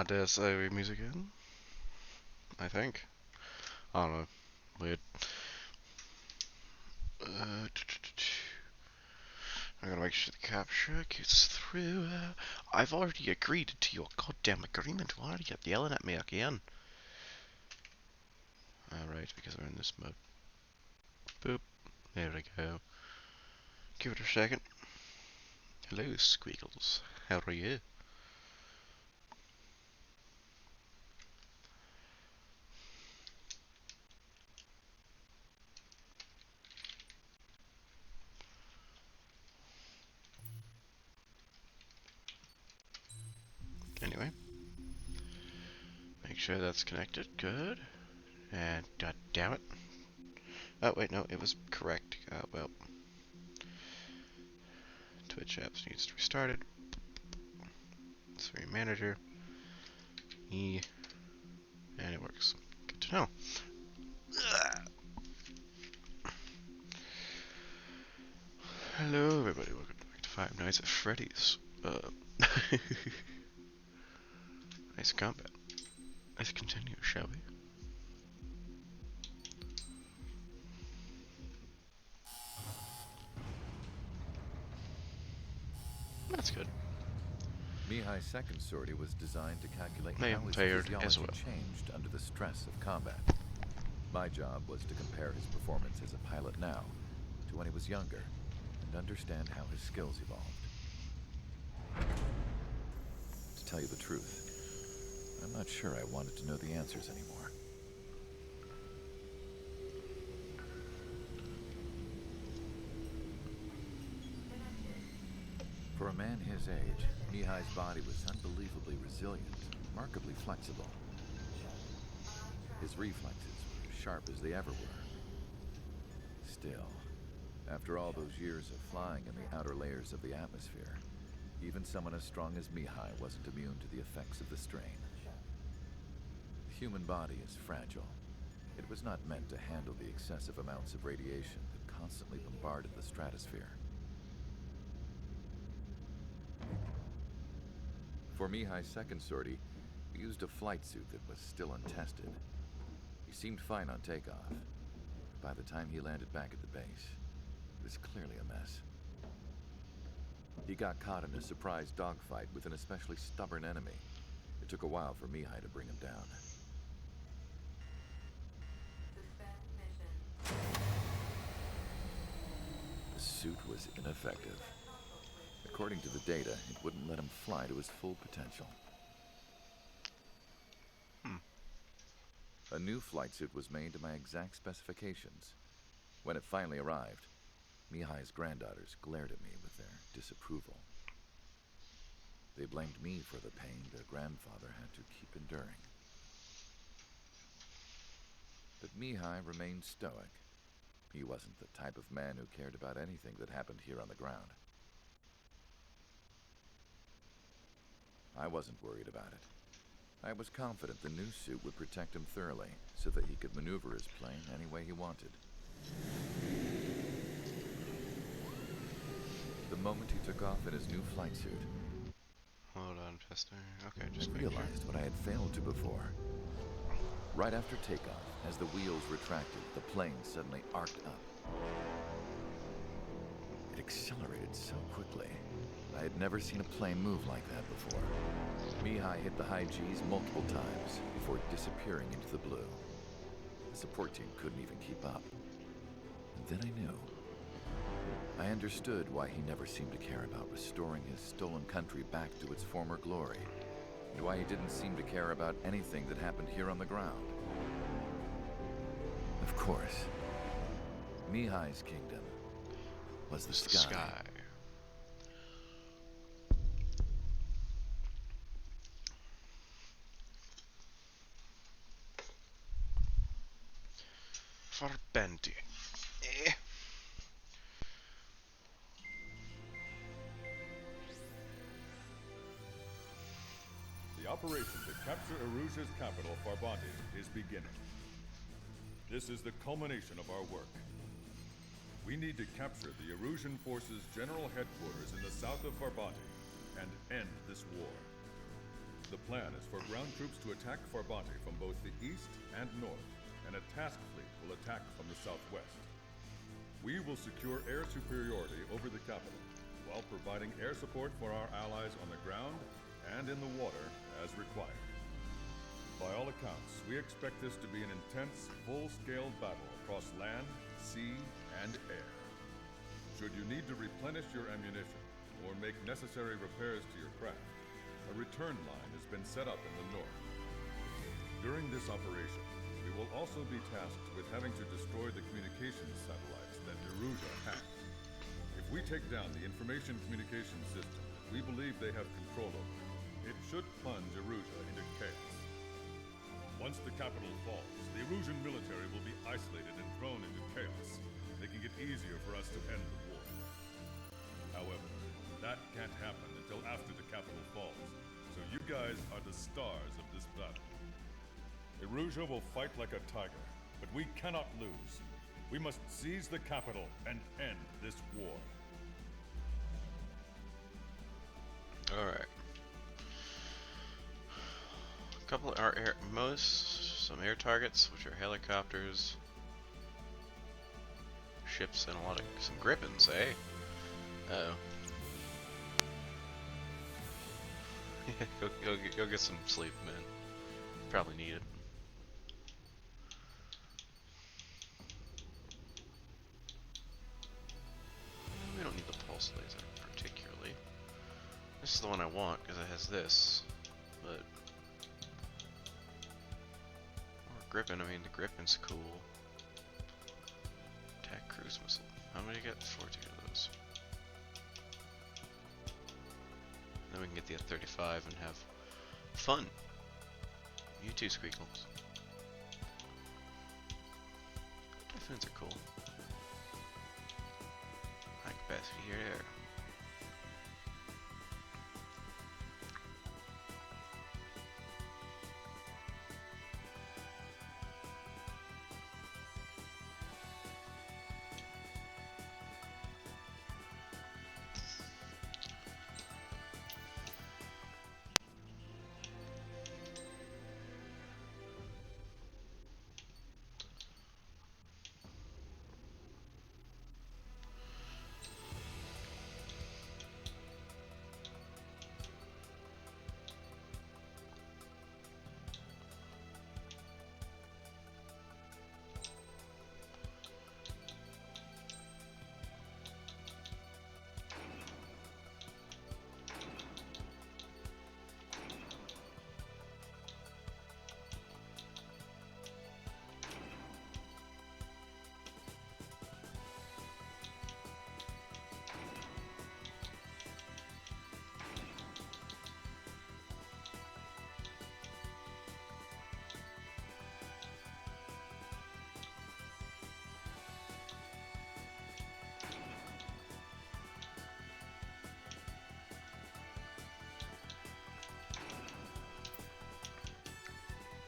dare say music in? I think. I don't know. Weird. Uh, I gotta make sure the capture gets through. I've already agreed to your goddamn agreement. Why are you yelling at me again? Alright, because we're in this mode. Boop. There we go. Give it a second. Hello, Squiggles. How are you? Anyway, make sure that's connected. Good. And god damn it. Oh wait, no, it was correct. Well, Twitch apps needs to be restarted. Stream manager. And it works. Good to know. Hello, everybody. Welcome back to Five Nights at Freddy's. Nice combat. Let's continue, shall we? That's good. Mihai's second sortie was designed to calculate I how am his tired as physiology well. changed under the stress of combat. My job was to compare his performance as a pilot now to when he was younger and understand how his skills evolved. To tell you the truth, I'm not sure I wanted to know the answers anymore. For a man his age, Mihai's body was unbelievably resilient, remarkably flexible. His reflexes were as sharp as they ever were. Still, after all those years of flying in the outer layers of the atmosphere, even someone as strong as Mihai wasn't immune to the effects of the strain. The human body is fragile. It was not meant to handle the excessive amounts of radiation that constantly bombarded the stratosphere. For Mihai's second sortie, we used a flight suit that was still untested. He seemed fine on takeoff. By the time he landed back at the base, it was clearly a mess. He got caught in a surprise dogfight with an especially stubborn enemy. It took a while for Mihai to bring him down. The suit was ineffective. According to the data, it wouldn't let him fly to his full potential. A new flight suit was made to my exact specifications. When it finally arrived, Mihai's granddaughters glared at me with their disapproval. They blamed me for the pain their grandfather had to keep enduring. But Mihai remained stoic. He wasn't the type of man who cared about anything that happened here on the ground. I wasn't worried about it. I was confident the new suit would protect him thoroughly, so that he could maneuver his plane any way he wanted. The moment he took off in his new flight suit, Hold on, Chester. Okay, just I make sure. realized what I had failed to before. Right after takeoff, as the wheels retracted, the plane suddenly arced up. It accelerated so quickly. I had never seen a plane move like that before. Mihai hit the high G's multiple times before disappearing into the blue. The support team couldn't even keep up. And then I knew. I understood why he never seemed to care about restoring his stolen country back to its former glory, and why he didn't seem to care about anything that happened here on the ground. Of course, Mihai's kingdom was the sky. Farbendi. The operation to capture Erusia's capital, Farbanti, is beginning. This is the culmination of our work. We need to capture the Erusian forces' general headquarters in the south of Farbanti and end this war. the plan is for ground troops to attack Farbanti from both the east and north, and a task fleet will attack from the southwest. We will secure air superiority over the capital, while providing air support for our allies on the ground and in the water as required. By all accounts, we expect this to be an intense, full-scale battle across land, sea, and air. Should you need to replenish your ammunition or make necessary repairs to your craft, a return line has been set up in the north. During this operation, we will also be tasked with having to destroy the communications satellites that Erusha hacked. If we take down the information communication system that we believe they have control over, it should plunge Erusha into chaos. Once the capital falls, the Erusian military will be isolated and thrown into chaos, making it easier for us to end the war. However, that can't happen until after the capital falls, so you guys are the stars of this battle. Erusha will fight like a tiger, but we cannot lose. We must seize the capital and end this war. Alright. A couple are some air targets, which are helicopters, ships, and some Griffins, eh? Uh-oh. go get some sleep, man. Probably need it. We don't need the pulse laser particularly. This is the one I want because it has this, but Griffin. I mean, the Griffin's cool. Attack cruise missile. How many get? 14 of those. Then we can get the F-35 and have fun. You too, Squeakles. Dolphins are cool. High capacity air.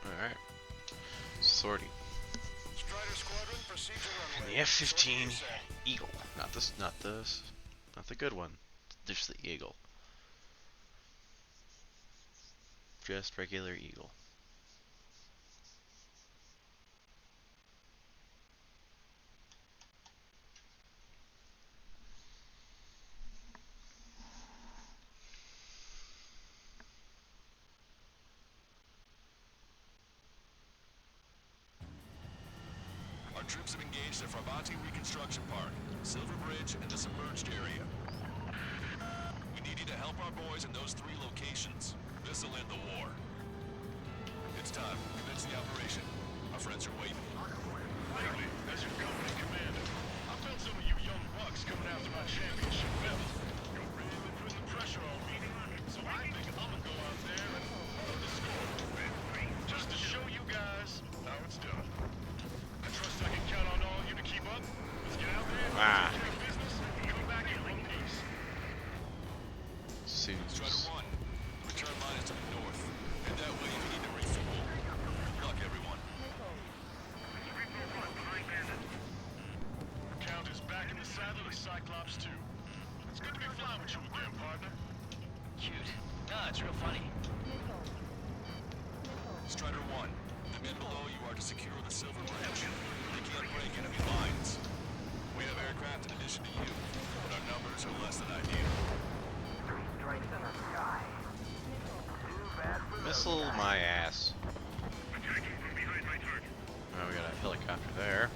Alright. Sortie. Strider Squadron, proceed to runway. The F-15 Sortie Eagle. Not the good one. Just the Eagle. Just regular Eagle. Our troops have engaged the Farbanti Reconstruction Park, Silver Bridge, and the submerged area. We need you to help our boys in those 3 locations. This'll end the war. It's time. Commence the operation. Our friends are waiting. Lately, as your company commander, I felt some of you young bucks coming after my championship belt. You're really putting the pressure on me, so I think I'm gonna go out there and hold the score a little bit, just to show you guys how it's done. I trust I can count on all of you to keep up. Let's get out there, take care of business, and come back in one piece. Strider 1, return line is to the north. Head that way if you need to refuel. Good luck, everyone. Count is back in the saddle of Cyclops 2. It's good to be flying with you again, partner. Cute. No, it's real funny. Strider 1, the men below you are to secure the Silver Bridge. They can't break enemy lines. We have aircraft in addition to you, but our numbers are less than ideal. Missile my ass. Attacking from behind my target. Oh, we got a helicopter there.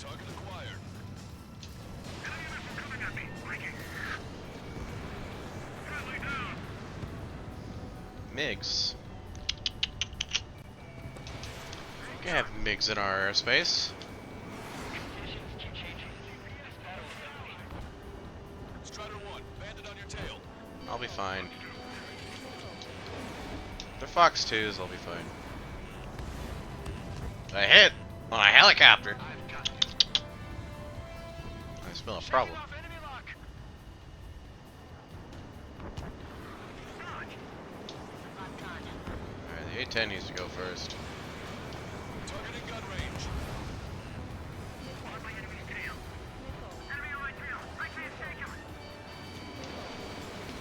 Target acquired. Enemy missile coming at me. Breaking. Friendly down. MiGs. We can have MiGs in our airspace. Strider 1, bandit on your tail. I'll be fine. They're Fox 2s, I'll be fine. I hit on a helicopter. I smell a problem. Alright, the A-10 needs to go first. Target in gun range.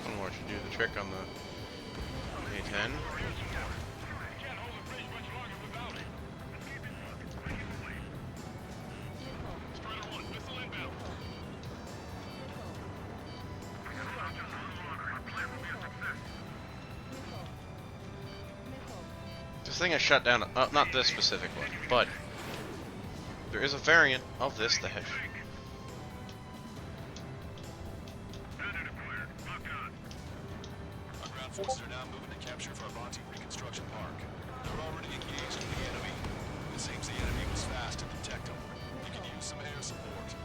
One more should do the trick on the A-10. Strider 1, missile inbound. This thing has shut down, not this specific one, but there is a variant of this that has. Bandit acquired. Locked on. Our ground forces are now moving to capture Farbanti Reconstruction Park. They're already engaged with the enemy. It seems the enemy was fast to detect them. You can use some air support.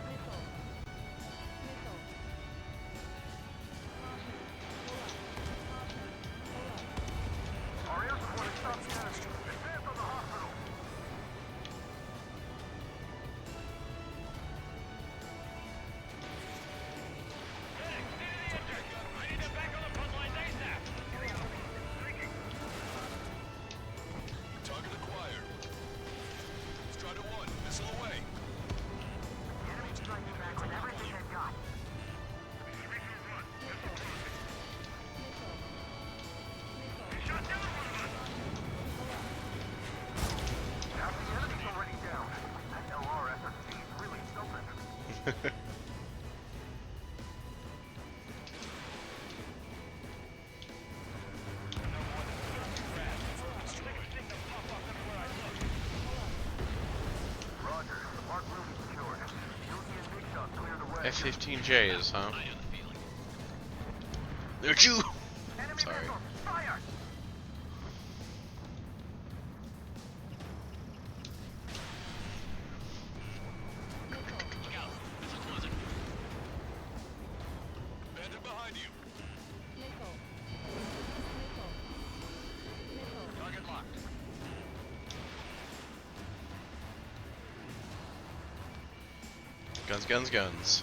Our air support has stopped the enemy. Advance on the hospital. Target acquired. Strider 1, missile away. Shot down one of us. Half the enemy's already down. That LRSSC is really something. Roger. The park room is secured. Yuki and Big Shot clear the way. F-15Js, huh? They're you! Enemy Sorry. missile. Fire! Bandit behind you. Target locked. Guns, guns, guns.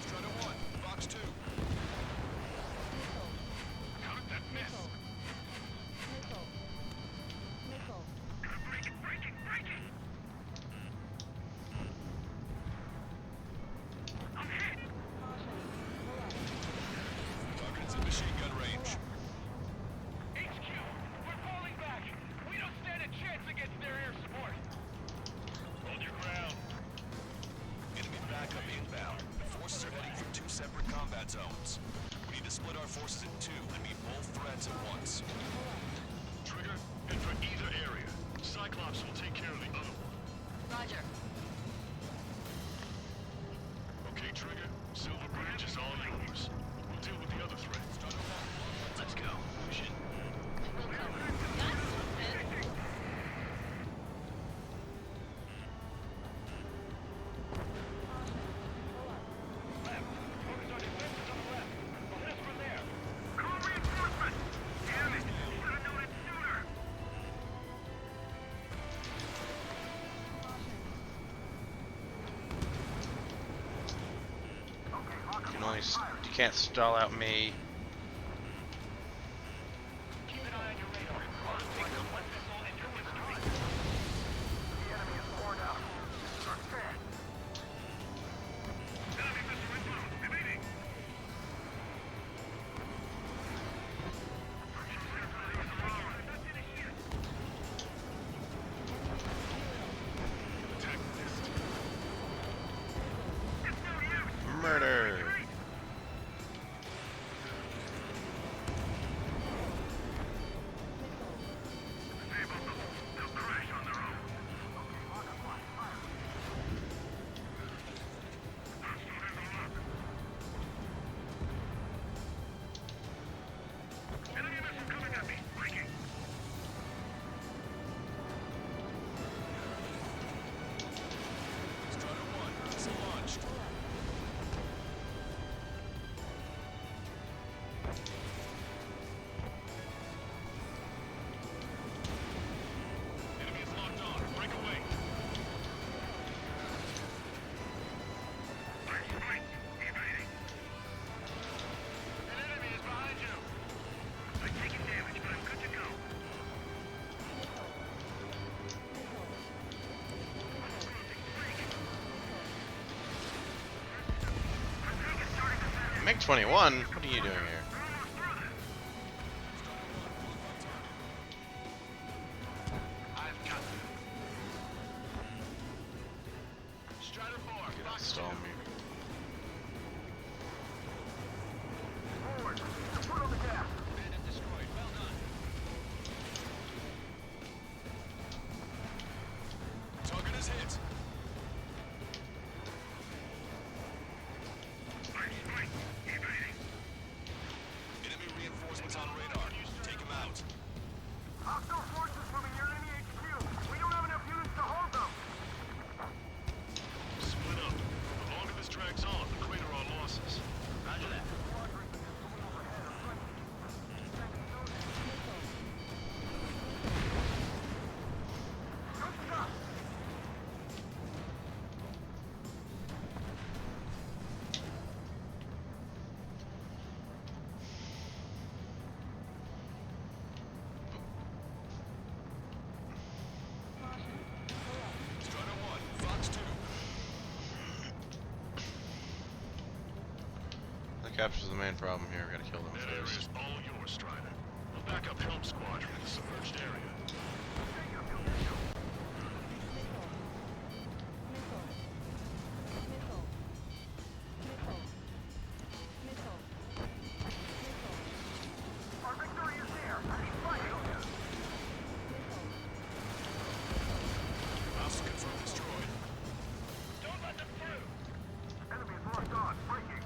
Strider 1, Fox 2. Count that miss. Breaking, breaking, breaking. I'm hit. Target is in machine gun range. HQ, we're falling back. We don't stand a chance against their air support. Hold your ground. Enemy backup inbound. The forces are heading for 2 separate combat zones. We need to split our forces in 2 and meet both threats at once. Trigger, and for either area. Cyclops will take care of the other one. Roger. Okay, Trigger, Silver Bridge is all yours. We'll deal with the other threat. Let's go. Push it. We'll cover. Got something. Focus on defenses on the left. We'll hit us from there. Call reinforcements! Damn it! Should have known it sooner! You can't stall out me. Keep an eye on your radar. Take the one missile and you're destroyed. The enemy is worn out. This is our chance. Enemy missile inbound. Evading. MiG-21? What are you doing here? I've got them. Strider 4, Fox 2. Install me. Forward. Foot on the gas. Bandit destroyed. Well done. Target is hit. Enemy reinforcements on radar. Take him out. Hostile forces moving near enemy HQ. We don't have enough units to hold them. Split up. The longer this drags on, the greater our losses. Roger that. Strider 1, Fox 2. That captures the main problem here. We gotta kill them That area first. is all yours, Strider. We'll back up help squadron in the submerged area. Our victory is there. Keep fighting. Ops confirmed destroyed. Don't let them through. Enemy is locked on. Breaking.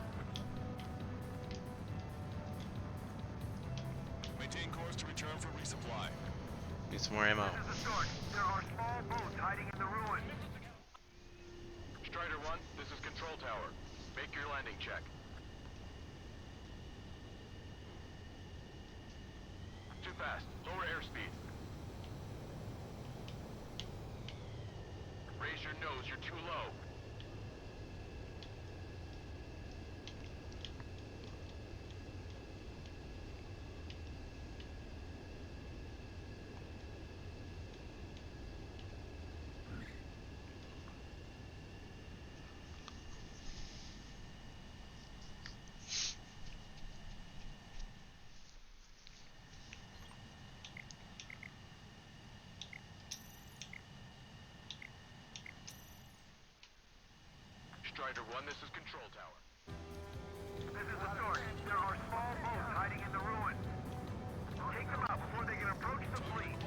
Maintain course to return for resupply. Need some more ammo. This is the start. There are small boats hiding in the ruins. Strider 1, this is Control Tower. Make your landing check. Too fast. Lower airspeed. Raise your nose, you're too low. Strider 1, this is Control Tower. This is the start. There are small boats hiding in the ruins. Take them out before they can approach the fleet.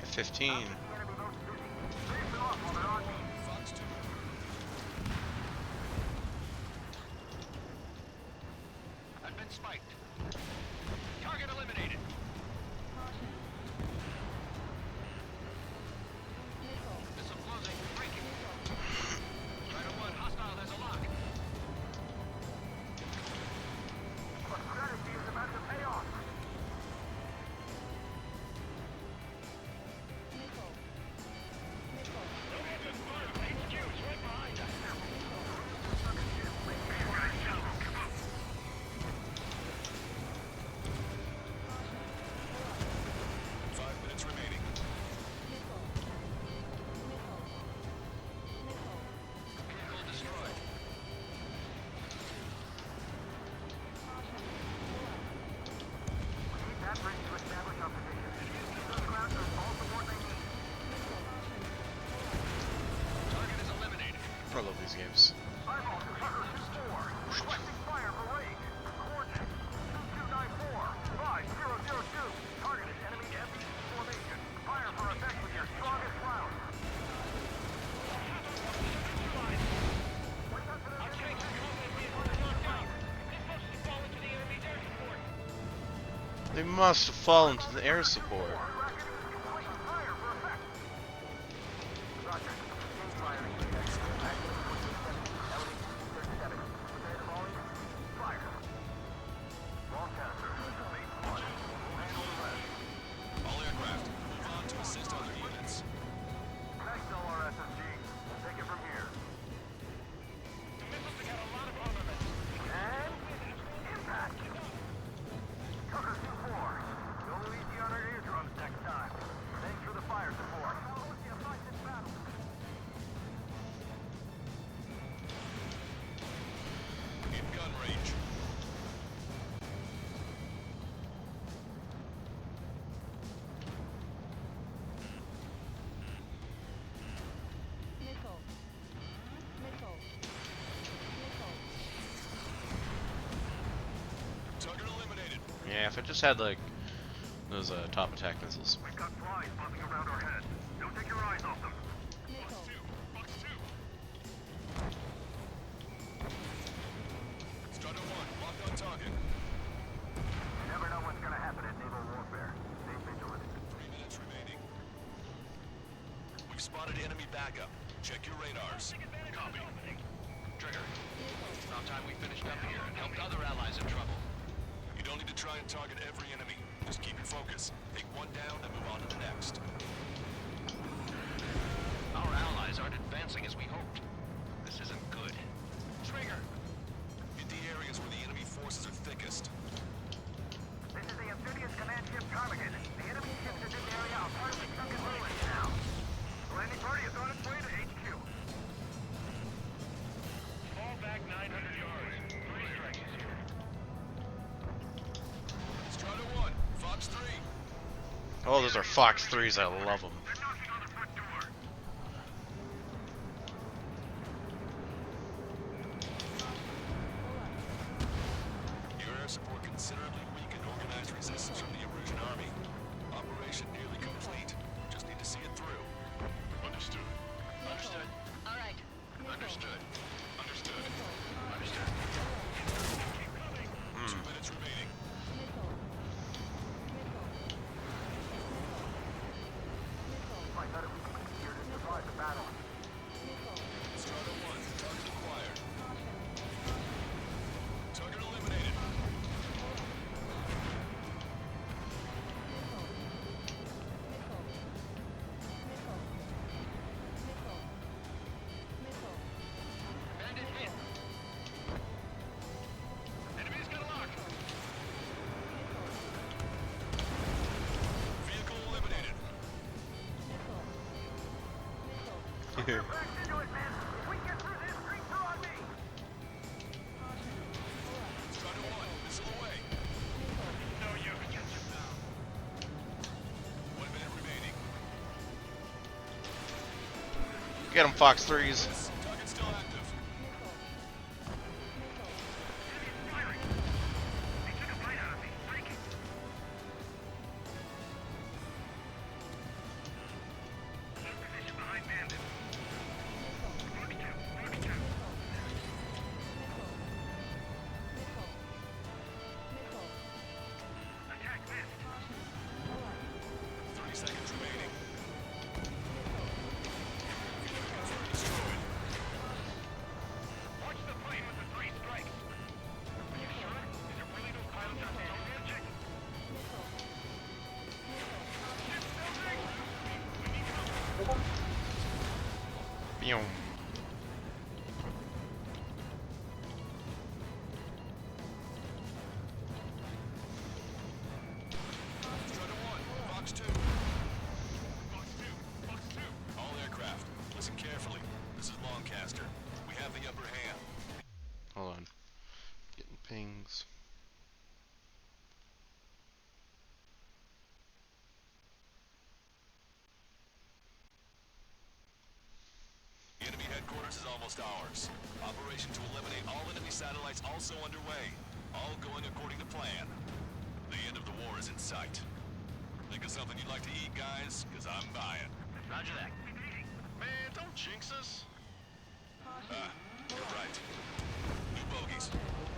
F-15. The enemy boat's busy. Finish them off while they're on me. Fox 2. I've been spiked. Target eliminated. Missile closing. Breaking. Strider 1, hostile has a lock. Our strategy is about to pay off. HQ's right behind us. 5 minutes remaining. Vehicle destroyed. We need that bridge to establish our position. Those grounds are all support they need. Target is eliminated. I love these games. Eyeball to Tucker 2-4. Requesting fire for raid. Coordinates 2294-5002. Target is enemy FE formation. Fire for effect with your strongest round. They must have fallen to the air support. Fire for effect. Roger. Change firing. LD-37. Prepare the volume. Fire. Longcaster. Base 1. We'll handle the rest. All aircraft, move on to assist other units. Nice LRSMG. We'll take it from here. And impact. Tucker 2-4. Go easy on our eardrums next time. Yeah, if it just had like those top attack missiles. We've got flies buzzing around our heads. Don't take your eyes off them. Strider 1, locked on target. You never know what's gonna happen in naval warfare. Stay vigilant. 3 minutes remaining. We've spotted enemy backup. Check your radars. Copy. Trigger. It's about time we finished up here and helped other allies in trouble. You don't need to try and target every enemy. Just keep your focus. Take one down and move on to the next. Our allies aren't advancing as we hoped. This isn't good. Trigger! Hit the areas where the enemy forces are thickest. This is the amphibious command ship Ptarmigan. The enemy ships in this area are part of the sunken ruins now. The landing party is on its way to HQ. Fall back 900 yards. Three strikes here. Strider 1, Fox 3. Oh, those are Fox 3s. I love them. They're knocking on the front door. Your air support considerably weakened organized resistance from the Erusian army. Operation nearly complete. Just need to see it through. Understood. Understood. All right. Understood. Understood. Understood. 2 minutes remaining. I thought it would be easier to survive the battle. Strider 1, target acquired. Target eliminated. Bandit hit. Enemy's got a lock. Vehicle eliminated. Back into it, man. If we get through this, bring through on me. Strider 1, missile away. No use. 1 minute remaining. Get them, Fox 3s. Target still active. Firing. They took a bite out of me. Breaking. Position behind Bandit. Fox 2. Fox 2. Attack missed. 30 seconds remaining. Vehicle destroyed. Watch the plane with the 3 strikes. Are you sure? Is it really those pilots out there? Check. Boom. Strider 1, Fox 2. Fox 2, Fox 2. All aircraft, listen carefully. This is Lancaster. We have the upper hand. Hold on. Getting pings. The enemy headquarters is almost ours. Operation to eliminate all enemy satellites also underway. All going according to plan. The end of the war is in sight. Think of something you'd like to eat, guys? Because I'm buying. Roger that. Man, don't jinx us. You're right. New bogies.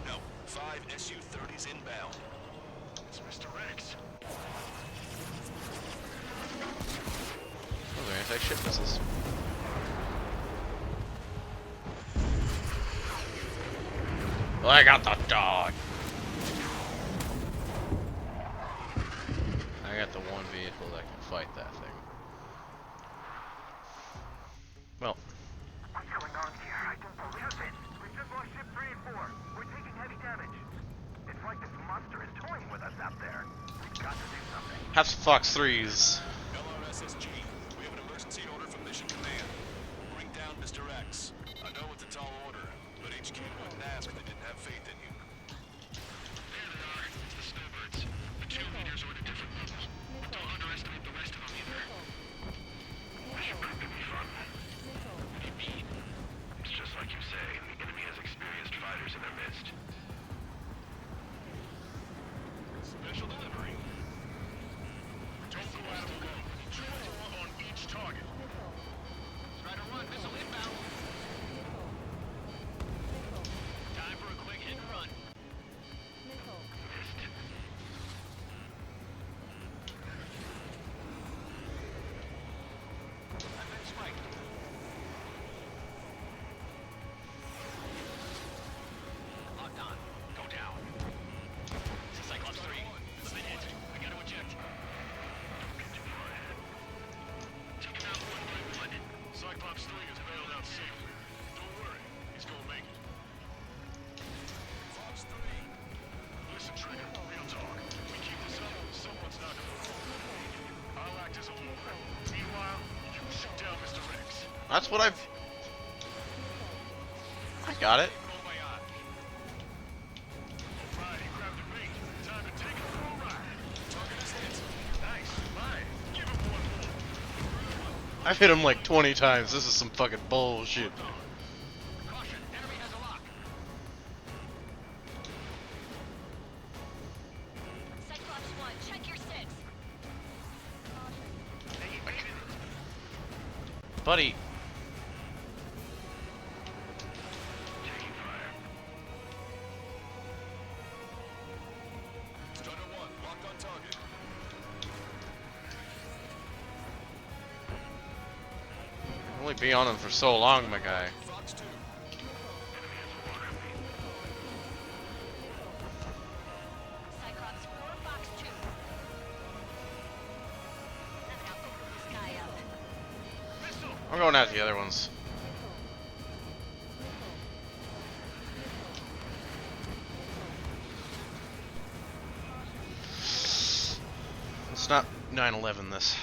No, 5 Su-30s inbound. It's Mr. Rex. Those are anti-ship missiles. I got the dog. I got the one vehicle that can fight that thing. Well, What's going on here? I don't believe it. We just lost ship 3 and 4. We're taking heavy damage. It's like this monster is toying with us out there. We've got to do something. have some Fox 3s. LRSSG, we have an emergency order from Mission Command. Bring down Mr. X. I know it's a tall order, but HQ wouldn't ask if they didn't have faith in you. There they are. It's the snowbirds. The 2 leaders are at a different level. But don't underestimate the rest of them either. Mission prep can be fun. What do you mean? It's just like you say. The enemy has experienced fighters in their midst. That's what I got it. Right, he grabbed the bait. Time to take it for a ride. Target is hit. Nice. Fine. Give him one more. I've hit him like 20 times. This is some fucking bullshit. Caution. Enemy has a lock. Cyclops 1, check your 6. They evaded it. Buddy. Taking fire. Strider 1, locked on target. Only be on him for so long, my guy. Fox 2. Cyclops 4, Fox 2. Now open this guy up. Missile. I'm going at the other ones. It's not 9/11 this.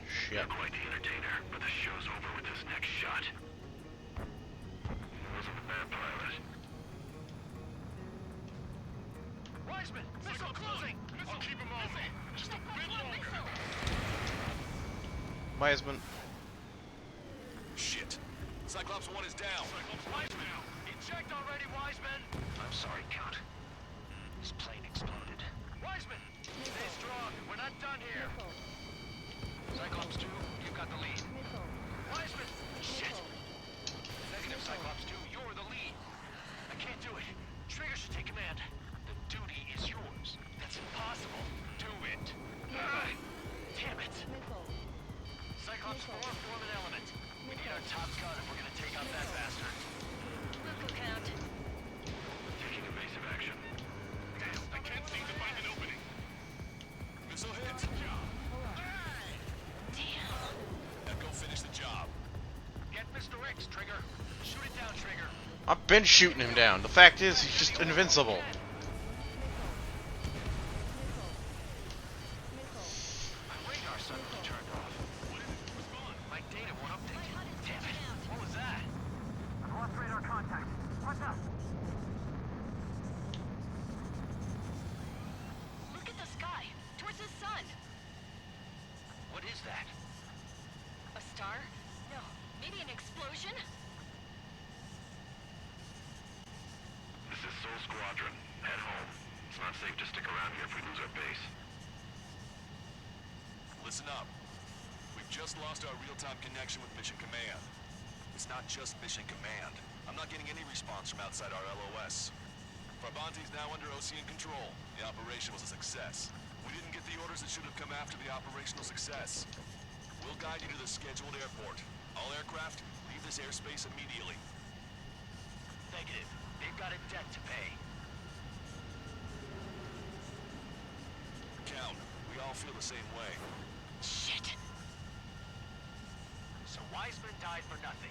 Shit. Quite the entertainer, but the show's over with this next shot. Wasn't a bad pilot. Wiseman, missile closing. I'll keep him on me. Just a bit longer. Wiseman. Shit. Cyclops 1 is down. Cyclops Wiseman out. Eject already, Wiseman. I'm sorry, Count. His plane exploded. Wiseman, stay strong. We're not done here. Cyclops 2, you've got the lead. Wiseman, shit. Negative, Cyclops 2, you're the lead. I can't do it. Trigger should take command. The duty is yours. That's impossible. Do it. Damn it. Cyclops 4, form an element. We need our top gun if we're gonna take out that bastard. Local count. Taking evasive action. Damn, I can't seem to find an opening. Missile hit. Damn. Echo finish the job. Get Mr. X, Trigger. Shoot it down, Trigger. I've been shooting him down. The fact is, he's just invincible. My radar suddenly turned off. What is it? What's going on? My data won't update. Damn it. What was that? I've lost radar contact. What's up? Look at the sky. Towards the sun. What is that? A star? No. Maybe an explosion? This is Soul Squadron. Head home. It's not safe to stick around here if we lose our base. Listen up. We've just lost our real-time connection with Mission Command. It's not just Mission Command. I'm not getting any response from outside our LOS. Farbanti's now under Ocean control. The operation was a success. We didn't get the orders that should have come after the operational success. We'll guide you to the scheduled airport. All aircraft, leave this airspace immediately. Negative. They've got a debt to pay. Count, we all feel the same way. Shit. So Wiseman died for nothing.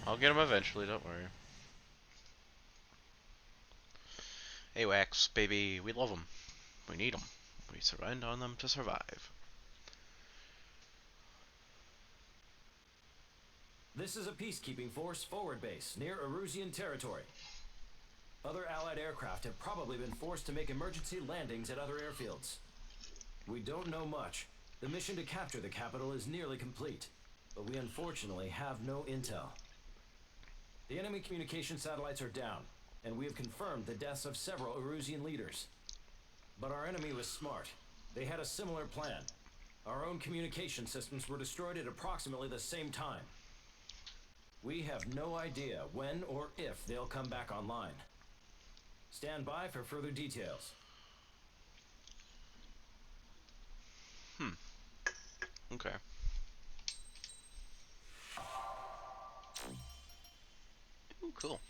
I'll get him eventually, don't worry. AWACS, baby, we love them. We need them. We surround on them to survive. This is a peacekeeping force forward base near Erusian territory. Other Allied aircraft have probably been forced to make emergency landings at other airfields. We don't know much. The mission to capture the capital is nearly complete, but we unfortunately have no intel. The enemy communication satellites are down, and we have confirmed the deaths of several Erusian leaders. But our enemy was smart. They had a similar plan. Our own communication systems were destroyed at approximately the same time. We have no idea when or if they'll come back online. Stand by for further details. Okay. Ooh, cool.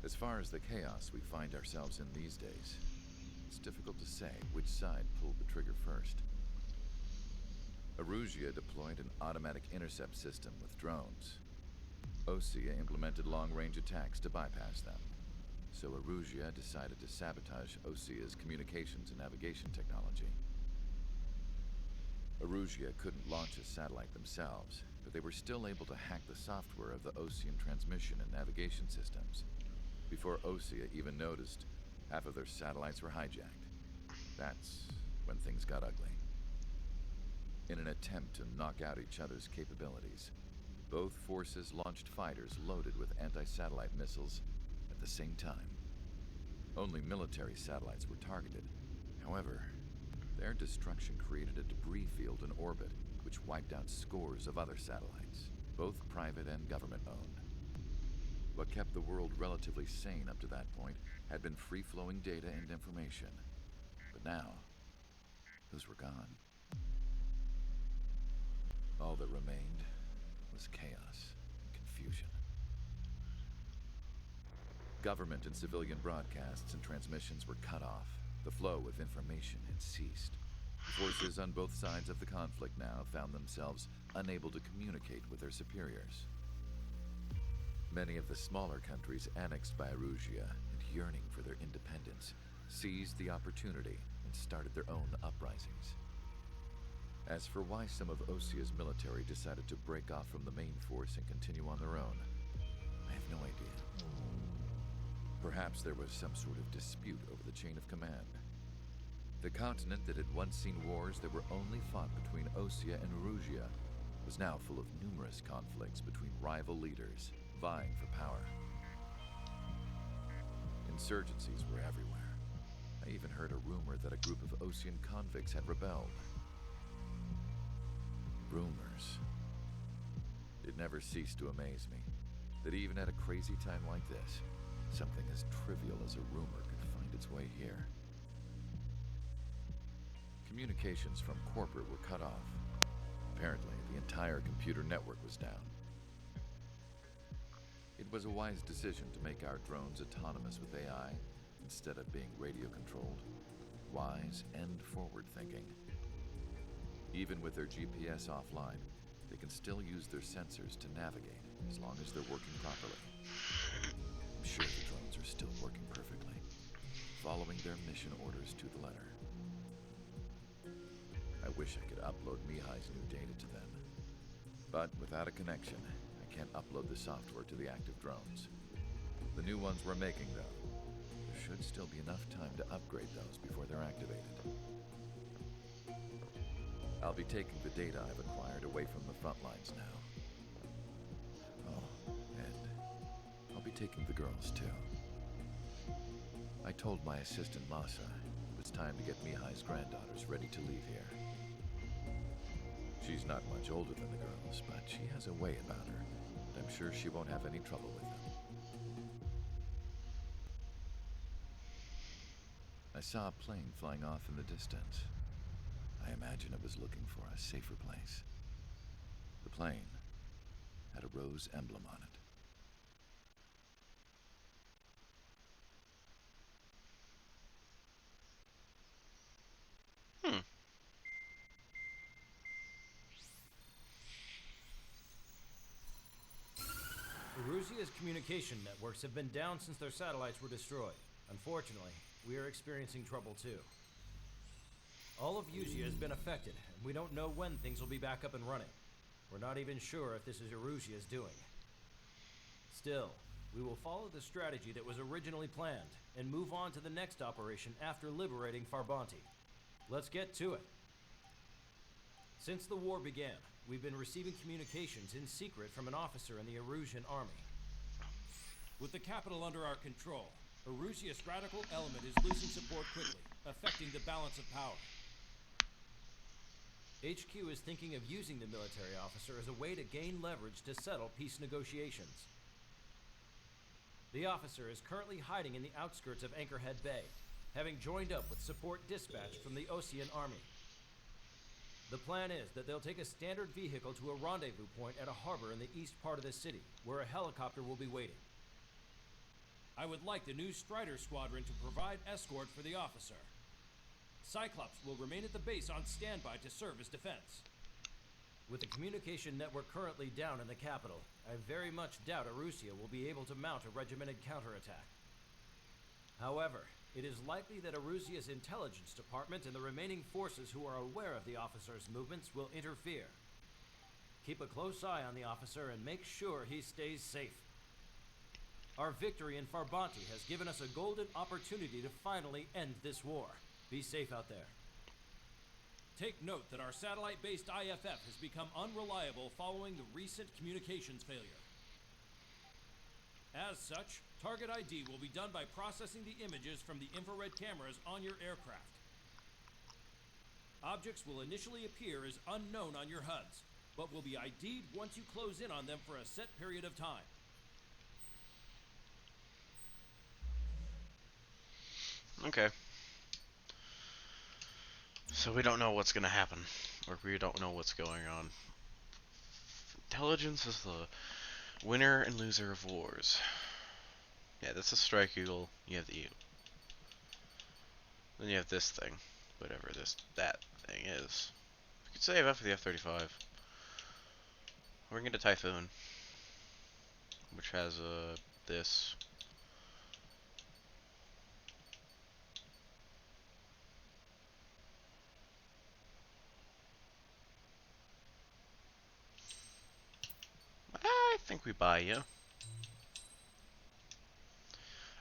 As far as the chaos we find ourselves in these days, it's difficult to say which side pulled the trigger first. Erusia deployed an automatic intercept system with drones. Osea implemented long-range attacks to bypass them. so Erusia decided to sabotage Osia's communications and navigation technology. Erusia couldn't launch a satellite themselves, but they were still able to hack the software of the Osean transmission and navigation systems. Before Osia even noticed, half of their satellites were hijacked. That's when things got ugly. In an attempt to knock out each other's capabilities, both forces launched fighters loaded with anti-satellite missiles at the same time. Only military satellites were targeted. However, their destruction created a debris field in orbit, which wiped out scores of other satellites, both private and government-owned. What kept the world relatively sane up to that point had been free-flowing data and information. But now, those were gone. All that remained was chaos and confusion. Government and civilian broadcasts and transmissions were cut off. The flow of information had ceased. Forces on both sides of the conflict now found themselves unable to communicate with their superiors. Many of the smaller countries annexed by Erusia and yearning for their independence seized the opportunity and started their own uprisings. As for why some of Osia's military decided to break off from the main force and continue on their own, I have no idea. Perhaps there was some sort of dispute over the chain of command. The continent that had once seen wars that were only fought between Osia and Erusia was now full of numerous conflicts between rival leaders vying for power. Insurgencies were everywhere. I even heard a rumor that a group of Osean convicts had rebelled. Rumors. It never ceased to amaze me that even at a crazy time like this, something as trivial as a rumor could find its way here. Communications from corporate were cut off. Apparently, the entire computer network was down. It was a wise decision to make our drones autonomous with AI instead of being radio-controlled. Wise and forward-thinking. Even with their GPS offline, they can still use their sensors to navigate as long as they're working properly. I'm sure the drones are still working perfectly, following their mission orders to the letter. I wish I could upload Mihai's new data to them. But without a connection, I can't upload the software to the active drones. The new ones we're making, though, there should still be enough time to upgrade those before they're activated. I'll be taking the data I've acquired away from the front lines now. Oh, and I'll be taking the girls, too. I told my assistant, Masa, it was time to get Mihai's granddaughters ready to leave here. She's not much older than the girls, but she has a way about her, and I'm sure she won't have any trouble with them. I saw a plane flying off in the distance. I imagine it was looking for a safer place. The plane had a rose emblem on it. Erusia's communication networks have been down since their satellites were destroyed. Unfortunately, we are experiencing trouble too. All of Erusia has been affected, and we don't know when things will be back up and running. We're not even sure if this is Erusia's doing. Still, we will follow the strategy that was originally planned, and move on to the next operation after liberating Farbanti. Let's get to it. Since the war began, we've been receiving communications in secret from an officer in the Erusian army. With the capital under our control, Erusia's radical element is losing support quickly, affecting the balance of power. HQ is thinking of using the military officer as a way to gain leverage to settle peace negotiations. The officer is currently hiding in the outskirts of Anchorhead Bay, having joined up with support dispatch from the Osean army. The plan is that they'll take a standard vehicle to a rendezvous point at a harbor in the east part of the city, where a helicopter will be waiting. I would like the new Strider Squadron to provide escort for the officer. Cyclops will remain at the base on standby to serve as defense. With the communication network currently down in the capital, I very much doubt Erusia will be able to mount a regimented counterattack. However, it is likely that Erusia's intelligence department and the remaining forces who are aware of the officer's movements will interfere. Keep a close eye on the officer and make sure he stays safe. Our victory in Farbanti has given us a golden opportunity to finally end this war. Be safe out there. Take note that our satellite-based IFF has become unreliable following the recent communications failure. As such, target ID will be done by processing the images from the infrared cameras on your aircraft. Objects will initially appear as unknown on your HUDs, but will be ID'd once you close in on them for a set period of time. Okay. So we don't know what's gonna happen, or we don't know what's going on. Intelligence is the winner and loser of wars. Yeah, this is Strike Eagle. You have the U. Then you have this thing, whatever that thing is. You could save up for the F-35. We're gonna get a Typhoon, which has this. I think we buy you.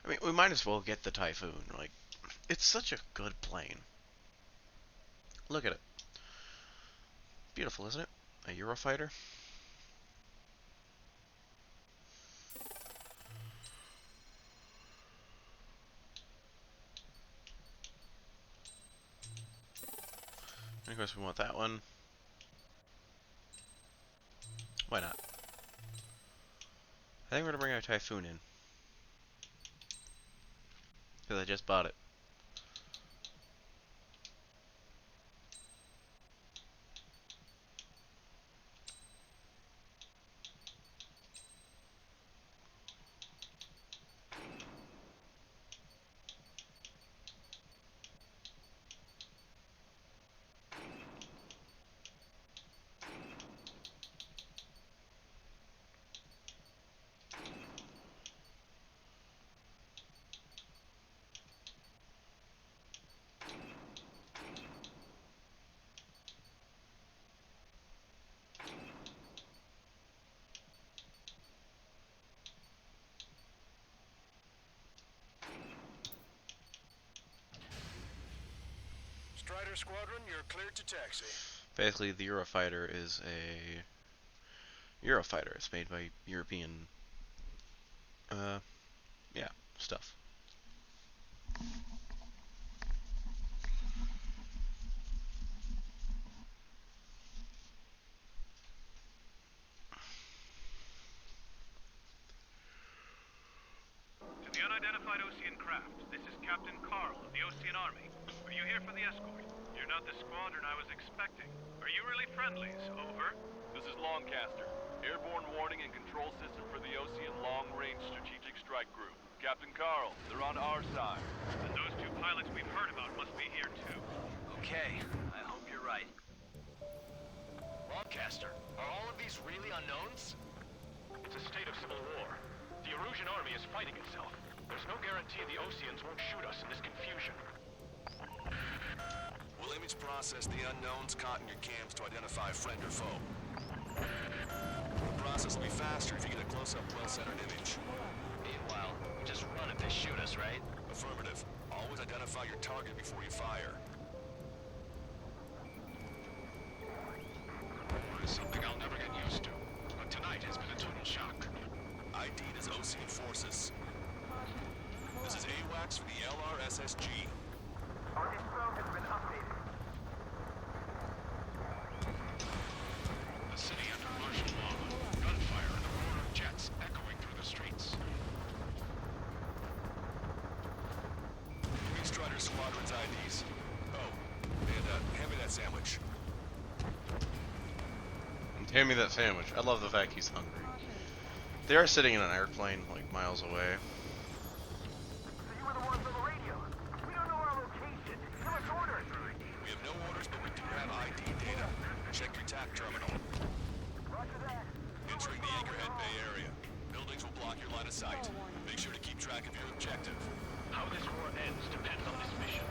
I mean, we might as well get the Typhoon. Like, it's such a good plane. Look at it. Beautiful, isn't it? A Eurofighter. And of course, we want that one. Why not? I think we're gonna bring our Typhoon in. Because I just bought it. Strider Squadron, you're cleared to taxi. Basically, the Eurofighter is a Eurofighter. It's made by European, yeah, stuff. To the unidentified Osean craft, this is Captain Carl of the Osean Army. Are you here for the escort? You're not the squadron I was expecting. Are you really friendlies? Over. This is Longcaster. Airborne warning and control system for the Osean Long Range Strategic Strike Group. Captain Carl, they're on our side. And those two pilots we've heard about must be here too. Okay, I hope you're right. Longcaster, are all of these really unknowns? It's a state of civil war. The Erusian army is fighting itself. There's no guarantee the Oseans won't shoot us in this confusion. We'll image process the unknowns caught in your cams to identify friend or foe. The process will be faster if you get a close-up, well-centered image. Meanwhile, just run if they shoot us, right? Affirmative. Always identify your target before you fire. It's something I'll never get used to. But tonight has been a total shock. ID'd as Osean forces. This is AWACS for the LRSSG. Our info has been updated. The city under martial law. Gunfire and the roar of jets echoing through the streets. Green Strider Squadron's IDs. Oh, and hand me that sandwich. Hand me that sandwich. I love the fact he's hungry. They are sitting in an airplane, like, miles away. So you were the ones on the radio. We don't know our location. Give us orders. We have no orders, but we do have ID data. Check your TAC terminal. Roger that. Entering the Anchorhead Bay area. Buildings will block your line of sight. Make sure to keep track of your objective. How this war ends depends on this mission.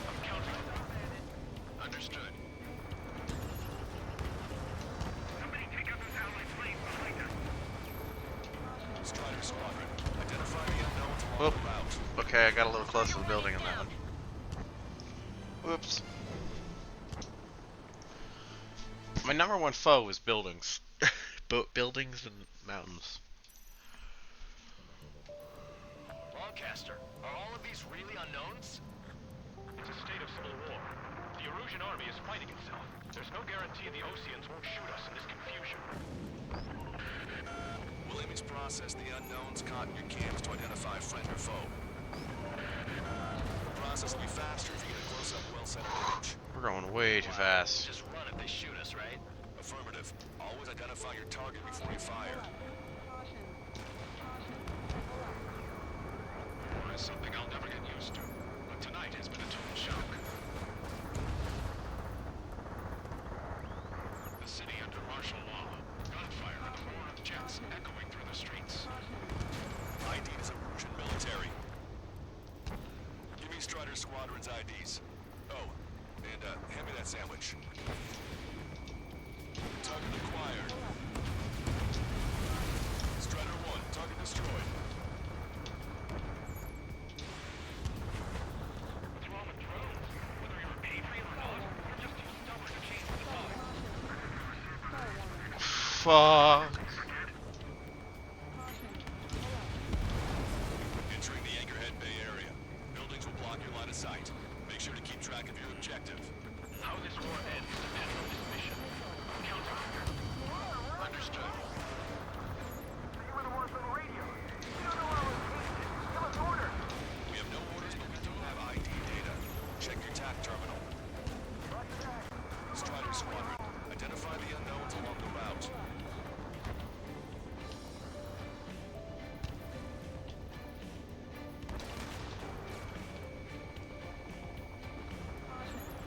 I'm counting on that. Understood. Somebody take out those allied planes behind us. Strider Squadron, identify the unknowns along Whoop. the route. Okay, I got a little close to the building on that one. Whoops. My number one foe is buildings. Buildings and mountains. Longcaster, are all of these really unknowns? It's a state of civil war. The Erusian army is fighting itself. There's no guarantee the Oseans won't shoot us in this confusion. We'll image process the unknowns caught in your cams to identify friend or foe. The process will be faster if you get a close-up, well-centered image. We're going way too fast. Just run if they shoot us, right? Affirmative. Always identify your target before you fire. War is something I'll never get used to, but tonight has been a total shock. The city under martial law. Gunfire and the roar of jets echoing through the streets. ID is Erusian military. Give me Strider Squadron's IDs. Oh, and hand me that sandwich. Target acquired. Strider 1, target destroyed. What's wrong with drones? Whether you're a patriot or not, you're just too stubborn to change the design. Fuck. Entering the Anchorhead Bay area. Buildings will block your line of sight. Make sure to keep track of your objective. How this war ends depends on this mission. I'm counting on you. Understood. You were the ones on the radio. You don't know our location. Give us orders. We have no orders, but we do have ID data. Check your TAC terminal. Strider Squadron, identify the unknowns along the route.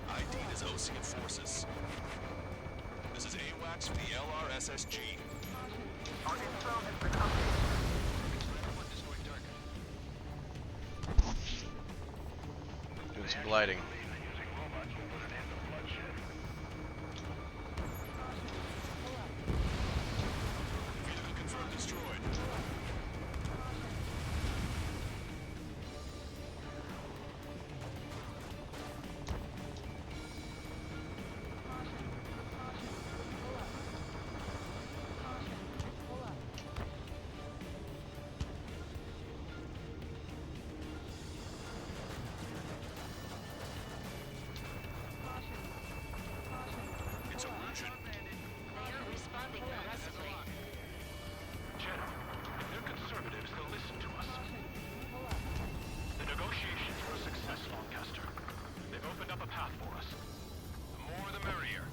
ID is Osean forces. This is AWACS for the LRSSG. Our info has been updated. Doing some gliding. Vehicle confirmed destroyed. It's Erusian. They aren't responding aggressively. General, if they're conservatives, they'll listen to us. The negotiations were a success, Lancaster. They've opened up a path for us. The more the merrier.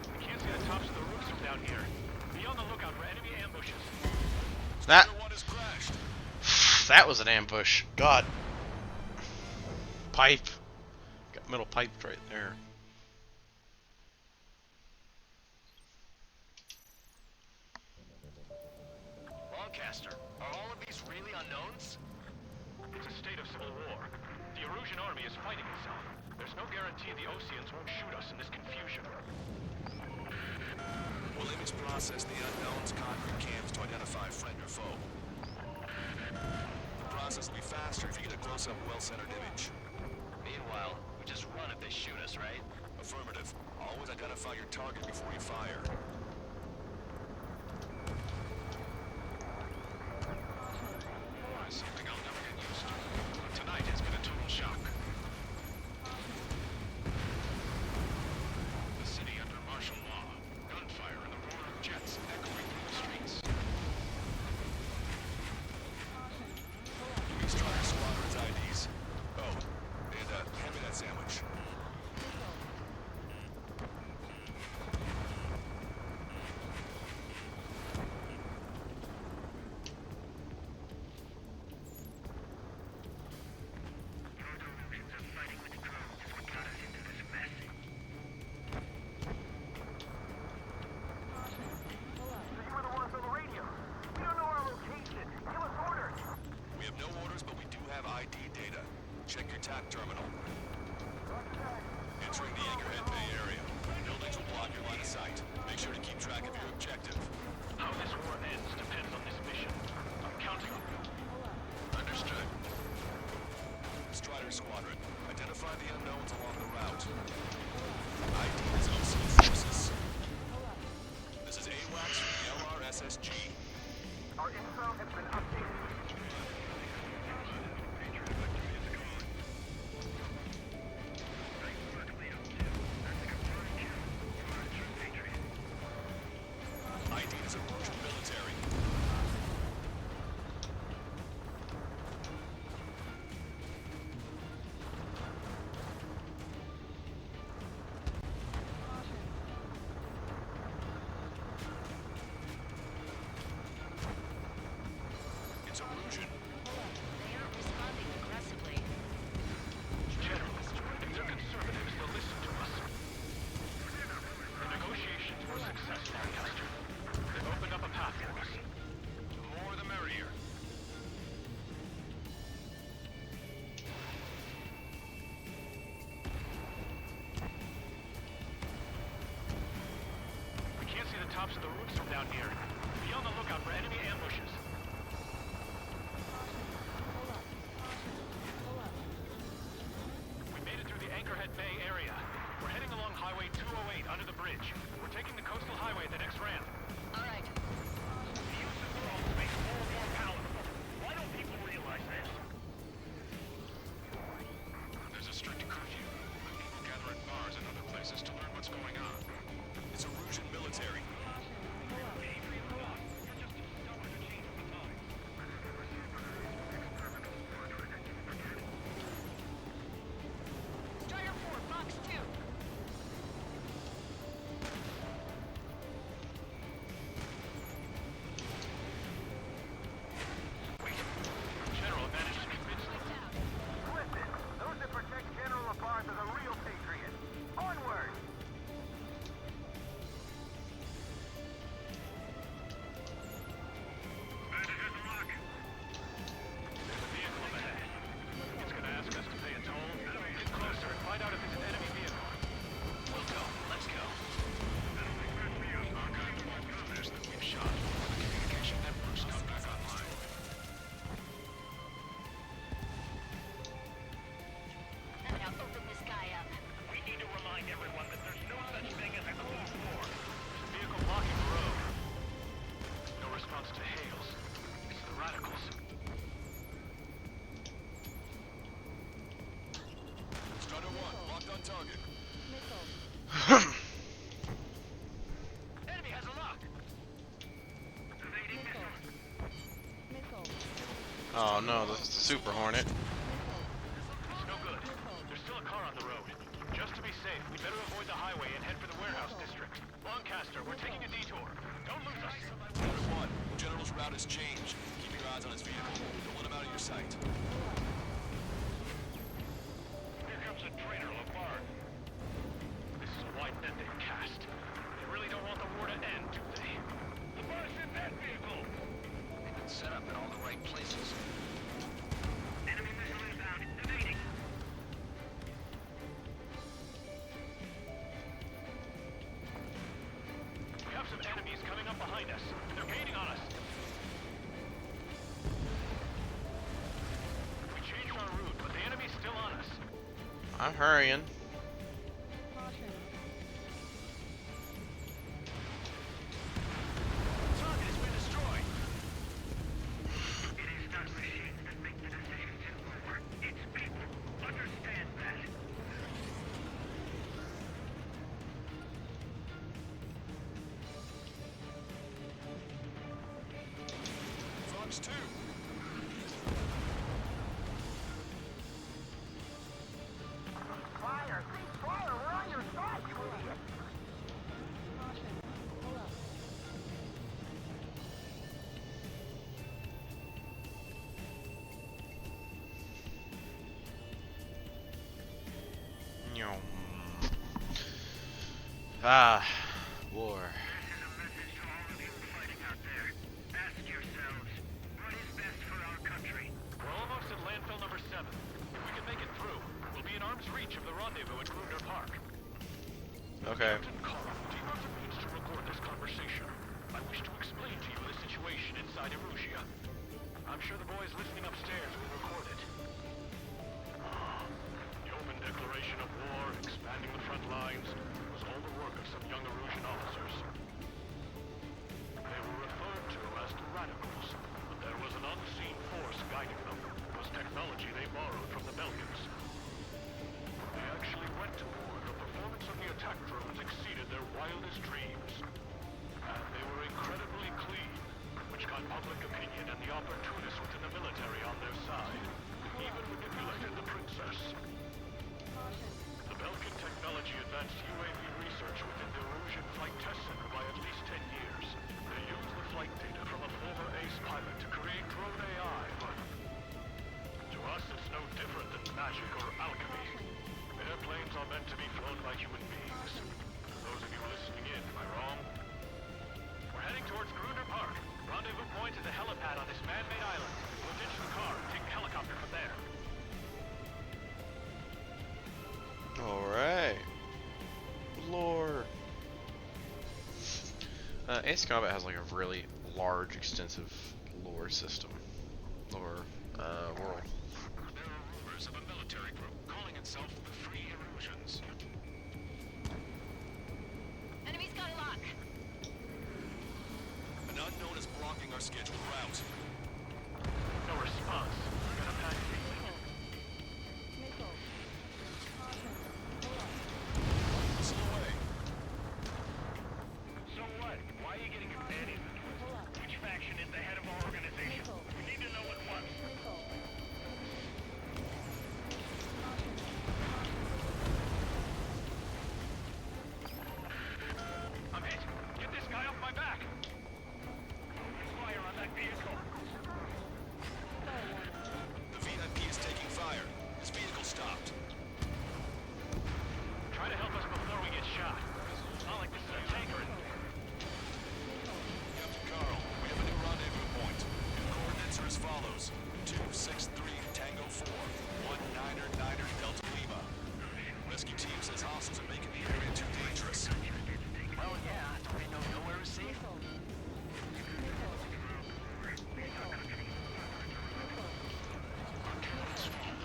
We can't see the tops of the roofs from down here. Be on the lookout for enemy ambushes. That Strider 1 has crashed. that was an ambush. God. Pipe. Got metal piped right there. Longcaster, are all of these really unknowns? It's a state of civil war. The Erusian army is fighting itself. There's no guarantee the Oseans won't shoot us in this confusion. We'll image process the unknowns caught in your cams to identify friend or foe. The process will be faster if you get a close-up, well-centered image. Meanwhile, we just run if they shoot us, right? Affirmative. Always identify your target before you fire. War is something I'll never get used to, but tonight has been a total shock. The city under martial law. Gunfire and the roar of jets echoing through the streets. Give me Strider Squadron's IDs. Oh, and hand me that sandwich. terminal. Entering the Anchorhead Bay area. Buildings will block your line of sight. Make sure to keep track of your objective. How this war ends depends on this mission. I'm counting on you. Understood. Strider Squadron, identify the unknowns along the route. ID is OCN Forces. This is AWACS from the LRSSG. Our info has been updated. ID is Erosion Military. It's Erosion. They aren't responding aggressively. General, if they're conservatives, they'll listen to us. The negotiations were successful, Lancaster. They've opened up a path for us. The more the merrier. We can't see the tops of the roofs from down here. Be on the lookout for enemy ambushes. We made it through the Anchorhead Bay area. We're heading along Highway 208 under the bridge. We're taking the coastal highway at the next ramp. All right. The use of drones makes war more palatable. Why don't people realize this? There's a strict curfew, but people gather at bars and other places to learn what's going on. It's Erosion Military. Strider 4, Fox 2. General managed to convince them. Listen, those that protect General LaBarge are the real patriots. Onward! There's a vehicle up ahead. It's gonna ask us to pay a toll. Get closer and find out if it's an enemy vehicle. We'll go. Let's go. Archive the kilometers that we've shot. The communication networks come back online. Now open this guy up. We need to remind everyone that there's no such thing as a Cold War. There's a vehicle blocking the road. No response to hails. It's the radicals. Strider 1, locked on target. Enemy has a lock. Oh no, the Super Hornet. It's no good. There's still a car on the road. Just to be safe, we better avoid the highway and head for the warehouse district. Lancaster, we're taking a detour. Don't lose us. Strider 1, General's route has changed. Keep your eyes on his vehicle. Don't let him out of your sight. Here comes a traitor, LaBarge. This is a white net they've cast. They really don't want the war to end, do they? LaBarge's in that vehicle! They've been set up in all the right places. Enemy missile inbound. Evading. We have some enemies coming up behind us. They're gaining on us. We changed our route, but the enemy's still on us. I'm hurrying. Target has been destroyed. It is not machines that make the decisions in war. It's people. Understand that. Fox 2. Fire! Fire! We're on your side, you idiot! Nyom. Ah, war. This is a message to all of you fighting out there. Ask yourselves, what is best for our country? We're almost at landfill number 7. If we can make it through, breach of the rendezvous at Gruner Park. Okay. Captain Carl, do you have the means to record this conversation? I wish to explain to you the situation inside Erusia. I'm sure the boys listening upstairs will record it. The open declaration of war, expanding the front lines, was all the work of some young Erusian officers. They were referred to as the Radicals, but there was an unseen force guiding them. It was technology they borrowed from the Belkans. They actually went to war. The performance of the attack drones exceeded their wildest dreams. And they were incredibly clean, which got public opinion and the opportunists within the military on their side. Even manipulated the princess. The Belkan technology advanced UAV research within the Erusian Flight Test Center by at least 10 years. They used the flight data from a former ace pilot to create drone AI, but to us it's no different than magic or alchemy. Airplanes are meant to be flown by human beings. Those of you listening in, am I wrong? We're heading towards Gruner Park. Rendezvous point is a helipad on this man-made island. We'll ditch the car and take the helicopter from there. Alright. Lore. Ace Combat has like a really large, extensive lore system. Lore, world. There are rumors of a military group calling itself the Free Erusians. Enemy's got lock. An unknown is blocking our scheduled route. No response. We're gonna pack Whistle away. So what? Why are you getting your panties in a twist? Which faction is the head of our organization? We need to know at once. I'm hit. Get this guy off my back. Open fire on that vehicle. The VIP is taking fire. His vehicle stopped. Try to help us before we get shot. It's not like this is a tanker. Captain Carl, we have a new rendezvous point. Your coordinates are as follows. 263 Tango 4, 199er Delta Lima. Rescue team says hostiles are making the area too dangerous. Well, yeah, they know nowhere is safe.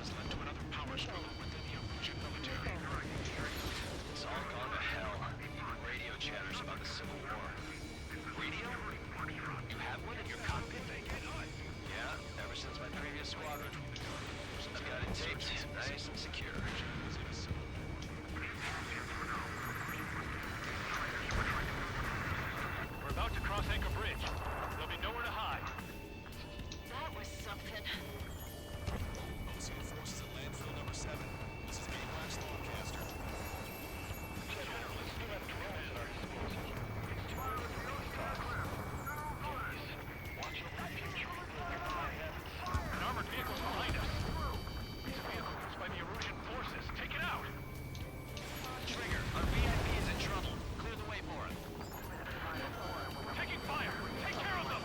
Has led to another power struggle within the Erusian military. It's all gone to hell. Even radio chatters about the Civil War. Radio? You have one in your cockpit? Yeah, ever since my previous squadron. I've got it taped, nice and secure. We're about to cross Anchor Bridge. There'll be nowhere to hide. That was something. OCN forces at landfill number 7. This is Game Wax Longcaster. Let's do that drone at our disposal. It's too early for these talks. Please, watch over the future. An armored vehicle's behind us. It's a vehicle used by the Erusian forces. Take it out! Trigger, our VIP is in trouble. Clear the way for him. Taking fire! Take care of them!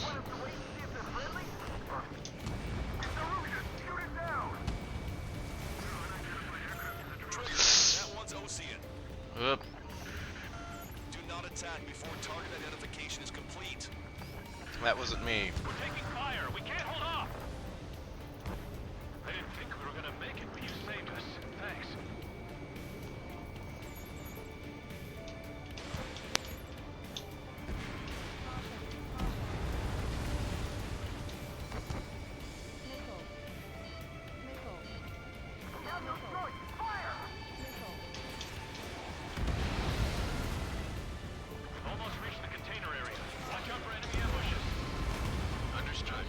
Want us to wait and see if they're friendly? It's Erusian! Shoot it down! Trigger, that one's Ocean. Oop. Do not attack before target identification is complete. That wasn't me. We're taking fire! We can't hold off! I didn't think we were gonna make it, but you saved us. Thanks. Have no choice! Fire! We've almost reached the container area. Watch out for enemy ambushes. Understood.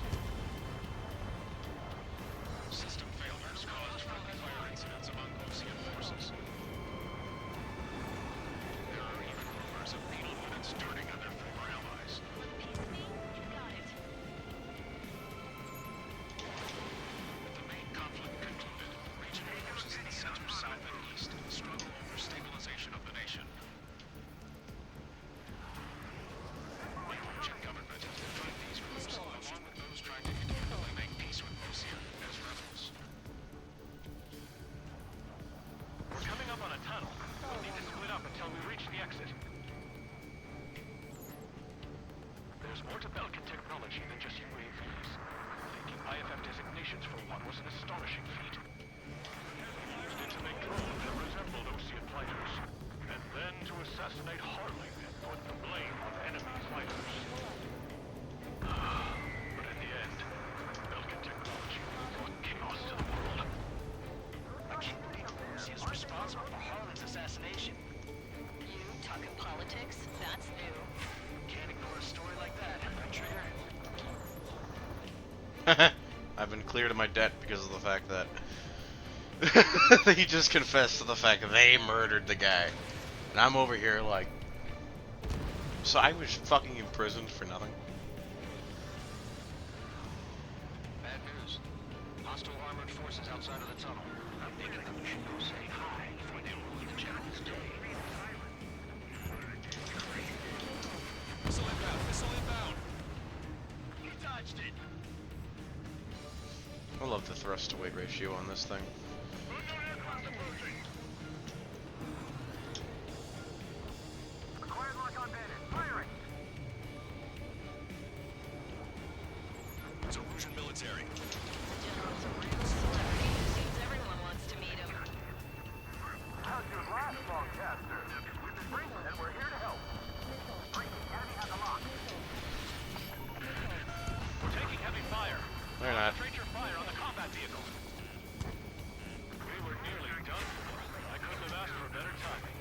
until we reach the exit. There's more to Belkin technology than just UAVs. Taking IFF designations for one was an astonishing feat. We used it to make drones that resembled Osean fighters, and then to assassinate Harling and put the blame on enemy fighters. But in the end, Belkin technology brought chaos to the world. I can't believe Lucy is responsible for Harlan's assassination. You talking politics? That's new. Can't ignore a story like that, right, Trigger? I've been clear to my debt because of the fact that he just confessed to the fact that they murdered the guy. And I'm over here like, so I was fucking imprisoned for nothing? Bad news. Hostile armored forces outside of the tunnel. I'm thinking that we should go say hi before they ruin the general's day. Missile inbound! Missile inbound! He dodged it! I love the thrust to weight ratio on this thing. Acquired lock on bandit. Firing! It's Erusian military. The general's a real celebrity. Seems everyone wants to meet him. How's your last longcaster? We've been briefed and we're here to help. Breaking, enemy has a lock. We're taking heavy fire. They're not. Concentrate your fire on the combat vehicle. We were nearly done for. I couldn't have asked for better timing.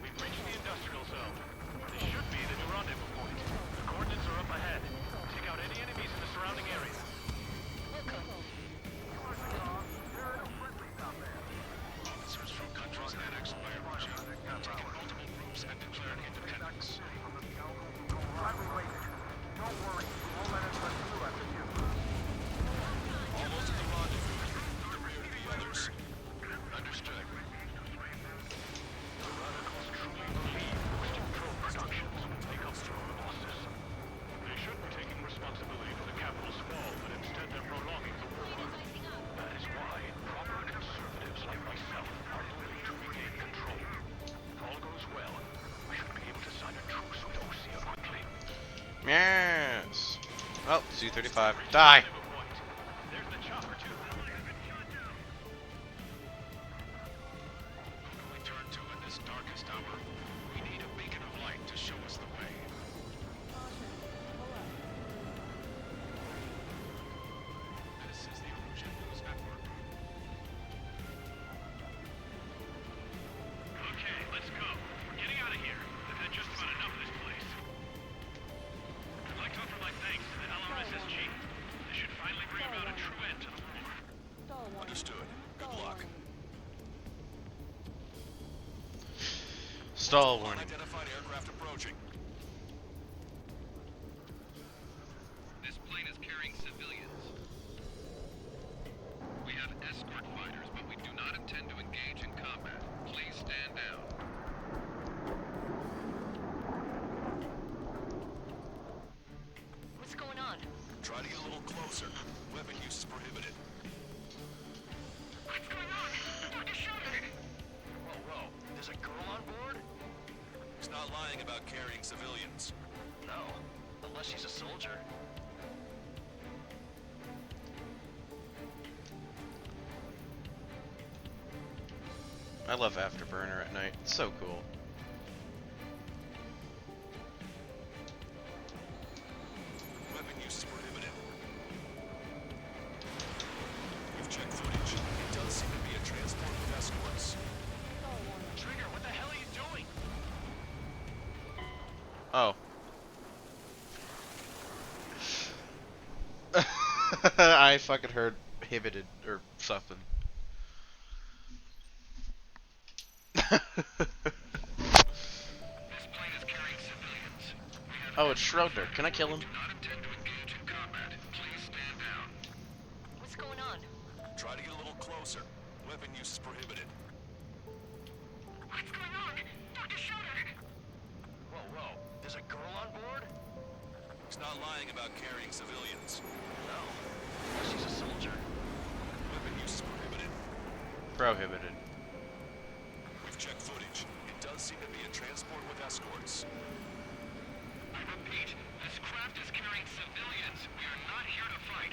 We've reached the industrial zone. This should be the new rendezvous point. The coordinates are up ahead. Take out any enemies in the surrounding area. Officers from countries annexed by Russia have taken multiple groups and declared independence. Don't worry, we won't let anyone through after you. Almost at the rendezvous. To rear to the others. Understood. The radicals truly believe Western drone productions will make us drone bosses. They shouldn't be taking responsibility for the capital's fall, but instead they're prolonging the war. That is why proper conservatives like myself are moving to regain control. If all goes well, we should be able to sign a truce with Osea quickly. Yes. Well, C-35. Die! There's the chopper too. Who can we turn to in this darkest hour? We need a beacon of light to show us the way. This is the Erusian News Network. Okay, let's go. We're getting out of here. I've had just about enough of this place. I'd like to offer my thanks to the LRSSG. This should finally bring about a true end to the war. Understood. Good luck. Stall warning. Unidentified aircraft approaching. This plane is carrying civilians. We have escort fighters, but we do not intend to engage in combat. Please stand down. What's going on? Try to get a little closer. Weapon use is prohibited. What's going on? Dr. Schroeder! Whoa. There's a girl on board? He's not lying about carrying civilians. No. Unless she's a soldier. I love Afterburner at night. It's so cool. Weapon use is prohibited. We've checked footage. It does seem to be a transport with escorts. Trigger, what the hell are you doing? Oh. I fucking heard pivoted or something. This plane is carrying civilians. We have Oh, it's Schroeder. Can I kill him? do not intend to engage in combat. Please stand down. What's going on? Try to get a little closer. Weapon use is prohibited. What's going on? Dr. Schroeder! Whoa. There's a girl on board? He's not lying about carrying civilians. No. Unless she's a soldier. Weapon use is prohibited. Prohibited. transport with escorts. I repeat, this craft is carrying civilians. We are not here to fight.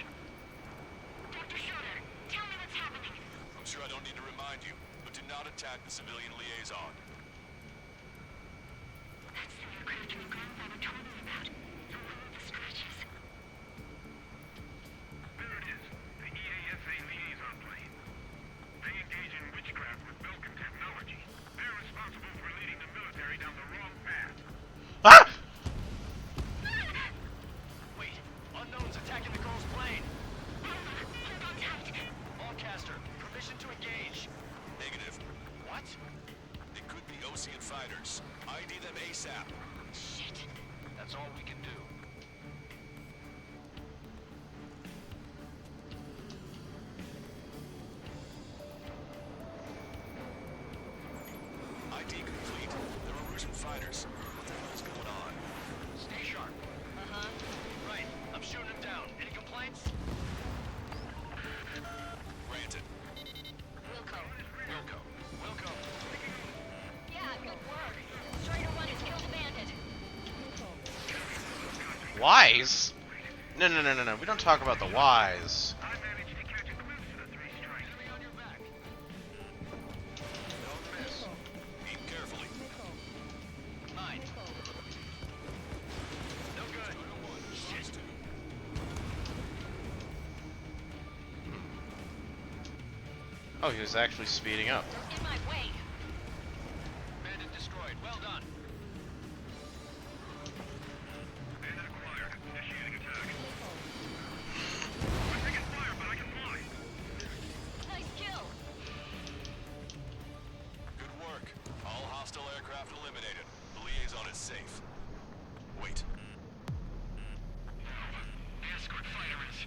Dr. Schroeder, tell me what's happening. I'm sure I don't need to remind you, but do not attack the civilian liaison. That's the aircraft my grandfather told me about. The one with the scratches. There it is. The EASA liaison plane. They engage in witchcraft with Belkin technology. They're responsible for leading the military down the wrong path. Ah! Wait, unknowns attacking the girl's plane. Hold on tight. Longcaster, permission to engage. Negative. What? It could be Osean fighters. ID them ASAP. Shit. That's all we can do. ID complete. They're Erusian fighters. What the hell is going on? Stay sharp. Uh-huh. Right, I'm shooting him down. Any complaints? Granted. Wilco. Wilco. Yeah, good work. Strider 1 has killed a bandit. Wise? No. We don't talk about the wise. I managed to catch a glimpse of the three strikes. Enemy on your back. Don't miss. Aim carefully. 9. No good. Shit. Oh, he was actually speeding up. In my way. Bandit destroyed. Well done. Bandit acquired. Initiating attack. I'm taking fire, but I can fly. Nice kill. Good work. All hostile aircraft eliminated. The liaison is safe. Wait. The escort fighter is...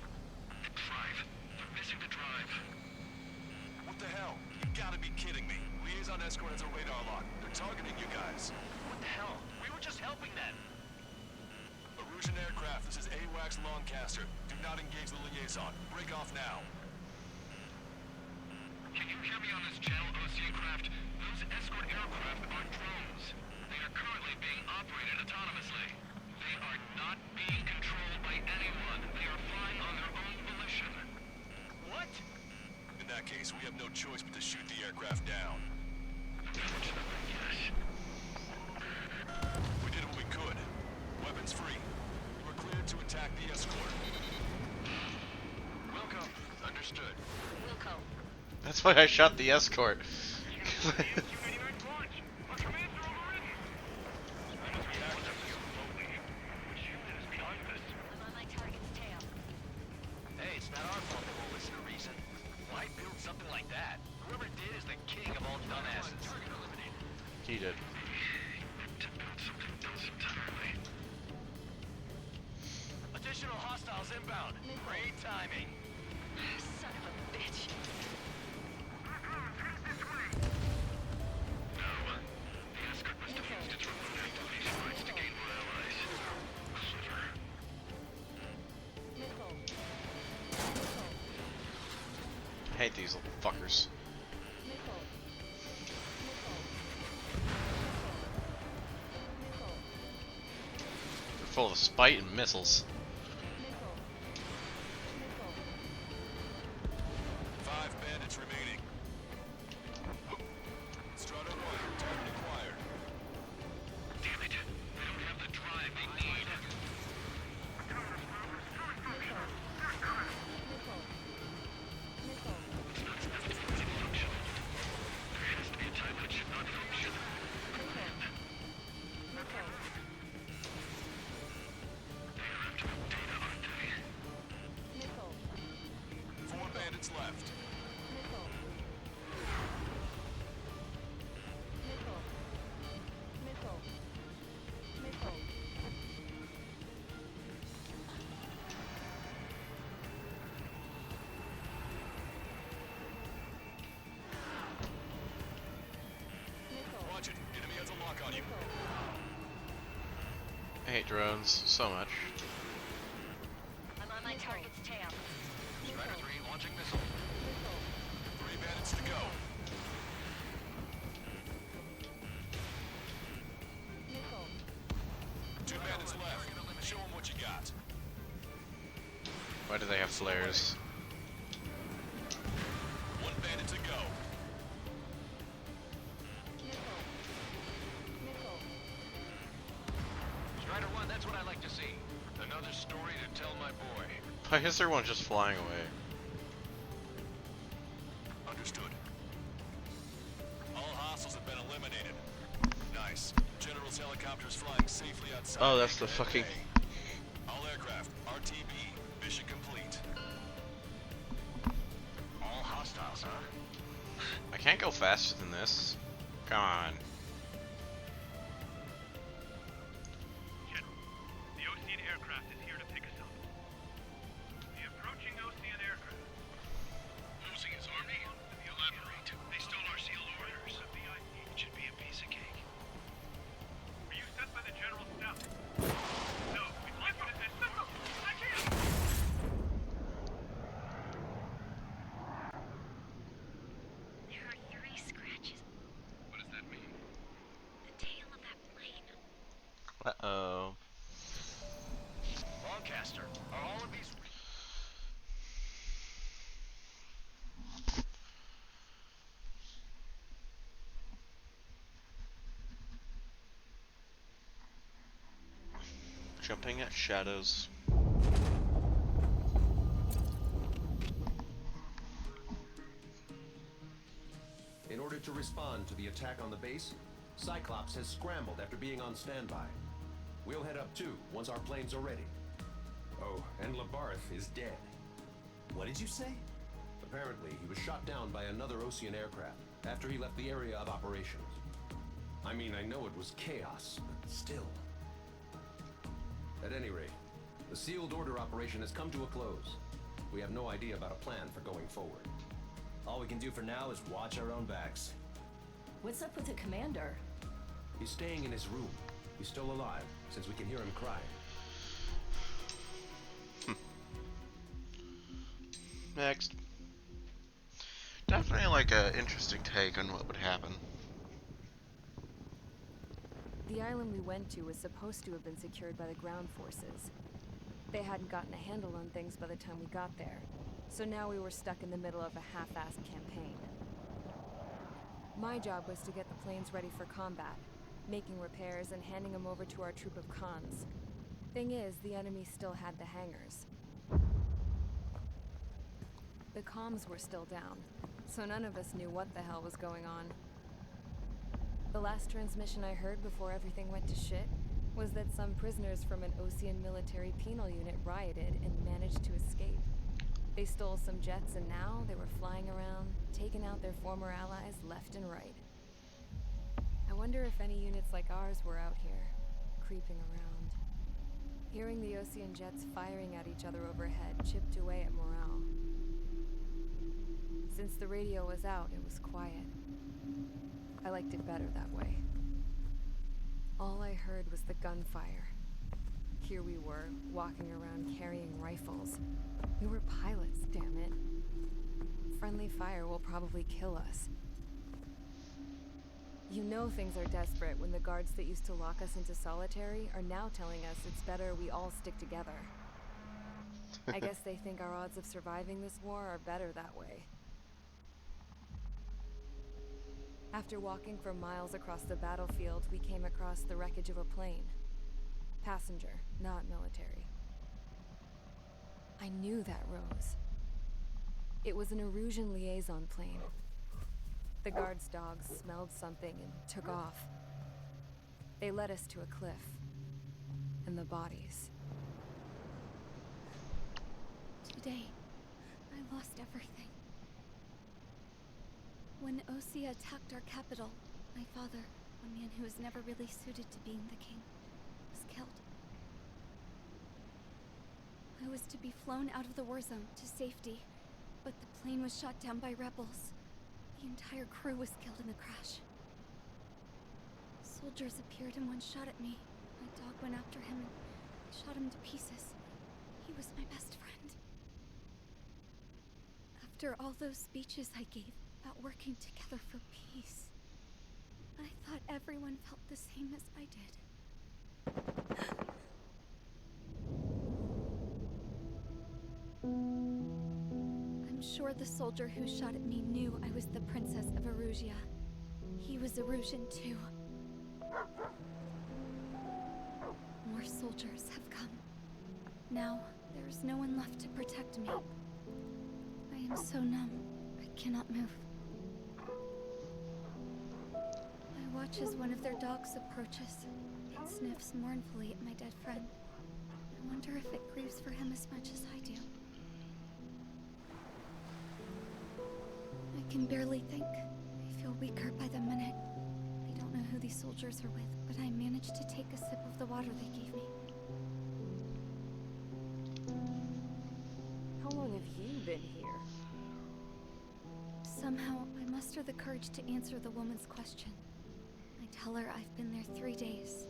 The drive. They're missing the drive. What the hell? You gotta be kidding me. Liaison escort has a radar lock. They're targeting you guys. What the hell? We were just helping them. Erusian aircraft, this is AWACS Longcaster. Do not engage the liaison. Break off now. Can you hear me on this channel, Osean Craft? Those escort aircraft are drones. They are currently being operated autonomously. They are not being controlled by anyone. They are flying on their own volition. What? In that case, we have no choice but to shoot the aircraft down. Unfortunately, yes. We did what we could. Weapons free. You are cleared to attack the escort. Wilco. Understood. Wilco. That's why I shot the escort. U-99 launch. Our commands are overridden. We must react to this slowly. Which unit is behind this? I'm on my target's tail. Hey, it's not our fault they won't listen to reason. Why build something like that? Whoever did is the king of all dumbasses. Target eliminated. He did. To build something else entirely. Additional hostiles inbound. Great timing. Son of a bitch. The escort must have used its remote activation rights to gain more allies. Clever. Hate these little fuckers. They're full of spite and missiles. 5 bandits remaining. Strider 1, target acquired. Damn it. They don't have the drive they need. It's not enough to make it function. There has to be a time when it should not function. They are after the data, aren't they? 4 bandits left. Watch it. Enemy has a lock on you. I hate drones so much. I'm on my target's tail. Strider 3 launching missile. 3 bandits to go. Why do they have flares? One bandit to go. Strider 1, that's what I like to see. Another story to tell my boy. Why is there one just flying away? Understood. All hostiles have been eliminated. Nice. General's helicopter's flying safely outside. Oh, that's the Anchor fucking... Bay. All aircraft, RTB, mission complete. All hostiles, huh? I can't go faster than this. Come on. General, the Osean aircraft is here to pick us up. The approaching Osean aircraft. Losing his army? Elaborate. They stole our sealed orders. It should be a piece of cake. Were you sent by the General's staff? No, we'd like you to send... No, I can't! There are 3 scratches. What does that mean? The tail of that plane. Uh-oh. Lancaster, are all of these... Jumping at shadows. In order to respond to the attack on the base, Cyclops has scrambled after being on standby. We'll head up too, once our planes are ready. Oh, and Labarth is dead. What did you say? Apparently, he was shot down by another Osean aircraft after he left the area of operations. I mean, I know it was chaos, but still. At any rate, the sealed order operation has come to a close. We have no idea about a plan for going forward. All we can do for now is watch our own backs. What's up with the commander? He's staying in his room. He's still alive, since we can hear him crying. Next. Definitely like a interesting take on what would happen. The island we went to was supposed to have been secured by the ground forces. They hadn't gotten a handle on things by the time we got there, so now we were stuck in the middle of a half-assed campaign. My job was to get the planes ready for combat, making repairs and handing them over to our troop of cons. Thing is, the enemy still had the hangars. The comms were still down, so none of us knew what the hell was going on. The last transmission I heard before everything went to shit was that some prisoners from an Osean military penal unit rioted and managed to escape. They stole some jets and now they were flying around, taking out their former allies left and right. I wonder if any units like ours were out here, creeping around. Hearing the Osean jets firing at each other overhead chipped away at morale. Since the radio was out, it was quiet. I liked it better that way. All I heard was the gunfire. Here we were, walking around carrying rifles. We were pilots, damn it. Friendly fire will probably kill us. You know things are desperate when the guards that used to lock us into solitary are now telling us it's better we all stick together. I guess they think our odds of surviving this war are better that way. After walking for miles across the battlefield, we came across the wreckage of a plane. Passenger, not military. I knew that rose. It was an Erusian liaison plane. The guard's dogs smelled something and took off. They led us to a cliff. And the bodies. Today, I lost everything. When Osea attacked our capital, my father, a man who was never really suited to being the king, was killed. I was to be flown out of the war zone to safety, but the plane was shot down by rebels. The entire crew was killed in the crash. Soldiers appeared and one shot at me. My dog went after him and shot him to pieces. He was my best friend. After all those speeches I gave about working together for peace, I thought everyone felt the same as I did. sure the soldier who shot at me knew I was the Princess of Erusia. He was Erusian too. More soldiers have come. Now, there is no one left to protect me. I am so numb, I cannot move. I watch as one of their dogs approaches. It sniffs mournfully at my dead friend. I wonder if it grieves for him as much as I do. I can barely think. I feel weaker by the minute. I don't know who these soldiers are with, but I managed to take a sip of the water they gave me. How long have you been here? Somehow, I muster the courage to answer the woman's question. I tell her I've been there 3 days.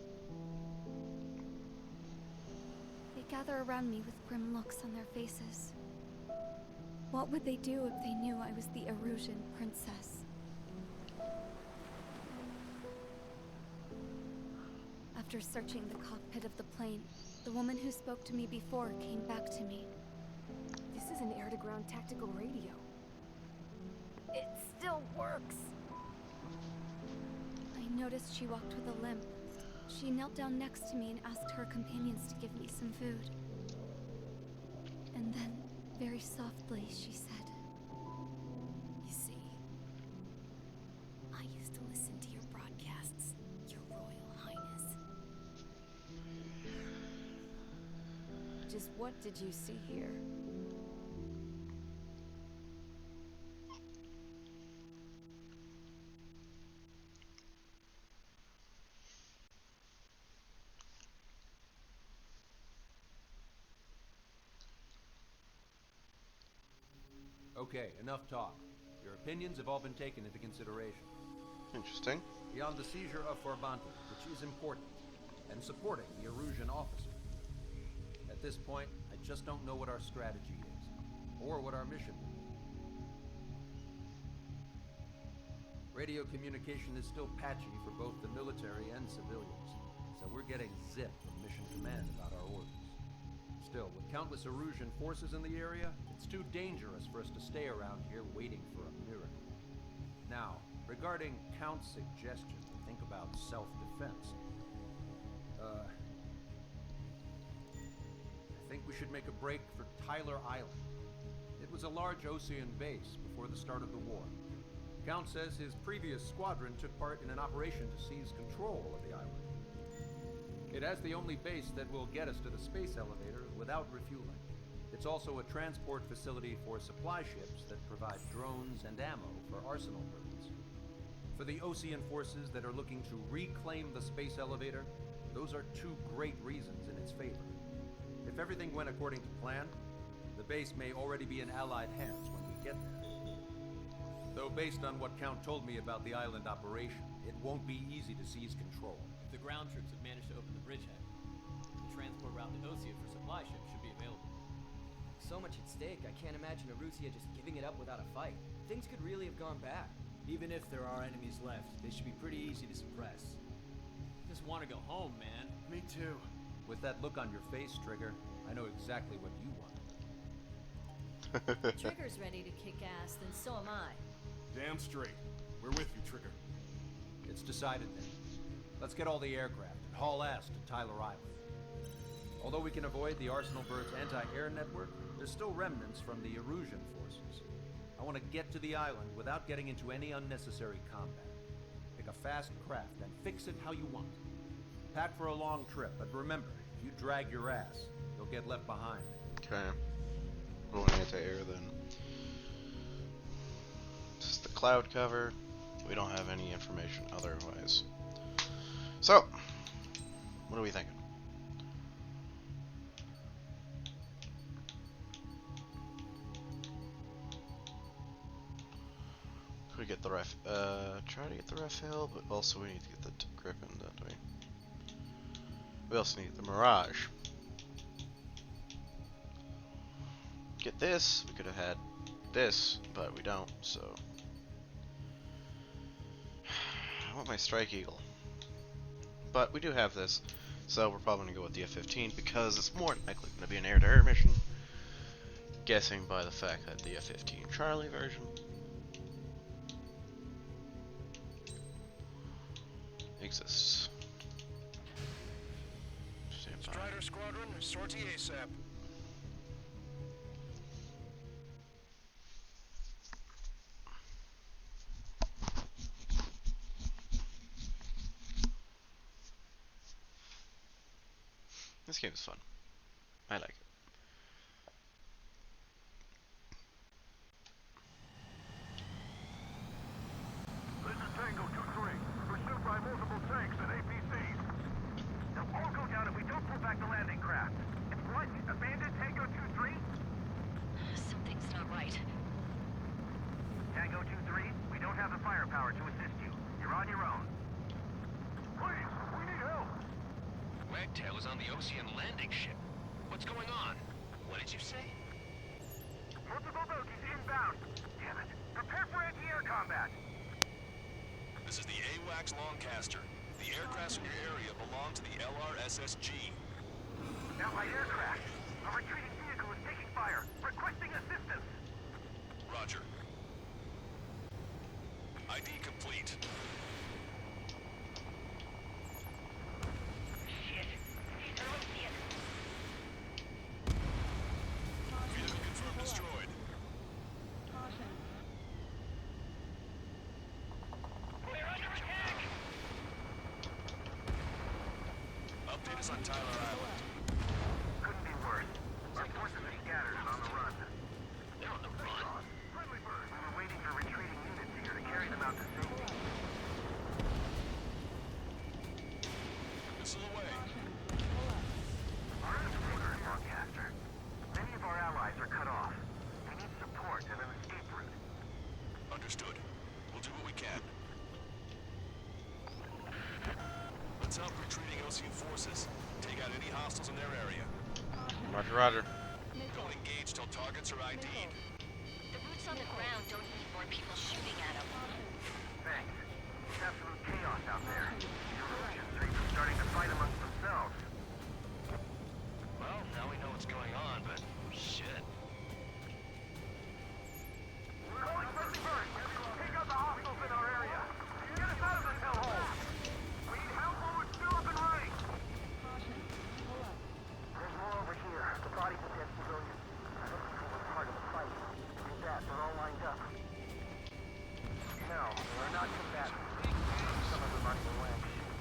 They gather around me with grim looks on their faces. What would they do if they knew I was the Erusian princess? After searching the cockpit of the plane, the woman who spoke to me before came back to me. This is an air-to-ground tactical radio. It still works! I noticed she walked with a limp. She knelt down next to me and asked her companions to give me some food. And then, very softly, she said, You see, I used to listen to your broadcasts, Your Royal Highness. Just what did you see here? Okay, enough talk. Your opinions have all been taken into consideration. Interesting. Beyond the seizure of Farbanti, which is important, and supporting the Erusian officer. At this point, I just don't know what our strategy is, or what our mission will be. Radio communication is still patchy for both the military and civilians, so we're getting zip from Mission Command about our orders. Still, with countless Erusian forces in the area, it's too dangerous for us to stay around here waiting for a miracle. Now, regarding Count's suggestion to think about self-defense, I think we should make a break for Tyler Island. It was a large Osean base before the start of the war. Count says his previous squadron took part in an operation to seize control of the island. It has the only base that will get us to the space elevator without refueling. It's also a transport facility for supply ships that provide drones and ammo for arsenal birds. For the Osean forces that are looking to reclaim the space elevator, those are two great reasons in its favor. If everything went according to plan, the base may already be in Allied hands when we get there. Though based on what Count told me about the island operation, it won't be easy to seize control. If the ground troops have managed to open the bridgehead, the transport route to Osea for supply ships should be available. So much at stake, I can't imagine Erusia just giving it up without a fight. Things could really have gone bad. Even if there are enemies left, they should be pretty easy to suppress. Just want to go home, man. Me too. With that look on your face, Trigger, I know exactly what you want. Trigger's ready to kick ass, then so am I. Damn straight. We're with you, Trigger. It's decided then. Let's get all the aircraft and haul ass to Tyler Island. Although we can avoid the Arsenal Bird's anti-air network, there's still remnants from the Erusian forces. I want to get to the island without getting into any unnecessary combat. Pick a fast craft and fix it how you want. Pack for a long trip, but remember, if you drag your ass, you'll get left behind. Okay. Going anti-air then. This is the cloud cover. We don't have any information otherwise. So, what are we thinking? Could we get the try to get the Raphael, but also we need to get the Griffin, don't we? We also need the Mirage. Get this, we could have had this, but we don't, so. I want my Strike Eagle. But we do have this, so we're probably going to go with the F-15 because it's more likely going to be an air-to-air mission. guessing by the fact that the F-15 Charlie version exists. Stand by. Strider Squadron, sortie ASAP. This game is fun. I like it. This is Tango 2-3, pursued by multiple tanks and APCs. They'll all go down if we don't pull back the landing craft. What? Abandon Tango 2-3? Something's not right. Tango 2-3, we don't have the firepower to assist you. You're on your own. Please, we need help. Wagtail is on the Ocean landing ship. What's going on? What did you say? Multiple bogies inbound. Damn it. Prepare for anti-air combat. This is the AWACS Longcaster. The aircrafts in your area belong to the LRSSG. Allied aircraft. A retreating vehicle is taking fire. Requesting assistance. Roger. ID complete. Vehicle confirmed destroyed. We're under attack! Update us on Tyler Island. Couldn't be worse. Our forces are scattered and on the run. They're on the run. Friendly bird. We were waiting for retreating units here to carry them out to safety. Missile away. Our escaper is Lancaster. Many of our allies are cut off. We need support and an escape route. Understood. We'll do what we can. Let's help retreating Ocean forces. Take out any hostiles in their area. Roger, roger. Don't engage till targets are ID'd. The boots on the ground don't need more people shooting at them. Thanks. It's absolute chaos out there. The Erosions are even starting to fight amongst themselves. Well, now we know what's going on, but shit. We're calling friendly bird. Take out the hostiles in our area. Get us out of this hellhole. We need help while we're still up and running. There's more over here. The bodies of dead civilians. I don't think they were part of the fight. With that, we're all lined up. No, we're not combatants. Some of them aren't even wearing shoes.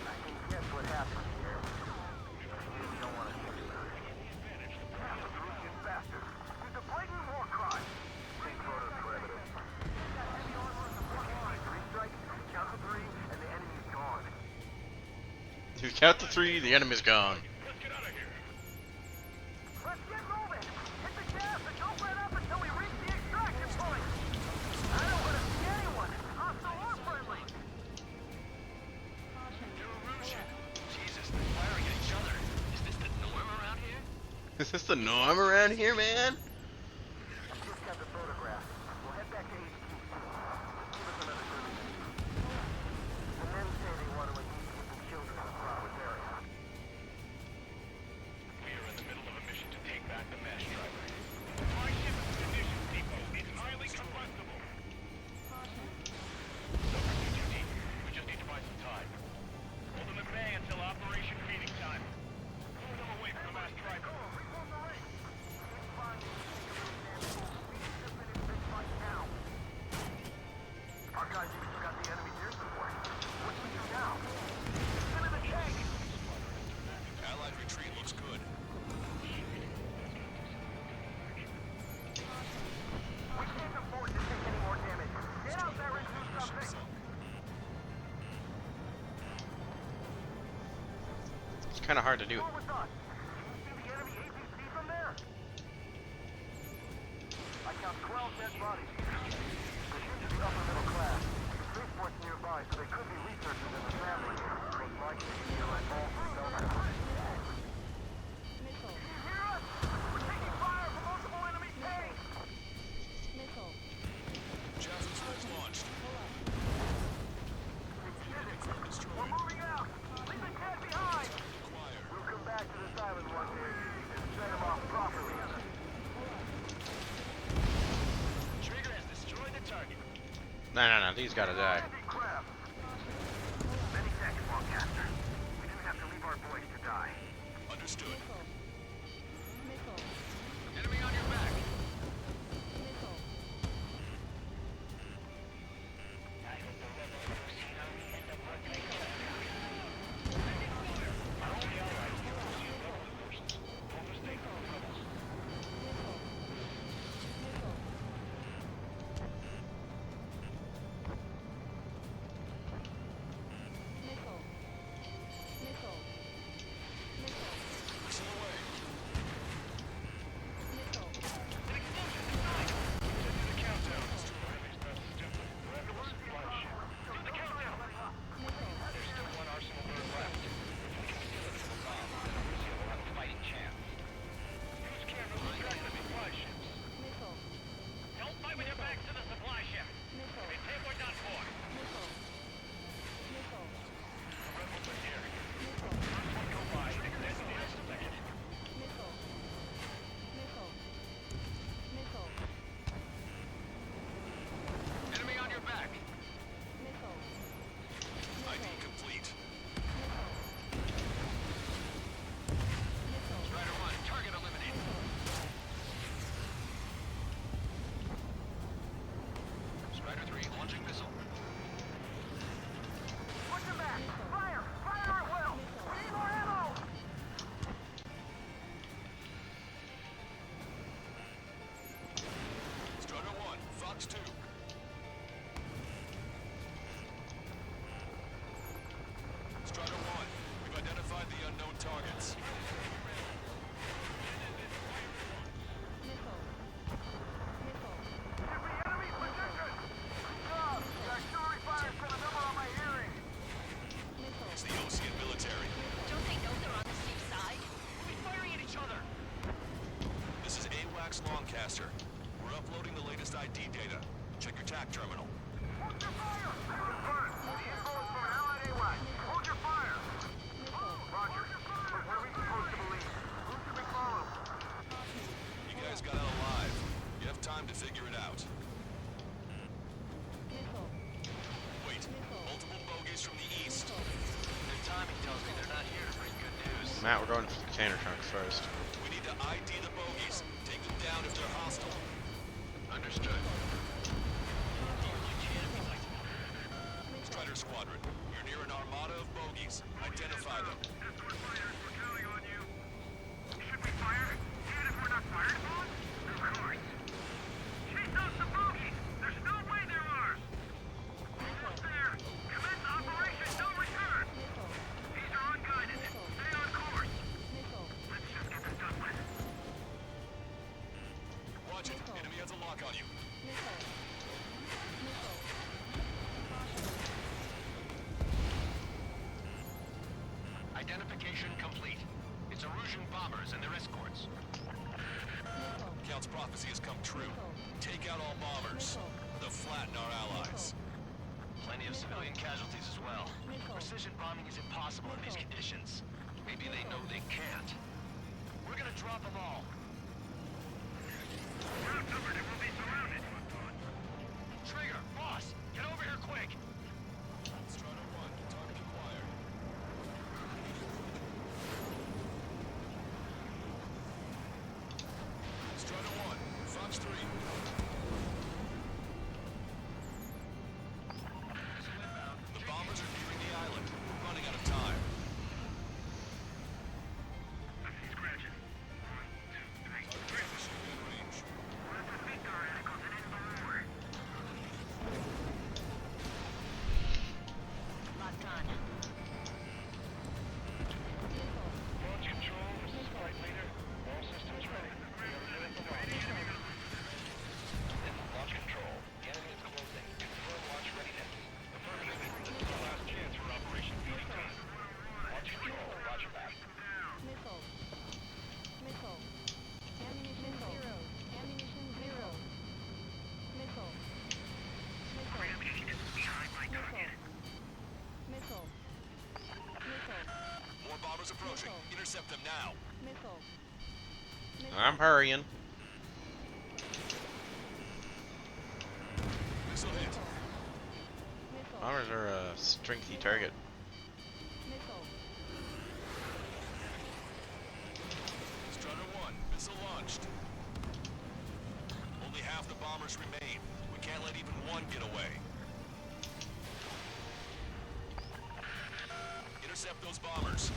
I can guess what happened here. You don't want to hear about it. Erusian bastards. It's a blatant war crime. Take photos for evidence. Heavy armor in the front line. 3 strikes, count to 3, and the enemy's gone. You count to 3, the enemy's gone. Let's get out of here! Let's get moving! Hit the gas and don't let up until we reach the extraction point! I don't want to see anyone, hostile or friendly! Jesus, they're firing at each other. Is this the norm around here? Is this the norm around here, man? I just got the photograph. We'll head back to HQ soon. Give us another 30 minutes. The men say they want to engage with the children in the Flowers area. We are in the middle of a mission to take back the mesh driver. My ship's munitions depot is highly combustible. Look, Duty, we just need to buy some time. Hold them at bay until Operation Feeding time. Pull them away from the mass driver. Our guys even got the enemy air support. What do we do now? Into the tank! Allied retreat looks good. We can't afford to take any more damage. Get out there and do something! It's kind of hard to do. Go with us. Can you see the enemy APC from there? I count 12 dead bodies here. They seem to be upper middle class. Spaceport's nearby, so they could be researchers and a family. Most likely, they're involved in self-defense. Hear us? We're taking fire from multiple enemy tanks! Javelin strikes launched. We're moving out! Leave the dead behind! We'll come back to this island one day and set him off properly. No, these gotta die. Many thanks, Longcaster. We didn't have to leave our boys to die. Understood. Enemy on your back. Don't fight with your backs to the supply ship. We think we're done for. Rebels are here. One go by. There's the estimate. Enemy on your back. ID complete. Strider 1, target eliminated. Strider 3, launching missile. Push them back! Fire! Fire at will! We need more ammo! Strider 1, Fox 2. Strider 1, we've identified the unknown targets. Enemy position! Good job! The artillery fire's got a number on my hearing! It's the Osean military. Don't they know they're on the safe side? We'll be firing at each other. This is AWACS Longcaster. We're uploading the latest ID data. Check your TAC terminal. Hold your fire! Confirmed. The info is from an allied AWAC. Hold your fire! Roger. But what are we supposed to believe? Who should we follow? You guys got out alive. You have time to figure it out. Wait, multiple bogies from the east. Their timing tells me they're not here to bring good news. Matt, we're going for the container trunk first. We need to ID the bogies. Take them down if they're hostile. Understood. Strider Squadron, you're near an armada of bogies. Identify them. Escort fighters, we're counting on you. Should we fire? Even if we're not fired upon? Of course. Chase out the bogies! There's no way they're ours! Almost there! Commence operation, no return! These are unguided. Stay on course! Let's just get this done with. Watch it. Enemy has a lock on you. Identification complete. It's Erusian bombers and their escorts. Count's prophecy has come true. Take out all bombers. They'll flatten our allies. Plenty of civilian casualties as well. Precision bombing is impossible in these conditions. Maybe they know they can't. We're gonna drop them all. We're outnumbered and we'll be surrounded. Trigger, boss, get over here quick. Strider 1, target acquired. Strider 1, Fox 3. The bombers are nearing the island. We're running out of time. I see scratching. 1, 2, 3. Good range. Let's defeat our radicals and end the war. Locked on. Launch control, this is Flight Leader. All systems ready. We are ready for launch. Launch control. The enemy is closing. Confirm launch readiness. Affirmative. This is our last chance for Operation Beauty Time. Launch control. Roger that. Ram 8 behind my target. More bombers approaching. Intercept them now. I'm hurrying. Missile hit. Bombers are a strengthy target. Strutter 1, missile launched. Only half the bombers remain. We can't let even one get away. Intercept those bombers.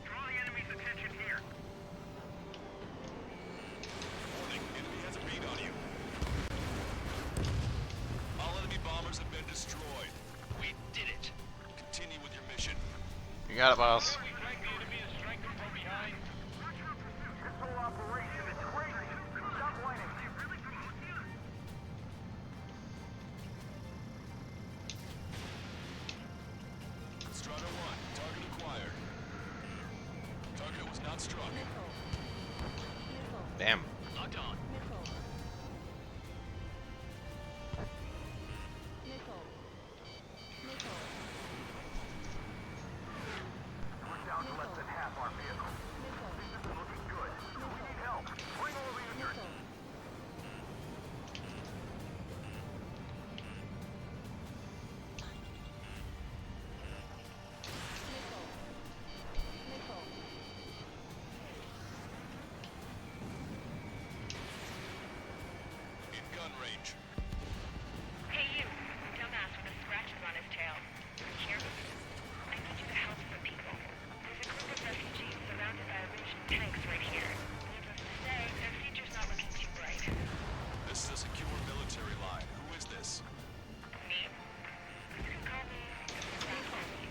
Draw the enemy's attention here. Warning, enemy has a beat on you. All enemy bombers have been destroyed. We did it. Continue with your mission. You got it, boss. We drag the enemy and strike them from behind. This whole operation is crazy. Stop whining. Strata 1, target acquired. Target was not struck. Damn. Locked on. We're down to less than half our vehicle. This isn't looking good. We need help. Bring all the units. In gun range. Hey you, dumbass with the scratches on his tail. Here? I need you to help some people. There's a group of refugees surrounded by Russian tanks right here. Needless to say, their future's not looking too bright. This is a secure military line. Who is this? Me? You can call me Vaseline.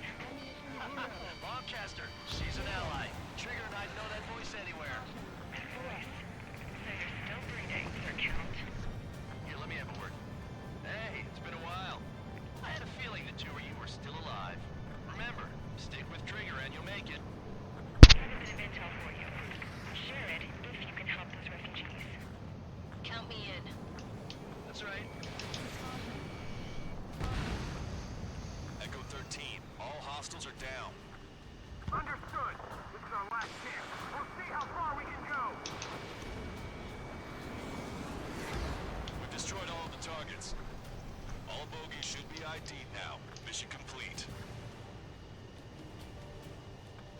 Longcaster, she's an ally. Trigger and I'd know that voice anywhere. Voice. So you're still breathing, Sir Count. Here, let me have a word. Hey, it's been a while. I had a feeling the two of you were still alive. Remember, stick with Trigger and you'll make it. I have a bit of intel for you. Share it if you can help those refugees. Count me in. That's right. Echo 13, all hostiles are down. Understood. This is our last chance. We'll see how far we can go. We've destroyed all of the targets. All bogies should be ID'd now. Mission complete.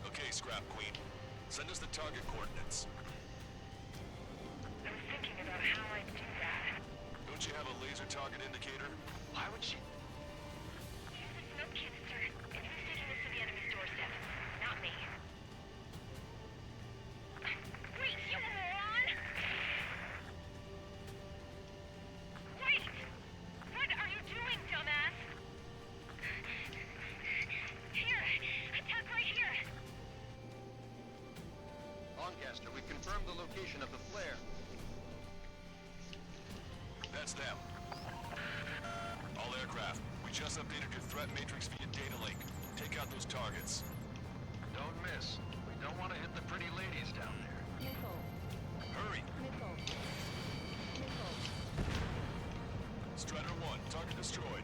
Okay, Scrap Queen. Send us the target coordinates. I was thinking about how I'd do that. Don't you have a laser target indicator? Why would she? Use a smoke canister, and who's taking this to the enemy's doorstep? Not me. Wait, you moron! Wait! What are you doing, dumbass? Here! Attack right here! Longcaster, we've confirmed the location of the flare. That's them. All aircraft, we just updated your threat matrix via data link. Take out those targets. Don't miss. We don't want to hit the pretty ladies down there. Hurry! Strider 1, target destroyed.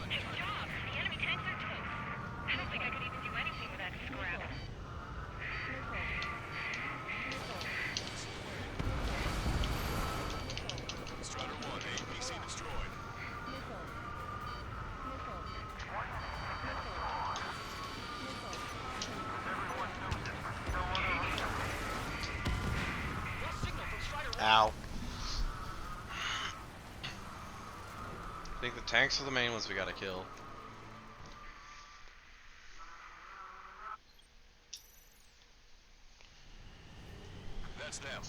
Good job! The enemy tanks are toast. I don't think I could even do anything with that scrap. Strider 1, APC destroyed. Ow. I think the tanks are the main ones we gotta kill. That's them.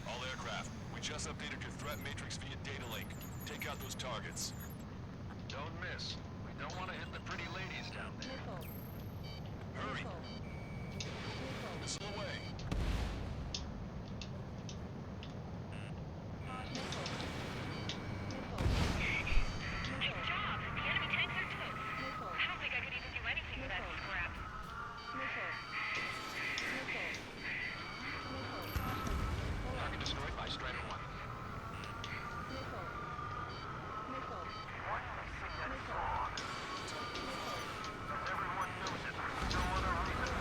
All aircraft, we just updated your threat matrix via data link. Take out those targets. Don't miss. We don't want to hit the pretty ladies down there. Hurry! Missile away. Good job! The enemy tanks are toast. I don't think I could even do anything with that scrap. Target destroyed by Strider 1. Everyone knows it. No other reason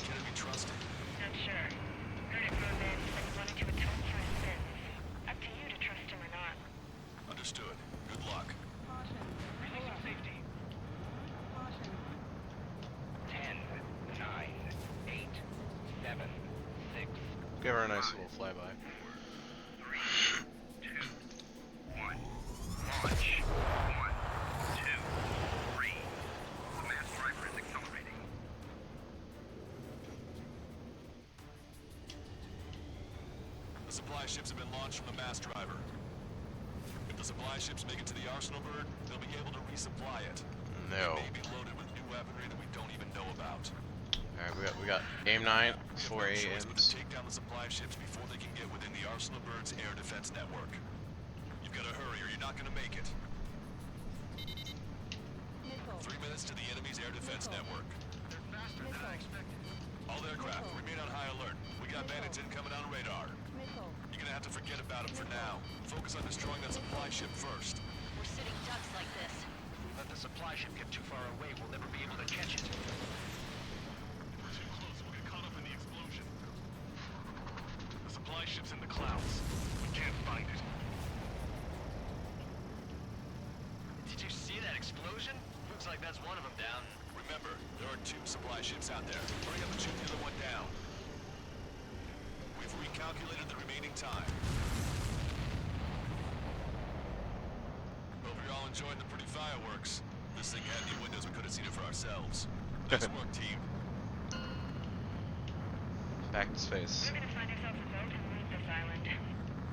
Can it be trusted? Not sure. Heard it from a man who said he wanted to atone for his sins. Up to you to trust him or not. Understood. Good luck. Releasing safety. 10, 9, 8, 7, 6. Give her a nice little flyby. 3, 2, 1. Launch. 1, 2, 3. The mass driver is accelerating. The supply ships have been launched from the mass driver. If the supply ships make it to the Arsenal bird, they'll be able to resupply it. No. It may be loaded with new weaponry that we don't even know about. Alright, we got aim 9, 4 Choice but to AMs. take down the supply ships before they can get within the Arsenal bird's air defense network. You've got to hurry or you're not going to make it. 3 minutes to the enemy's air defense network. They're faster than I expected. All aircraft, remain on high alert. We got bandits incoming on radar. You're gonna have to forget about them for now. Focus on destroying that supply ship first. We're sitting ducks like this. If we let the supply ship get too far away, we'll never be able to catch it. We're too close. We'll get caught up in the explosion. The supply ship's in the clouds. We can't find it. Did you see that explosion? Looks like that's one of them down. Remember, there are 2 supply ships out there. Hurry up and shoot the other one down. We've recalculated the remaining time. Hope you're all enjoying the pretty fireworks. This thing had any windows, we could have seen it for ourselves. Nice work, team. Back to space. We're gonna find ourselves a boat and leave this island.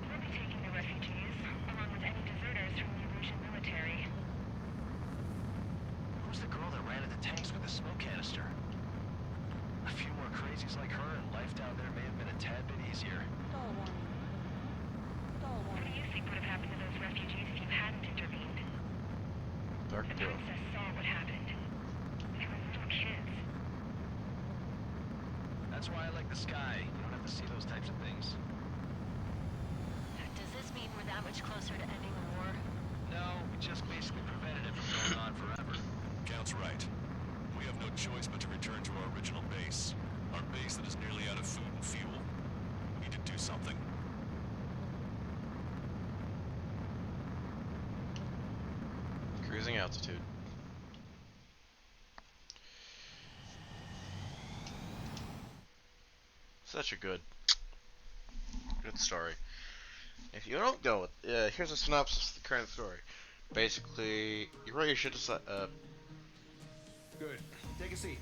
We'll be taking the refugees, along with any deserters from the Erusian military. Who's the girl that ran at the tanks with the smoke canister? A few more crazies like her and life down there may have been a tad bit easier. What do you think would have happened to those refugees if you hadn't intervened? Dark The blue. princess saw what happened. They were little kids. That's why I like the sky. You don't have to see those types of things. Does this mean we're that much closer to ending the war? No, we just basically prevented it from going on forever. Count's right. We have no choice but to return to our original base. Our base that is nearly out of food and fuel. We need to do something. Cruising altitude. Such a good story. If you don't know it, here's a synopsis of the current story. Basically, you really should decide. Good. Take a seat.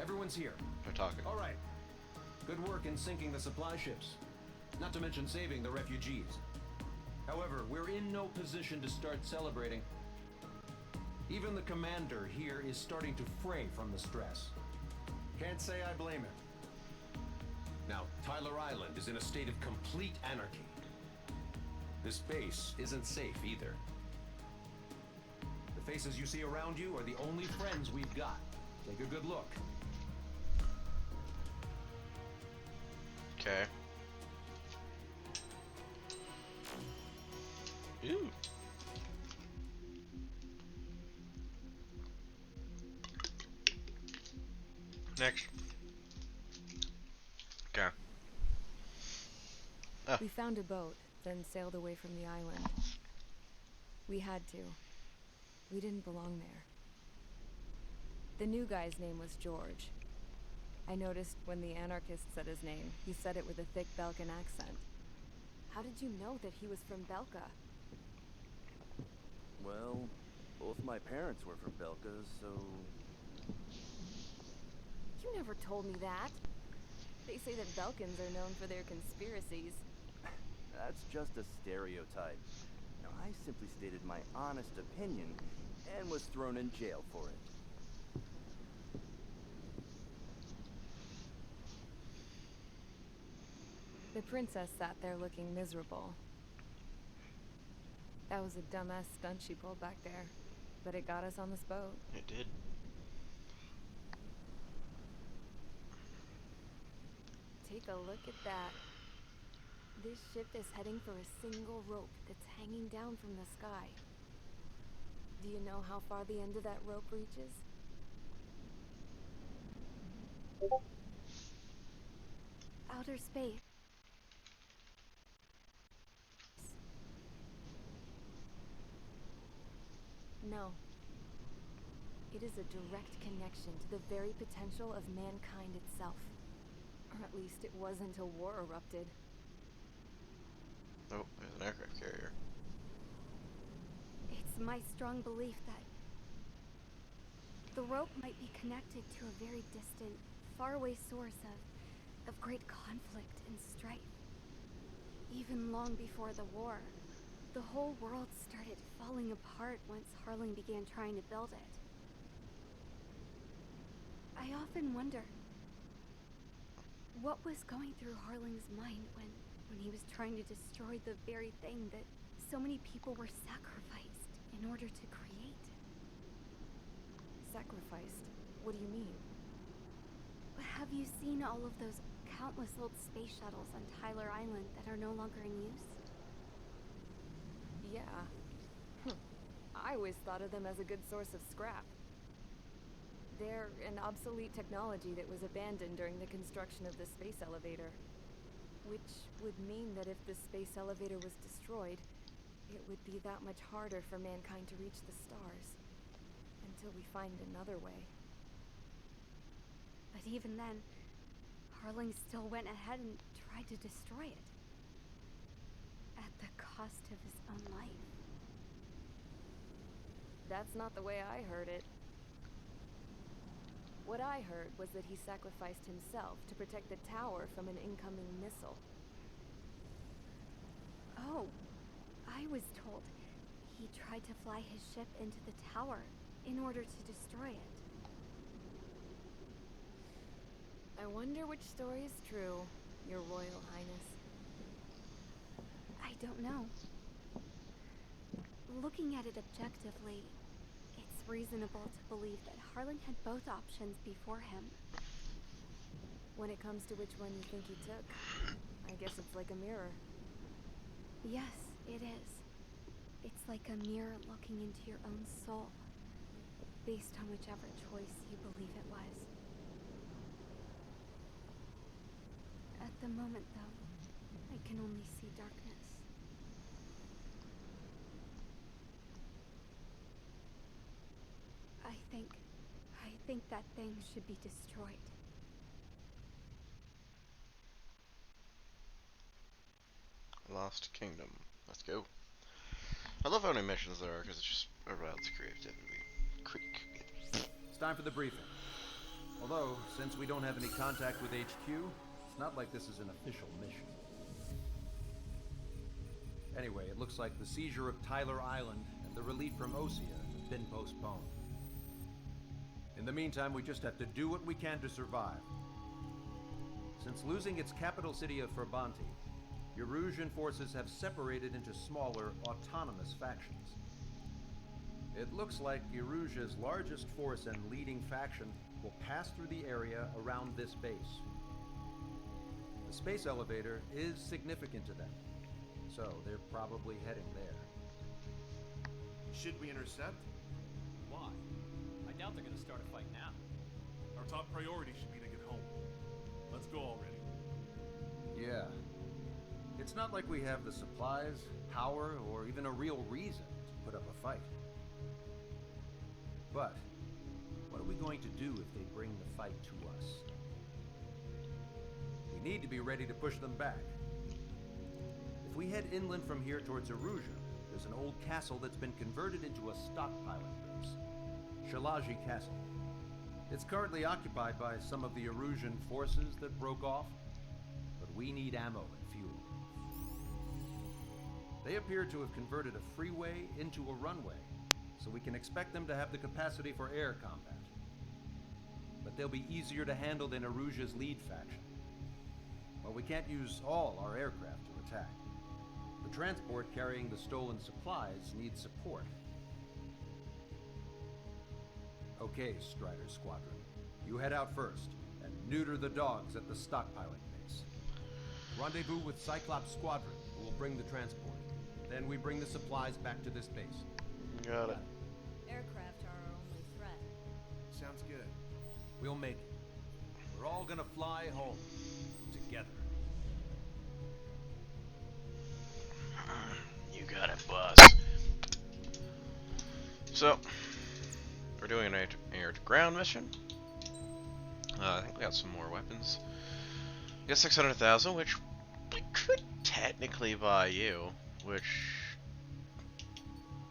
Everyone's here. They're talking. All right. Good work in sinking the supply ships. Not to mention saving the refugees. However, we're in no position to start celebrating. Even the commander here is starting to fray from the stress. Can't say I blame him. Now, Tyler Island is in a state of complete anarchy. This base isn't safe either. The faces you see around you are the only friends we've got. Take a good look. Okay. Ooh. Next. Okay. Oh. We found a boat, then sailed away from the island. We had to. We didn't belong there. The new guy's name was George. I noticed when the anarchist said his name, he said it with a thick Belkan accent. How did you know that he was from Belka? Well, both my parents were from Belka, so... You never told me that. They say that Belkans are known for their conspiracies. That's just a stereotype. Now, I simply stated my honest opinion and was thrown in jail for it. The princess sat there looking miserable. That was a dumbass stunt she pulled back there, but it got us on this boat. It did. Take a look at that. This ship is heading for a single rope that's hanging down from the sky. Do you know how far the end of that rope reaches? outer space. No. It is a direct connection to the very potential of mankind itself. Or at least it was until war erupted. Oh, there's an aircraft carrier. It's my strong belief that the rope might be connected to a very distant, faraway source of great conflict and strife. Even long before the war, the whole world started falling apart once Harling began trying to build it. I often wonder what was going through Harling's mind when he was trying to destroy the very thing that so many people were sacrificed in order to create. Sacrificed? What do you mean? Have you seen all of those countless old space shuttles on Tyler Island that are no longer in use? Yeah. I always thought of them as a good source of scrap. They're an obsolete technology that was abandoned during the construction of the space elevator. Which would mean that if the space elevator was destroyed, it would be that much harder for mankind to reach the stars. Until we find another way. But even then, Harling still went ahead and tried to destroy it. At the cost of his own life. That's not the way I heard it. What I heard was that he sacrificed himself to protect the tower from an incoming missile. Oh, I was told he tried to fly his ship into the tower in order to destroy it. I wonder which story is true, Your Royal Highness. I don't know. Looking at it objectively, it's reasonable to believe that Harling had both options before him. When it comes to which one you think he took, I guess it's like a mirror. Yes, it is. It's like a mirror looking into your own soul, based on whichever choice you believe it was. At the moment, though, I can only see darkness. I think that thing should be destroyed. Lost Kingdom. Let's go. I love how many missions there are because it's just aroused creativity. It's time for the briefing. Although, since we don't have any contact with HQ, it's not like this is an official mission. Anyway, it looks like the seizure of Tyler Island and the relief from Osea have been postponed. In the meantime, we just have to do what we can to survive. Since losing its capital city of Ferbanti, Erusian forces have separated into smaller, autonomous factions. It looks like Erusia's largest force and leading faction will pass through the area around this base. The space elevator is significant to them, so they're probably heading there. Should we intercept? Why? I doubt they're gonna start a fight now. Our top priority should be to get home. Let's go already. Yeah. It's not like we have the supplies, power, or even a real reason to put up a fight. But, what are we going to do if they bring the fight to us? We need to be ready to push them back. If we head inland from here towards Erusia, there's an old castle that's been converted into a stockpiling base. Shalaji Castle. It's currently occupied by some of the Erusian forces that broke off, but we need ammo and fuel. They appear to have converted a freeway into a runway, so we can expect them to have the capacity for air combat. But they'll be easier to handle than Erusia's lead faction. While we can't use all our aircraft to attack, the transport carrying the stolen supplies needs support. Okay, Strider Squadron. You head out first, and neuter the dogs at the stockpiling base. Rendezvous with Cyclops Squadron, who will bring the transport. Then we bring the supplies back to this base. Got it. Aircraft are our only threat. Sounds good. We'll make it. We're all gonna fly home. Together. got it, boss. So, we're doing an air-to-ground mission. I think we got some more weapons. We got 600,000, which we could technically buy you, which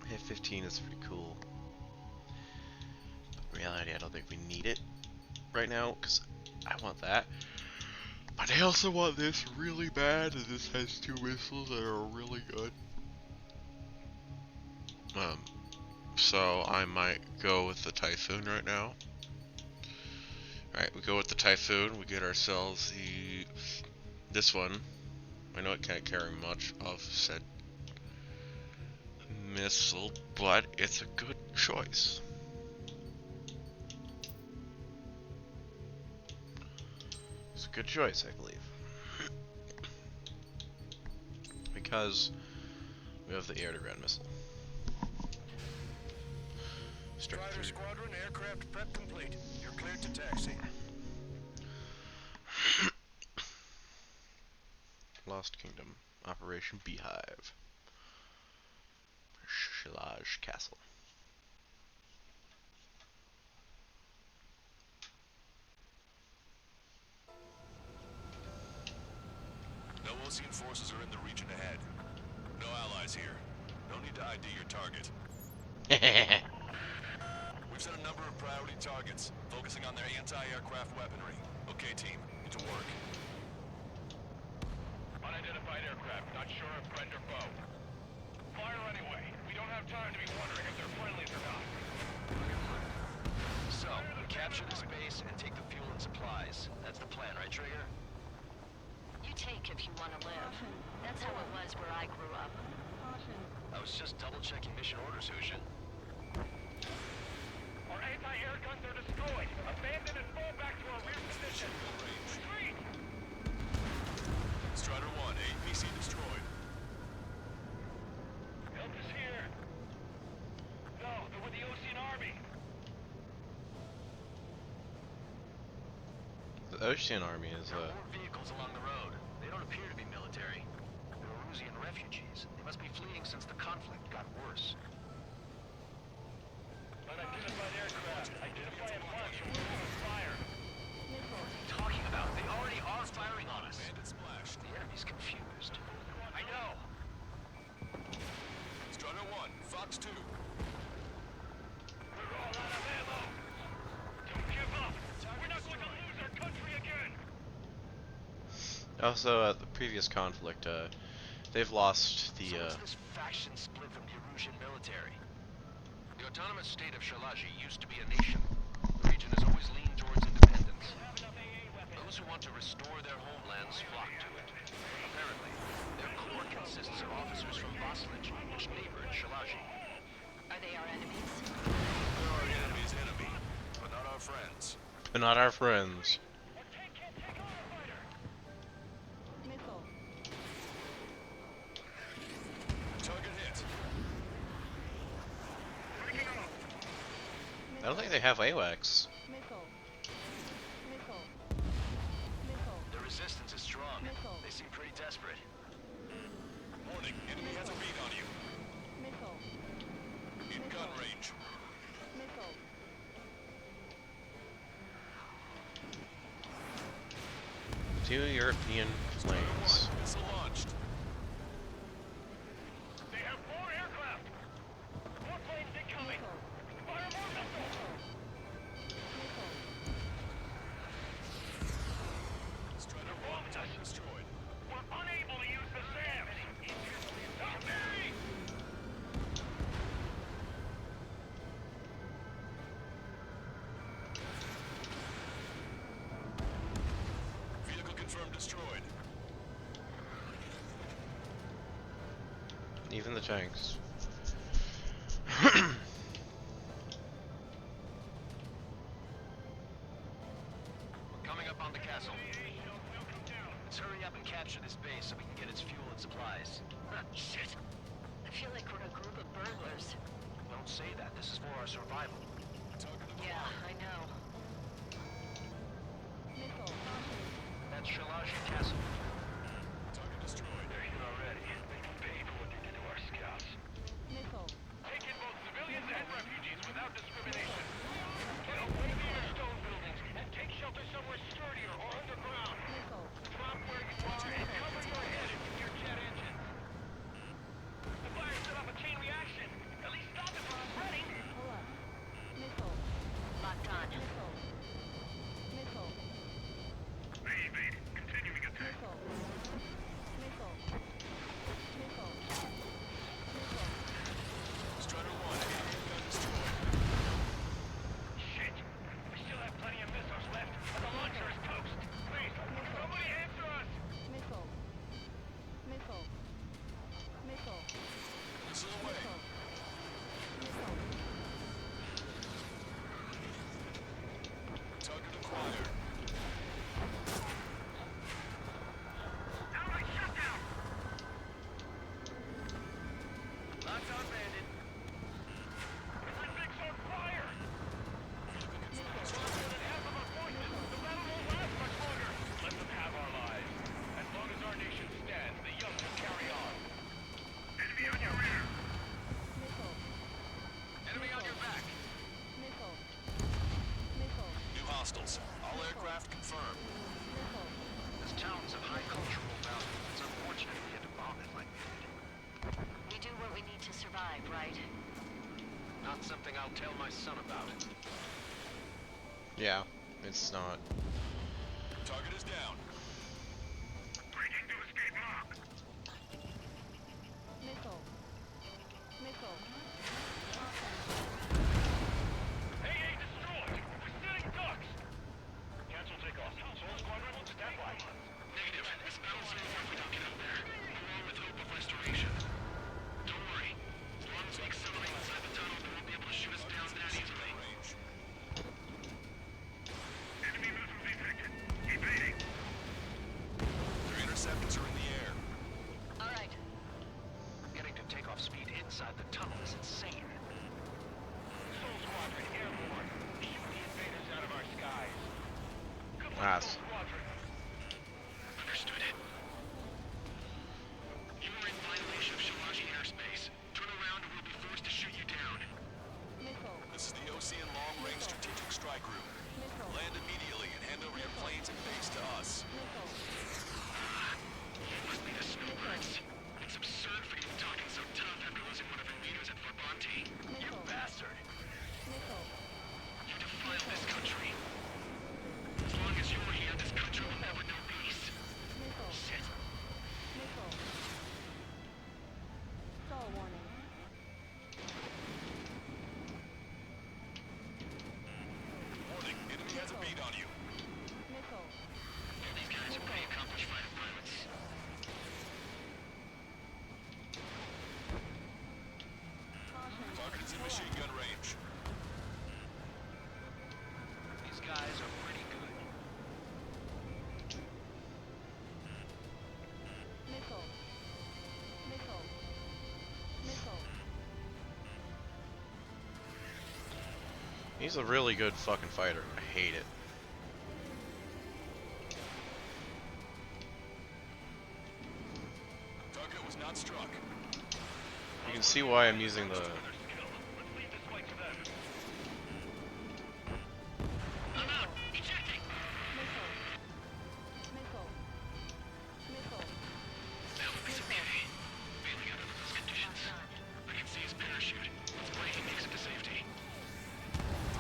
hit 15 is pretty cool. But in reality, I don't think we need it right now, because I want that. But I also want this really bad, and this has 2 missiles that are really good. So I might go with the Typhoon right now. Alright, we go with the Typhoon, we get ourselves this one. I know it can't carry much of said missile, but it's a good choice. It's a good choice, I believe. Because we have the air-to-ground missile. Strider Squadron, aircraft prep complete. You're cleared to taxi. Lost Kingdom, Operation Beehive. Shillage Castle. No Osean forces are in the region ahead. No allies here. No need to ID your target. We've set a number of priority targets, focusing on their anti-aircraft weaponry. Okay, team, get to work. Unidentified aircraft, not sure if friend or foe. Fire anyway. We don't have time to be wondering if they're friendlies or not. So, we capture this base and take the fuel and supplies. That's the plan, right, Trigger? You take if you want to live. That's how it was where I grew up. I was just double-checking mission orders, Hushin. Our anti-air guns are destroyed. Abandon and fall back to our rear position. Retreat! Strider 1, APC destroyed. Help is here. No, they're with the Osean Army. The Ocean Army is There are more vehicles along the road. They don't appear to be military. They're Erusian refugees. They must be fleeing since the conflict got worse. Unidentified aircraft. Identify and launch. We're on fire. What are you talking about? They already are firing on us. Bandit splashed. The enemy's confused. I know. Strider 1, Fox 2. We're all out of ammo. Don't give up. We're not going to lose our country again. also the previous conflict. They've lost the. So what's this faction split from the Erusian military? The autonomous state of Shalaji used to be a nation. The region has always leaned towards independence. Those who want to restore their homelands flock to it. Apparently, their core consists of officers from Vaslij, which neighbored Shalaji. Are they our enemies? They're our enemy's enemy, but not our friends. But not our friends. Target hit. I don't think they have AWACS. The resistance is strong. They seem pretty desperate. Warning, enemy has a beat on you. In gun range. Two European planes. Missile launched. They have 4 aircraft. 4 planes incoming. Fire more missiles. Strider 1, tank destroyed. We're unable to use the SAM. Help me! Vehicle confirmed destroyed. Even the tanks. We're coming up on the castle. Let's hurry up and capture this base so we can get its fuel and supplies. Shit. I feel like we're a group of burglars. Don't say that. This is for our survival. Yeah, I know. That's Shalaji Castle. Target destroyed. They're here already. They can pay for what they did to our scouts. isn't something I'll tell my son about. Yeah, it's not. Target is down. Breaking to escape lock. Missile. Missile. AA destroyed. We're setting ducks. Cancel takeoff. Soul Squadron, stand by. Negative. This battle's over if we don't get up there. Along with hope of restoration. Don't worry. As long as we accelerate inside the tunnel, they won't be able to shoot us down that easily. Enemy missile detected. Evading. Their interceptors are in the air. All right. Getting to takeoff speed inside the tunnel is insane. Soul Squadron, airborne. Shoot the invaders out of our skies. Good luck, Pass. Soul Squadron. Understood. You are in violation of Shalaji airspace. Turn around or we'll be forced to shoot you down. Missile. This is the Ocean Long Range Strategic Strike Group. Missile. Land immediately and hand over your planes and base to us. Missile. You must be the snowbirds. It's absurd for you talking so tough after losing one of your leaders at Farbanti. You bastard! Missile. You defile this country. As long as you're here, this country will never know peace. Missile. Shit. Missile. Stall warning. Warning, enemy has a beat on you. Missile. These guys are pretty accomplished fighter pilots. Caution. Target is in machine gun range. These guys are pretty good. Missile. Missile. Missile. He's a really good fucking fighter. I hate it. Target was not struck. You can see why I'm using the... Let's leave this fight to them. I'm out! Ejecting! Missile. Missile. Missile. That would be some beauty. Bailing out under those conditions. I can see his parachute. Let's pray he makes it to safety.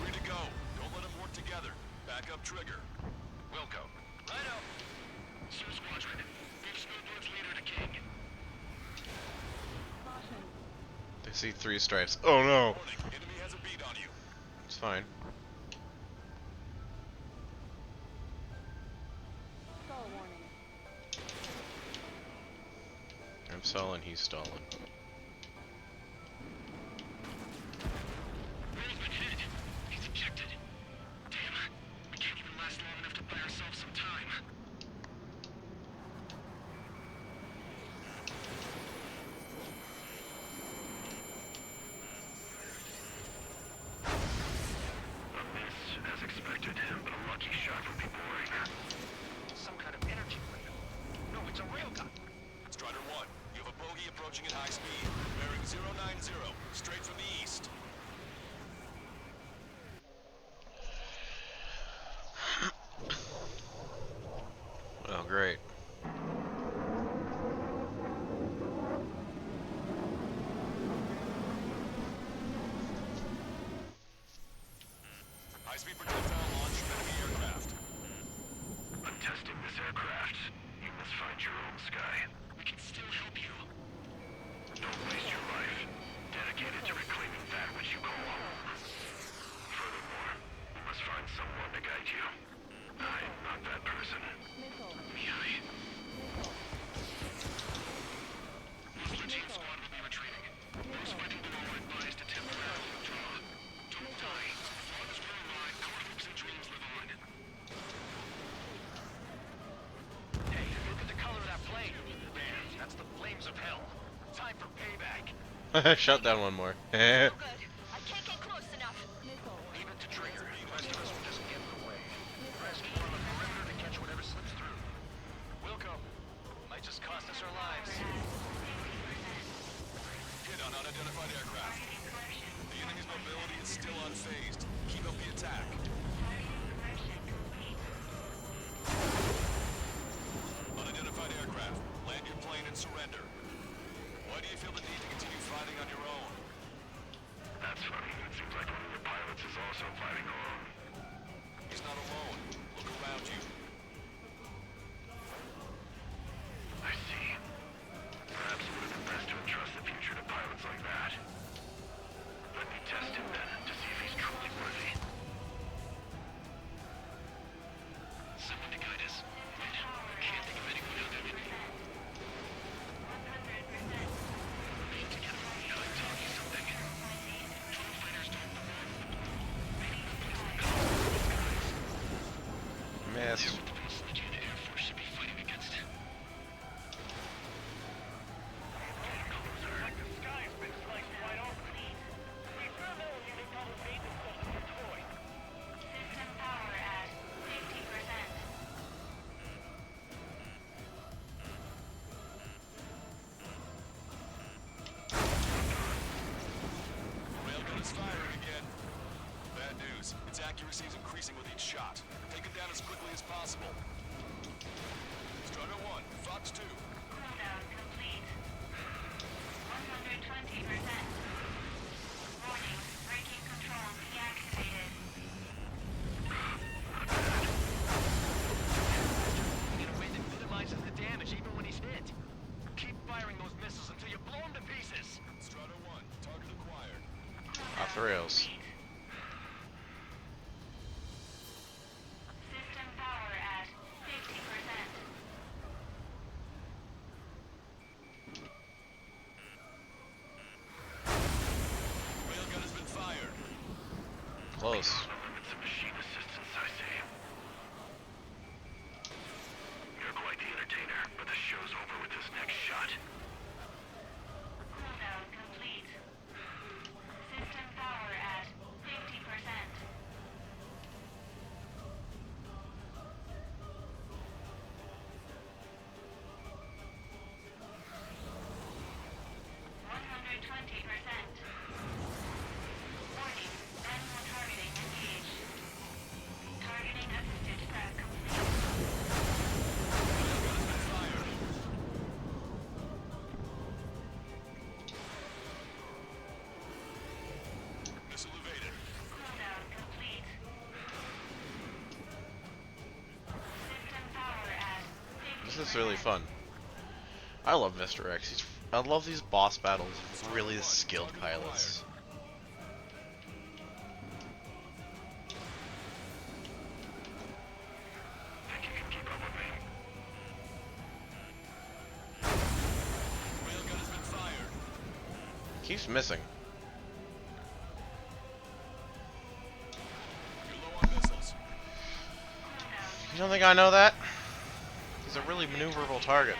3 to go. Don't let them work together. Back up trigger. Wilco. Righto. Soul Squadron. Move Snowbird's leader to King. Caution. They see 3 stripes. Oh no! Warning, enemy has a beat on you. It's fine. Stall warning. I'm stalling, he's stalling. Roll's been hit. He's ejected. Damn. We can't even last long enough to buy ourselves some time. A miss, as expected, but a lucky shot would be boring. Some kind of energy window. No, it's a railgun. Strider 1, you have a bogey approaching at high speed. Bearing 090, straight from the east. Oh great. High-speed projectile launch from enemy aircraft. I'm testing this aircraft. You must find your own sky. We can still help you. Don't waste your life. Dedicated to reclaiming that which you call home. Furthermore, you must find someone to guide you. I'm not that person. Missile. Mihai. Missile. Most Legion squad will be retreating. Those fighting below are advised to temporarily withdraw. Don't die. As long as we're alive, our hopes and dreams live on. Hey, look at the color of that flame. Man, that's the flames of hell. Time for payback. Shut down one more. Good. I can't get close enough. Missile. Leave it to trigger. The rest of us will just get in the way. Rest on the perimeter to catch whatever slips through. Wilco, might just cost us our lives. Hit on unidentified aircraft. The enemy's mobility is still unfazed. Keep up the attack. Unidentified aircraft. Land your plane and surrender. Why do you feel the need to continue fighting on your own? That's funny. It seems like one of your pilots is also fighting alone. He's not alone. Look around you. I see. Perhaps it would have been best to entrust the future to pilots like that. Let me test him then, to see if he's truly worthy. Someone to guide us. Can't think of anyone out there. Missed. Railgun is firing again. Bad news. Its accuracy is increasing with each shot. Take it down as quickly as possible. Strider 1, Fox 2. Cooldown complete. 120%. Warning, braking control deactivated. In a way that minimizes the damage even when he's hit. Keep firing those missiles until you blow him to pieces. Strider 1, target acquired. Off the rails. System power at 50%. Railgun has been fired. Close. Limits of machine assistance, I see. You're quite the entertainer, but the show's over with this next shot. Cooldown complete. System power at 50%. Warning, manual targeting engaged. Targeting assisted prep complete. Missile evaded. Cooldown complete. System power at 50%. This is really fun. I love Mr. X. I love these boss battles with really skilled pilots. Think you can keep up with me? Railgun has been fired. Keeps missing. You're low on missiles. You don't think I know that? He's a really maneuverable target.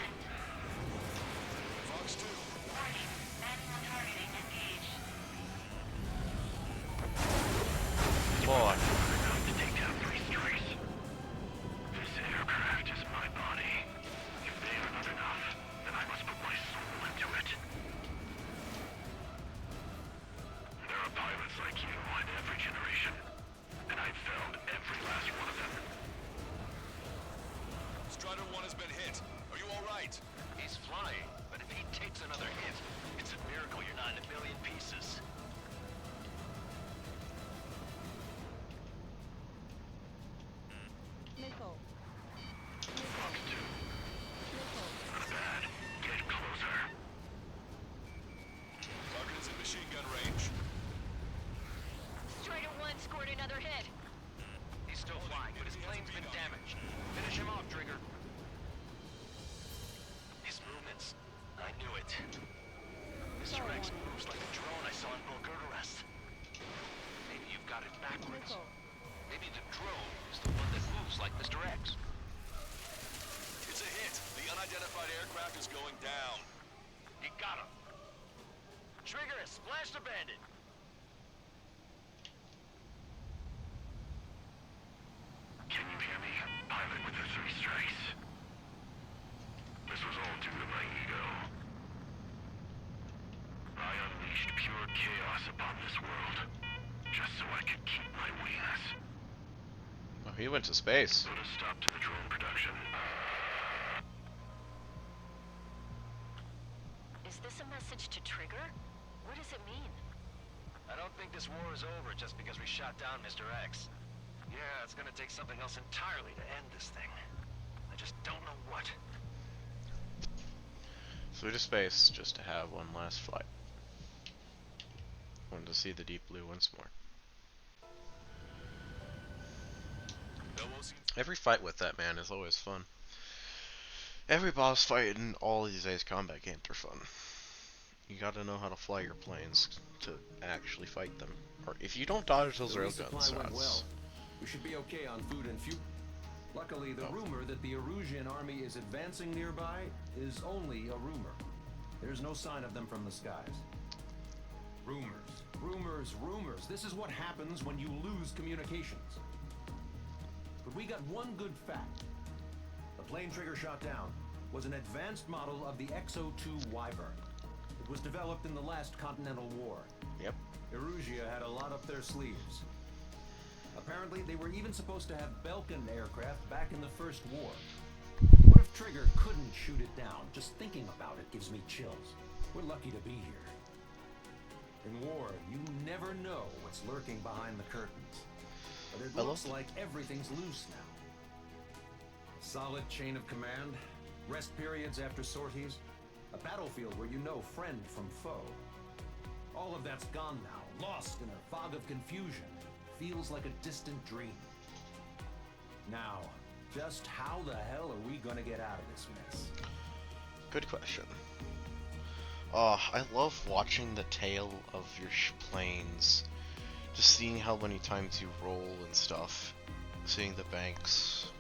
Fox 2. Warning, manual targeting engaged. Boy. Enough to take down 3 strikes. This aircraft is my body. If they are not enough, then I must put my soul into it. There are pilots like you in every generation, and I've found every last one of them. Strider 1 has been hit. Are you alright? He's flying, but if he takes another hit, it's a miracle you're not in a million pieces. Missile. Fox 2. Not bad. Get closer. Target is in machine gun range. Strider 1 scored another hit. He's still flying, but his plane's been damaged. Finish him off, Trigger. His movements. I knew it. Mr. X moves like the drone I saw in Bulgurarest. Maybe you've got it backwards. Missile. Maybe the drone is the one that moves like Mr. X. It's a hit. The unidentified aircraft is going down. You got him. Trigger has splashed a bandit. Can you hear me, pilot with the 3 strikes? This was all due to my ego. I unleashed pure chaos upon this world, just so I could keep my wings. Oh, he went to space. Put a stop to the drone production. Is this a message to Trigger? What does it mean? I don't think this war is over just because we shot down Mr. X. Yeah, it's gonna take something else entirely to end this thing. I just don't know what. Flew to space just to have one last flight. Wanted to see the deep blue once more. Every fight with that man is always fun. Every boss fight in all these Ace Combat games are fun. You gotta know how to fly your planes to actually fight them. Or if you don't dodge those The railguns, resupply went that's... well. We should be okay on food and fuel. Luckily, the rumor that the Erusian army is advancing nearby is only a rumor. There's no sign of them from the skies. Rumors, rumors, rumors. This is what happens when you lose communications. But we got one good fact. The plane Trigger shot down was an advanced model of the XO-2 Wyvern. It was developed in the last Continental War. Yep. Erusia had a lot up their sleeves. Apparently, they were even supposed to have Belkin aircraft back in the First War. What if Trigger couldn't shoot it down? Just thinking about it gives me chills. We're lucky to be here. In war, you never know what's lurking behind the curtains. But it looks like everything's loose now. Solid chain of command, rest periods after sorties, a battlefield where you know friend from foe. All of that's gone now, lost in a fog of confusion. Feels like a distant dream. Now, just how the hell are we gonna get out of this mess? Good question. I love watching the tail of your planes. Just seeing how many times you roll and stuff. Seeing the banks.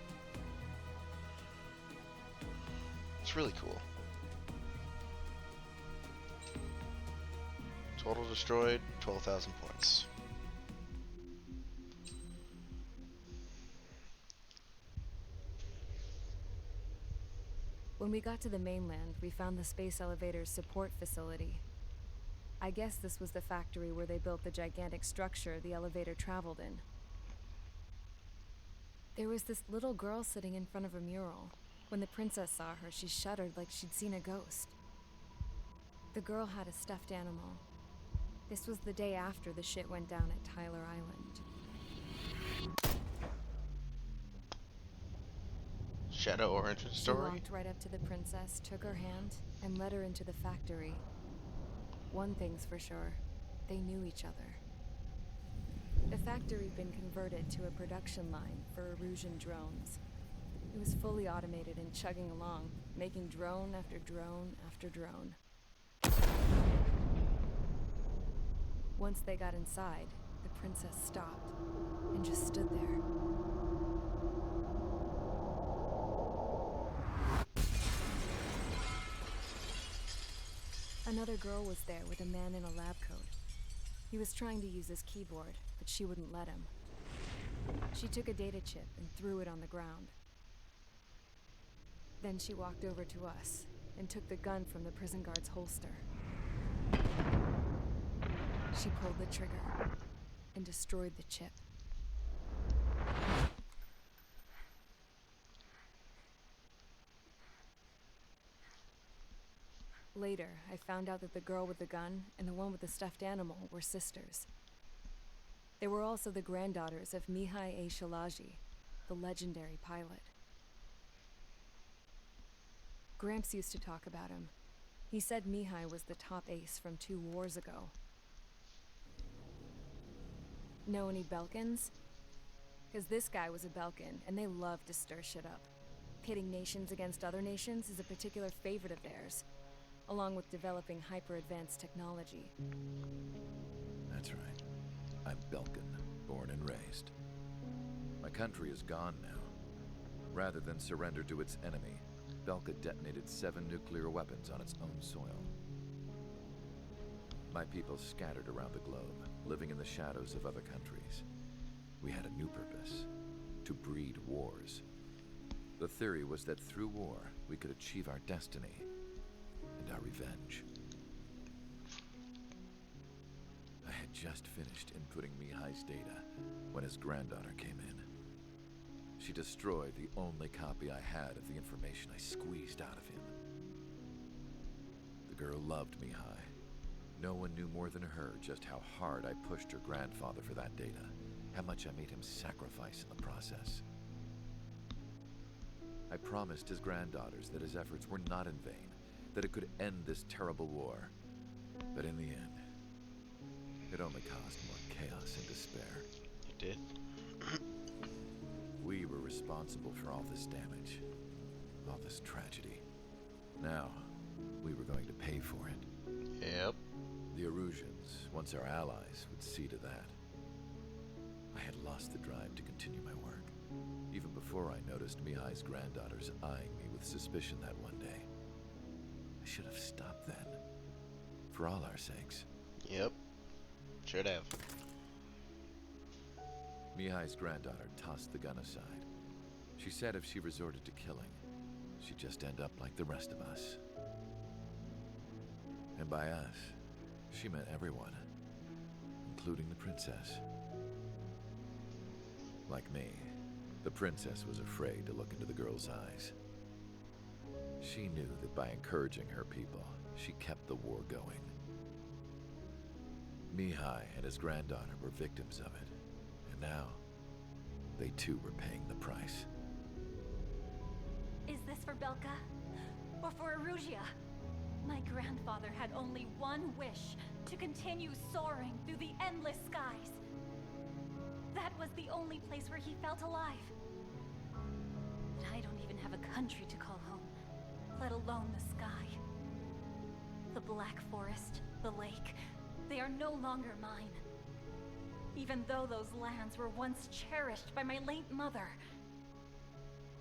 It's really cool. Total destroyed, 12,000 points. When we got to the mainland, we found the space elevator's support facility. I guess this was the factory where they built the gigantic structure the elevator traveled in. There was this little girl sitting in front of a mural. When the princess saw her, she shuddered like she'd seen a ghost. The girl had a stuffed animal. This was the day after the shit went down at Tyler Island. Shadow origin story? She walked right up to the princess, took her hand, and led her into the factory. One thing's for sure, they knew each other. The factory had been converted to a production line for Erusian drones. It was fully automated and chugging along, making drone after drone after drone. Once they got inside, the princess stopped and just stood there. Another girl was there with a man in a lab coat. He was trying to use his keyboard, but she wouldn't let him. She took a data chip and threw it on the ground. Then she walked over to us and took the gun from the prison guard's holster. She pulled the trigger and destroyed the chip. Later, I found out that the girl with the gun and the one with the stuffed animal were sisters. They were also the granddaughters of Mihai A. Shalaji, the legendary pilot. Gramps used to talk about him. He said Mihai was the top ace from 2 wars ago. Know any Belkins? Because this guy was a Belkin, and they love to stir shit up. Pitting nations against other nations is a particular favorite of theirs, along with developing hyper-advanced technology. That's right. I'm Belkin, born and raised. My country is gone now. Rather than surrender to its enemy, Belka detonated 7 nuclear weapons on its own soil. My people scattered around the globe, living in the shadows of other countries. We had a new purpose: to breed wars. The theory was that through war, we could achieve our destiny and our revenge. I had just finished inputting Mihai's data when his granddaughter came in. She destroyed the only copy I had of the information I squeezed out of him. The girl loved Mihai, No one knew more than her just how hard I pushed her grandfather for that data, how much I made him sacrifice in the process. I promised his granddaughters that his efforts were not in vain, that it could end this terrible war. But in the end, it only caused more chaos and despair. It did. We were responsible for all this damage, all this tragedy. Now, we were going to pay for it. Yep. The Erusians, once our allies, would see to that. I had lost the drive to continue my work, even before I noticed Mihai's granddaughters eyeing me with suspicion that one day. I should have stopped then, for all our sakes. Yep. Should have. Mihai's granddaughter tossed the gun aside. She said if she resorted to killing, she'd just end up like the rest of us. And by us, she meant everyone, including the princess. Like me, the princess was afraid to look into the girl's eyes. She knew that by encouraging her people, she kept the war going. Mihai and his granddaughter were victims of it, and now, they too were paying the price. Is this for Belka? Or for Erusea? My grandfather had only one wish, to continue soaring through the endless skies. That was the only place where he felt alive. But I don't even have a country to call home, let alone the sky. The Black Forest, the lake, they are no longer mine. Even though those lands were once cherished by my late mother.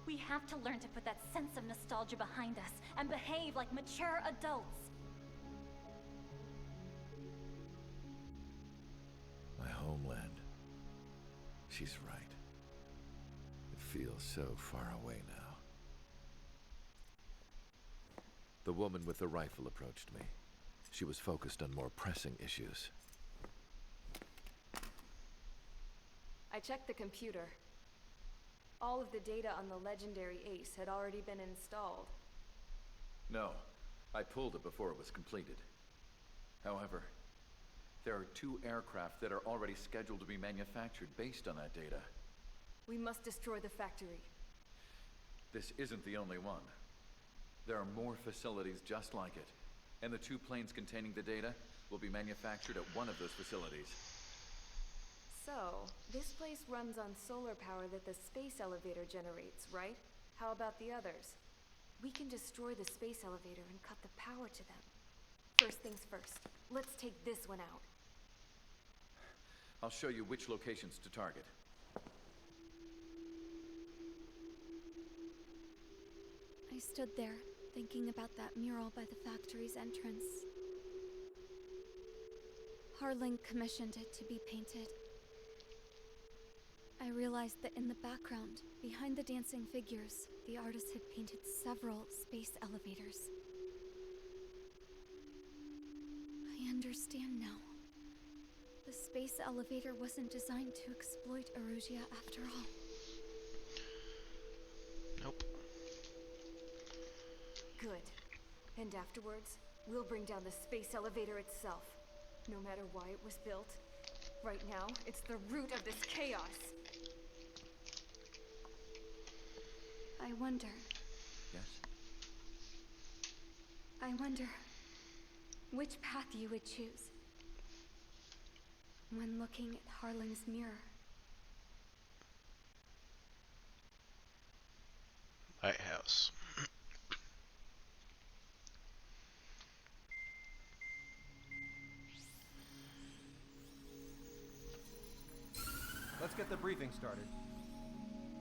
We have to learn to put that sense of nostalgia behind us and behave like mature adults. My homeland. She's right. It feels so far away now. The woman with the rifle approached me. She was focused on more pressing issues. I checked the computer. All of the data on the legendary Ace had already been installed. No, I pulled it before it was completed. However, there are 2 aircraft that are already scheduled to be manufactured based on that data. We must destroy the factory. This isn't the only one. There are more facilities just like it, and the 2 planes containing the data will be manufactured at one of those facilities. So, this place runs on solar power that the space elevator generates, right? How about the others? We can destroy the space elevator and cut the power to them. First things first, let's take this one out. I'll show you which locations to target. I stood there, thinking about that mural by the factory's entrance. Harling commissioned it to be painted. I realized that in the background, behind the dancing figures, the artist had painted several space elevators. I understand now. The space elevator wasn't designed to exploit Erusea after all. Nope. Good. And afterwards, we'll bring down the space elevator itself. No matter why it was built. Right now, it's the root of this chaos. I wonder. Yes? I wonder which path you would choose when looking at Harling's mirror. Lighthouse. Let's get the briefing started.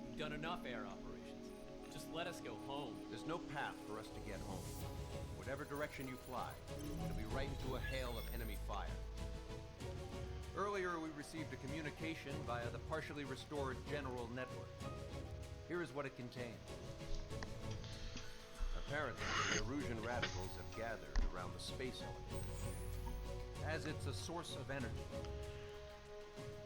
We've done enough air operations. Just let us go home. There's no path for us to get home. Whatever direction you fly, it'll be right into a hail of enemy fire. Earlier, we received a communication via the partially restored General Network. Here is what it contained. Apparently, the Erusian radicals have gathered around the space elevator, as it's a source of energy.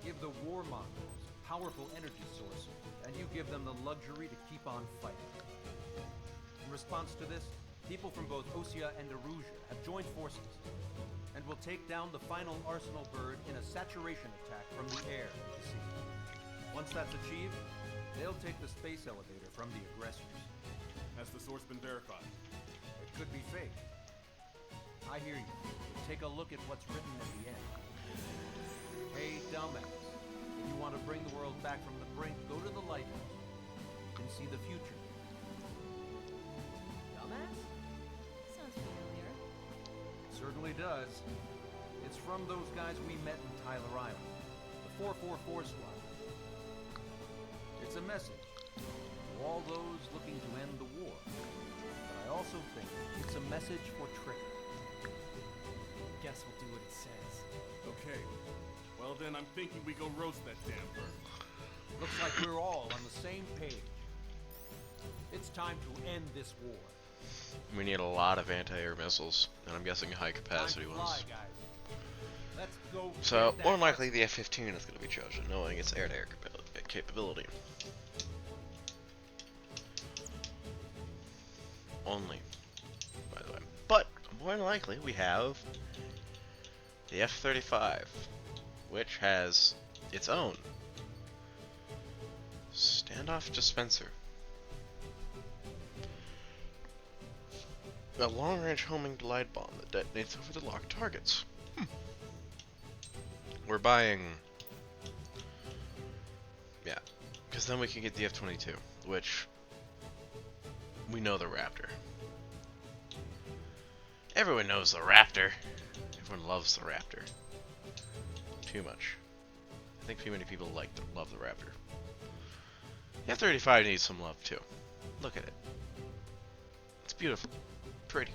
Give the warmongers a powerful energy source, and you give them the luxury to keep on fighting. In response to this, people from both Osea and Erusea have joined forces. and will take down the final Arsenal bird in a saturation attack from the air to sea. Once that's achieved, they'll take the space elevator from the aggressors. Has the source been verified? It could be fake. I hear you. Take a look at what's written at the end. Hey, dumbass. If you want to bring the world back from the brink, go to the lighthouse and see the future. Dumbass? Sounds familiar. It certainly does. It's from those guys we met in Tyler Island, the 444 squad. It's a message to all those looking to end the war. But I also think it's a message for Trigger. Guess we'll do what it says. Okay. Well then, I'm thinking we go roast that damn bird. Looks like we're all on the same page. It's time to end this war. We need a lot of anti-air missiles, and I'm guessing high-capacity Time to fly, ones. guys. Let's go. So, get more that than likely, the F-15 is going to be chosen, knowing its air-to-air capability. Only, by the way. But, more than likely, we have the F-35, which has its own standoff dispenser. A long-range homing glide bomb that detonates over the locked targets. We're buying... Yeah, because then we can get the F-22, which... We know the Raptor. Everyone knows the Raptor. Everyone loves the Raptor. Too much. I think too many people love the Raptor. The F-35 needs some love too. Look at it. It's beautiful. Pretty.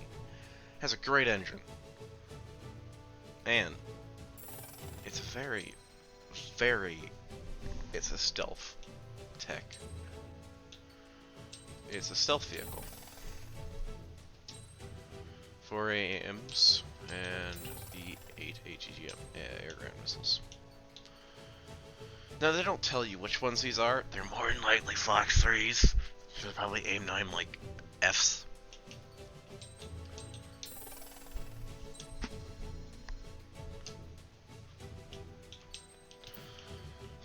Has a great engine. And it's it's a stealth tech. It's a stealth vehicle. 4 AMs and the 8 ATGM air ground missiles. Now they don't tell you which ones these are. They're more than likely Fox 3s. They're probably AIM-9 like Fs.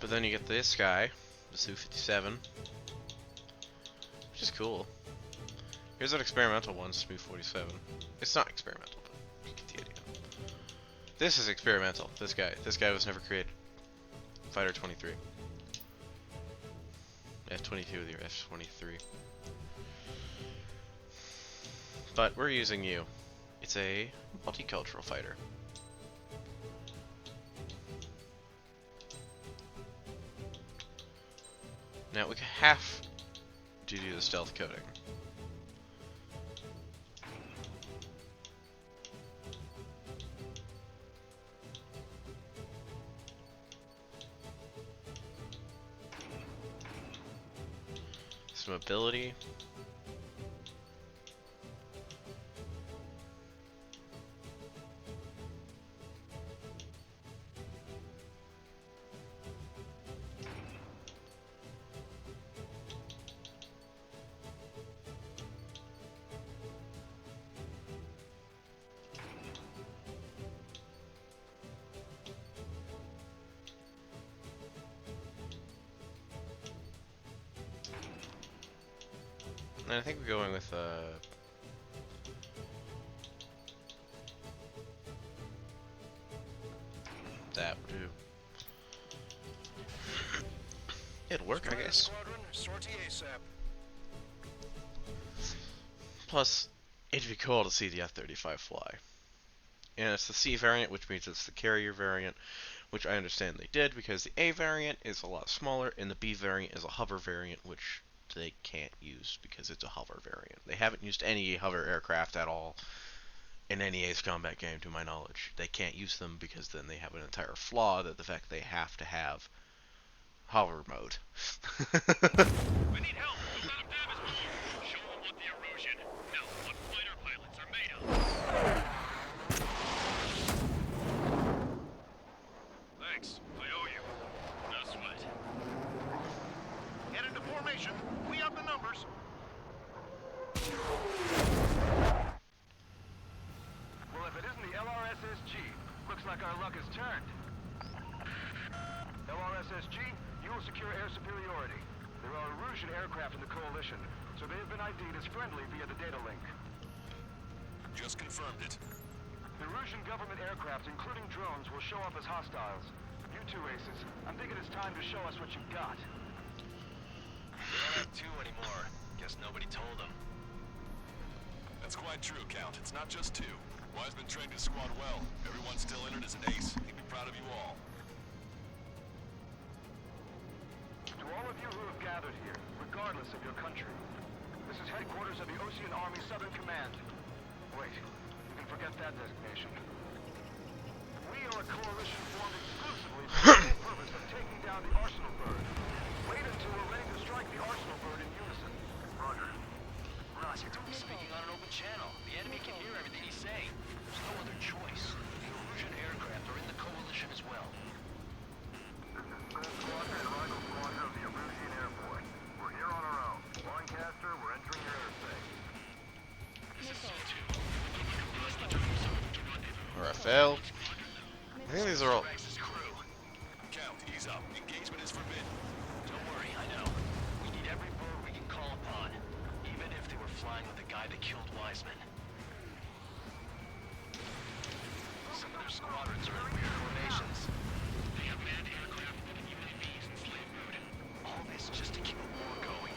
But then you get this guy, the Su-57, which is cool. Here's an experimental one, Su-47. It's not experimental, but you get the idea. This is experimental. This guy was never created. Fighter 23. F-22 with your F-23. But we're using you. It's a multicultural fighter. Now we have to do the stealth coding. Some ability. And I think we're going with that would do. It'll work, I guess. Plus, it'd be cool to see the F-35 fly. And it's the C variant, which means it's the carrier variant, which I understand they did because the A variant is a lot smaller and the B variant is a hover variant, which they can't use because it's a hover variant. They haven't used any hover aircraft at all in any Ace Combat game, to my knowledge. They can't use them because then they have an entire flaw that the fact they have to have hover mode. We need help. Don't let them dab us more. Show them what the erosion, no, what fighter pilots are made of. Thanks. I owe you. No sweat. Get into formation. We have the numbers. Well, if it isn't the LRSSG, like our luck has turned. LRSSG, you will secure air superiority. There are Erusian aircraft in the Coalition, so they have been ID'd as friendly via the data link. Just confirmed it. The Erusian government aircraft, including drones, will show up as hostiles. You two aces, I'm thinking it's time to show us what you've got. They don't have two anymore. Guess nobody told them. That's quite true, Count. It's not just two. Wiseman trained his squad well. Everyone still in it as an ace. He'd be proud of you all. To all of you who have gathered here, regardless of your country, this is headquarters of the Osean Army Southern Command. Wait, you can forget that designation. We are a coalition formed exclusively for the purpose of taking down the Arsenal Bird. Wait until we're ready to strike the Arsenal Bird in unison. Roger. Ross, you're speaking on an open channel. The enemy can hear everything he's saying. There's no other choice. The Erusian aircraft are in the coalition as well. This is Gold Squadron and Rifle Squadron of the Erusian Air Force. We're here on our own. Lancaster, we're entering your airspace. Raphael. I think these are all. Count, ease up. Engagement is forbidden. Don't worry, I know. We need every bird we can call upon, even if they were flying with the guy that killed Wiseman. Some of their squadrons are in weird formations. They have manned aircraft with UAVs in slave mode. All this just to keep a war going.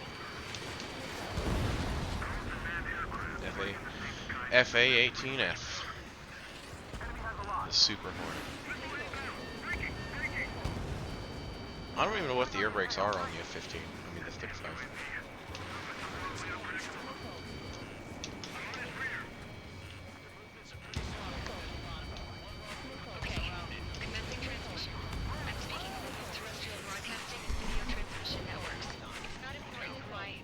FA-18F. The Super Hornet. I don't even know what the air brakes are on the F-15. I mean the 35. Commencing transmission. I'm speaking over the terrestrial broadcasting and video transmission networks. It's not important who I...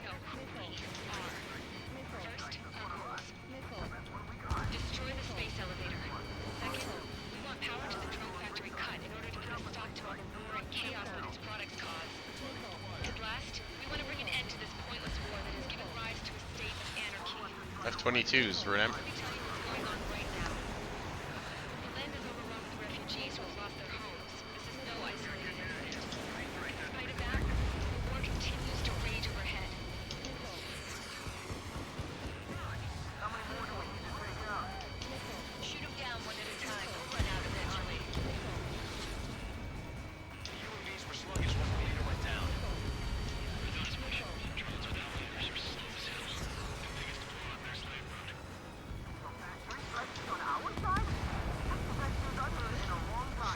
No, who we are. First, rules. Destroy the space elevator. Second, we want power to the drone factory cut in order to put a stop to all the war and chaos that its products cause. And last, we want to bring an end to this pointless war that has given rise to a state of anarchy. F-22s, remember? Let me tell you what's going on right now. The land is overrun with refugees who have lost their homes. This is no isolated incident. In spite of that, the war continues to rage overhead. How many more do we need to take out? Shoot them down one at a time. We'll run out eventually. The UAVs were sluggish once the leader went down.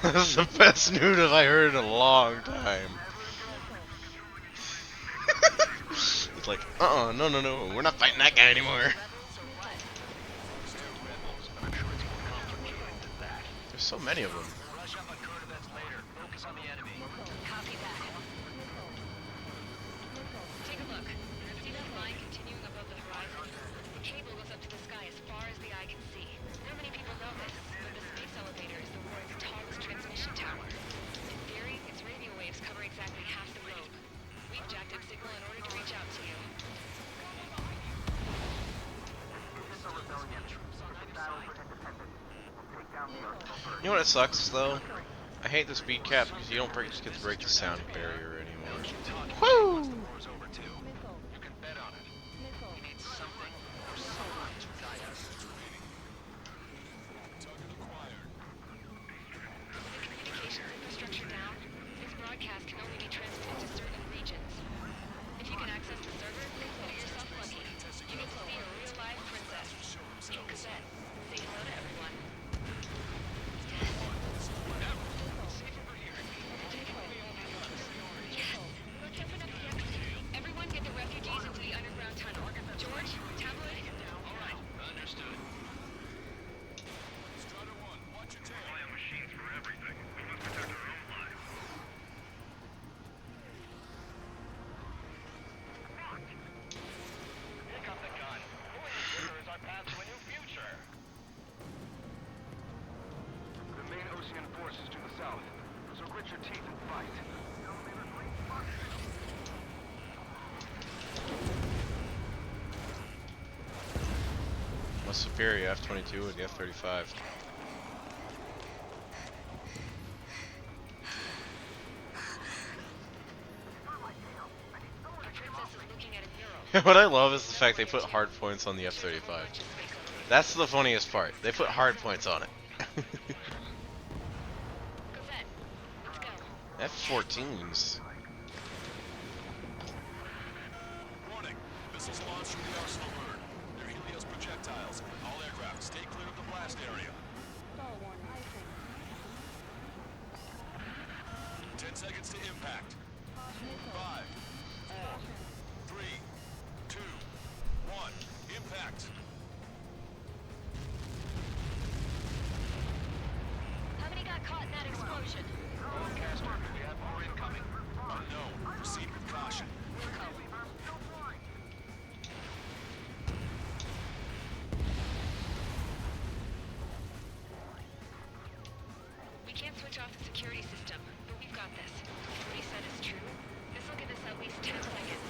That's the best news I heard in a long time. It's like, no, we're not fighting that guy anymore. There's so many of them. Rush up on Corvettes later. Focus on the enemy. Copy that. Take a look. See that line continuing above the horizon? The cable goes up to the sky as far as the eye can see. Not many people know this, but the space elevator is the world's tallest transmission tower. In theory, its radio waves cover exactly half the globe. We've jacked up signal in order to reach out to you. You know what sucks though? I hate the speed cap because you don't just get to break the sound barrier anymore. Woo! You can bet on it. We need something or someone to guide us. With the communications infrastructure down, this broadcast can only be transmitted to certain regions. If you can access the server, consider yourself lucky. You get to see a real-life princess. In Cosette. Say hello to everyone. Yes! Let's open up the exit. Everyone get the refugees into the underground tunnel. George, tablet. All right, understood. Strider 1, watch your tail. I have machines for everything. We must protect our own lives. Pick up the gun. Pulling the trigger is our path to a new future. The main Osean force is to the south, so grit your teeth and fight. What's superior, F-22 or the F-35? What I love is the fact they put hard points on the F-35. That's the funniest part. They put hard points on it. F-14s. Warning. Missiles launched from the Arsenal bird. They're Helios projectiles. All aircraft, stay clear of the blast area. 10 seconds to impact. 5, 4, 3, 2, 1. Impact. How many got caught in that explosion? Broadcaster, we have more incoming. Unknown. Proceed with caution. We can't switch off the security system, but we've got this. If what he said is true, this will give us at least 10 seconds.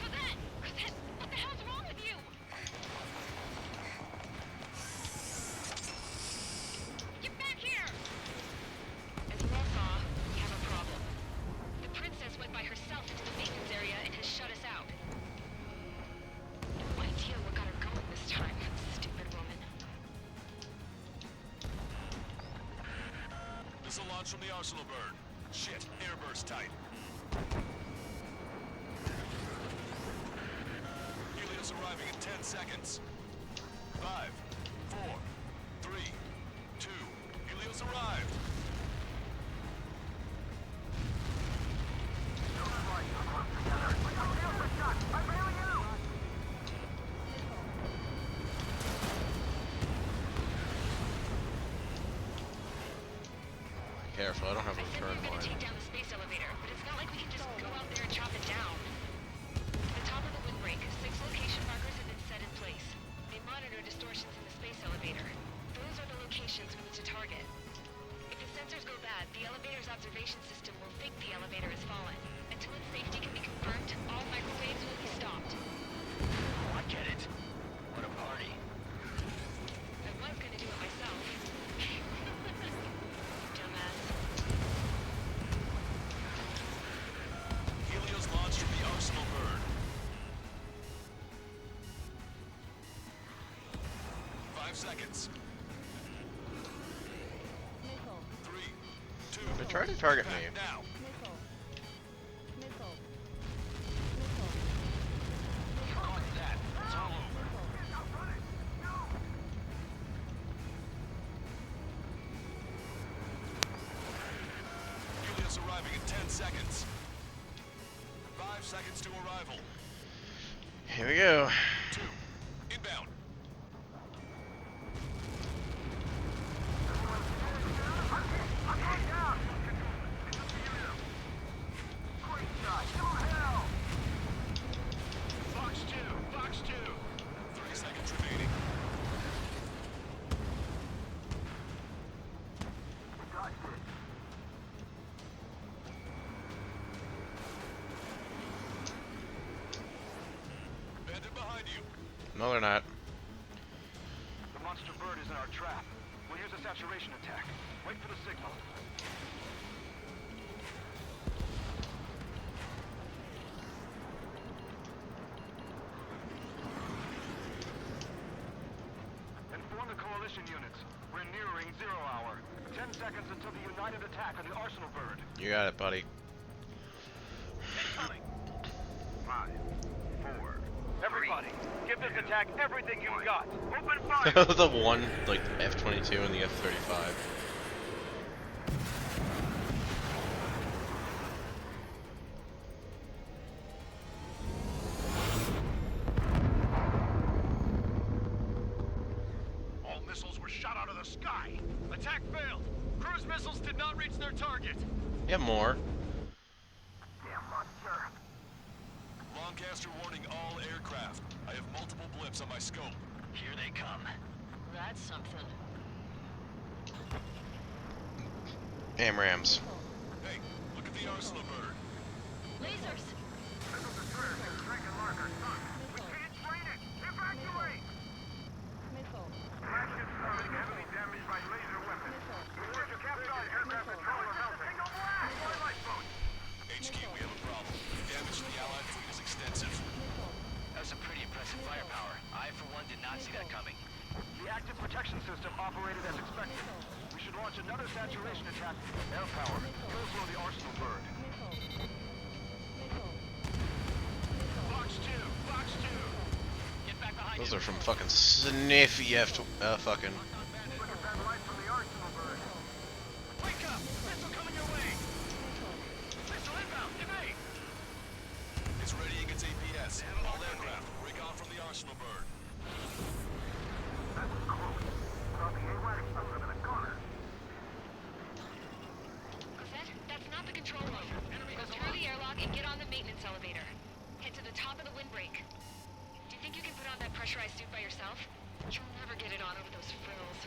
Cosette! Cosette! What the hell's wrong with you? Get back here! As you all saw, we have a problem. The princess went by herself into the maintenance area and has shut us out. No idea what got her going this time. Stupid woman. Missile launch from the Arsenal bird. Shit, airburst tight. Helios arriving in 10 seconds. 5, 4, 3, 2. Helios arrived. Careful, I don't have a return We're gonna line. take down the space elevator, but it's not like we can just go out there and chop it down. At the top of the windbreak, 6 location markers have been set in place. They monitor distortions in the space elevator. Those are the locations we need to target. If the sensors go bad, the elevator's observation system will think the elevator has fallen. Until its safety can be confirmed, all microwaves will be stopped. I get it. What a party. I was gonna do it myself. Dumbass. Helios launched from the Arsenal bird. 5 seconds. 3, 2. They're trying to target me. Now. Caught that. It's all over. Helios arriving in 10 seconds. 5 seconds to arrival. Here we go. 2. Inbound. Fox 2! Fox 2! 30 seconds remaining. Bandit behind you. No, they're not. The monster bird is in our trap. We'll use a saturation attack. Wait for the signal. Inform the coalition units. We're nearing 0 hour. 10 seconds until the united attack on the Arsenal bird. You got it, buddy. Incoming. 5, 4. Everybody, give this attack everything you've got. Open fire. The one, like the F-22 and the F-35. All missiles were shot out of the sky. Attack failed. Cruise missiles did not reach their target. Yeah, more. Lancaster warning all aircraft. I have multiple blips on my scope. Here they come. That's something. AMRAAMs. Hey, look at the Arsenal bird. Lasers! HQ, we have a problem. Damage to the Allied fleet is did not see that coming. The active protection system operated as expected. We should launch another saturation attack. Air power. Go slow the arsenal bird. Box 2! Box 2! Get back behind Those are from fucking sniffy fucking. Look at that light from the arsenal bird. Wake up! Missile coming your way! Missile inbound! Evade! It's readying its APS. All aircraft, break off from the Arsenal bird. That was close. Without the AWACS, I would have been a goner. Cosette, that's not the control room. Go through the airlock and get on the maintenance elevator. Head to the top of the windbreak. Do you think you can put on that pressurized suit by yourself? You'll never get it on over those frills.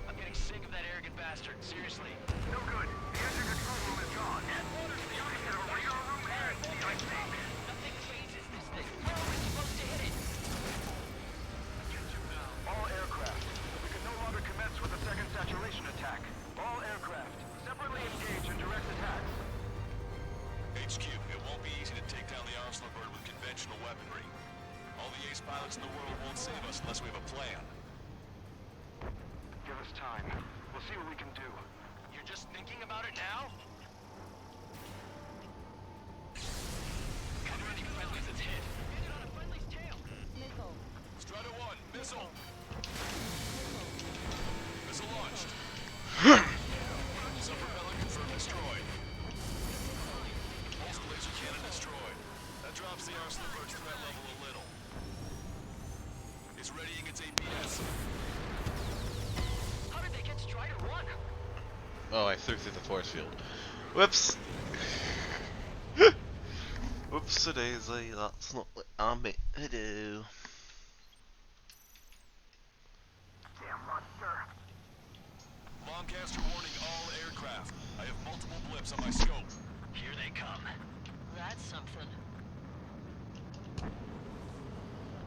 I'm getting sick of that arrogant bastard. Seriously. No good. The engine control room is gone. Orders for the officer. Radar room and DIC. Nothing phases this thing. How are we supposed to hit it? All aircraft. We can no longer commence with a second saturation attack. All aircraft. Separately engage in direct attacks. HQ, it won't be easy to take down the Arsenal bird with conventional weaponry. All the ace pilots in the world won't save us unless we have a plan. Give us time. We'll see what we can do. You're just thinking about it now? Cover any friendlies that's hit. Get it on a friendly's tail. Strider 1, missile! Missile launched. Sub-propeller confirmed destroyed. Pulse laser cannon destroyed. That drops the Arsenal bird's threat level a little. It's readying its APS. How did they get Strider 1? Oh, I threw through the force field. Whoops. Whoops a daisy, that's not what I meant to do. Damn monster. Bombcaster warning all aircraft. I have multiple blips on my scope. Here they come. That's something.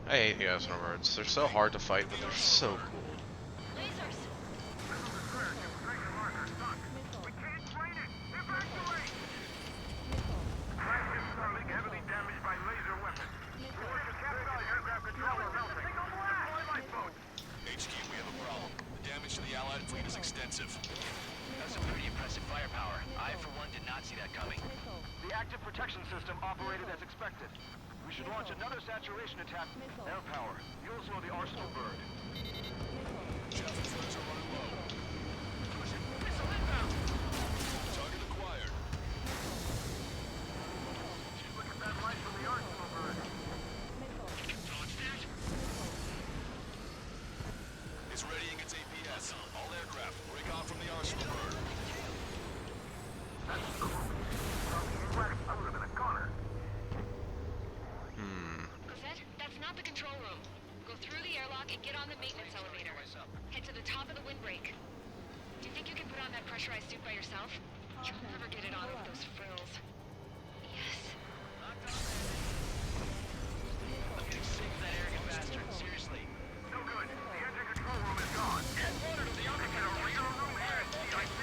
I hate the Arsenal birds. They're so hard to fight, but they're so cool. Lasers! We can't train it. Evacuate. Flagship Starlink heavily damaged by laser weapons. Order to capsize aircraft control is melting. Deploy lifeboats. HQ, we have a problem. The damage to the Allied fleet is extensive. That's some pretty impressive firepower. I, for one, did not see that coming. The active protection system operated as expected. We should launch another saturation attack. Air power. You'll slow the arsenal bird. Chaffin flares are running low. Missile inbound! Target acquired. Look at that light from the arsenal bird. It's readying its APS. All aircraft, break off from the Arsenal bird. That's cool. Without the AWACS, I would have been a goner. Cosette, that's not the control room. Go through the airlock and get on the maintenance elevator. Head to the top of the windbreak. Do you think you can put on that pressurized suit by yourself? You'll never get it on over those frills. Yes. I'm getting sick of that arrogant bastard. Seriously. No good. The engine control room is gone. Order to the Get a radar room and DIC.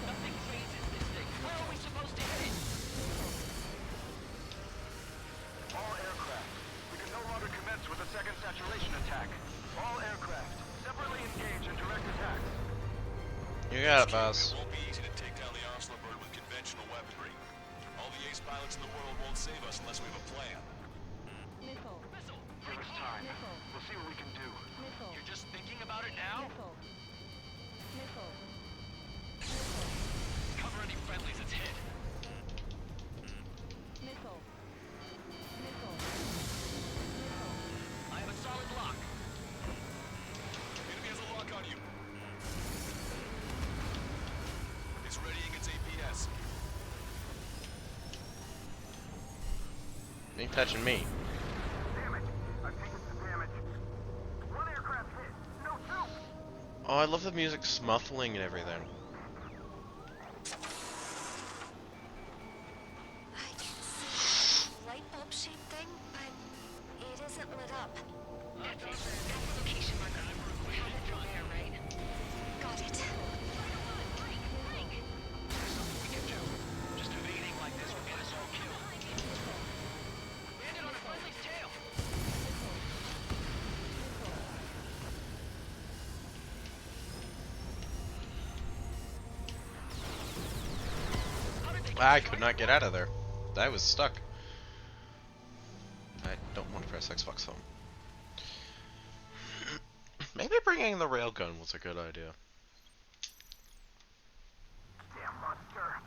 Nothing phases this thing. How are we supposed to hit it? All aircraft. We can no longer commence with a second saturation attack. All aircraft. Separately engage in direct attacks. You got it, boss. It won't be easy to take down the Arsenal bird with conventional weaponry. All the ace pilots in the world won't save us unless we have a plan. Give us time. We'll see what we can do. You're just thinking about it now? Cover any friendlies that's hit. I have a solid lock. Enemy has a lock on you. It's readying its APS. Ain't touching me. Damn it. I've taken some damage. One aircraft hit. No two. Oh, I love the music smuffling and everything. I can see a light bulb shaped thing, but it isn't lit up. That's it. That's the location marker. We have it from there, right? Got it. There's something we can do. Just evading like this will get us all killed. Landed on a friendly I could not get out of there. I was stuck. I don't want to press Xbox Home. Maybe bringing the railgun was a good idea. Damn monster.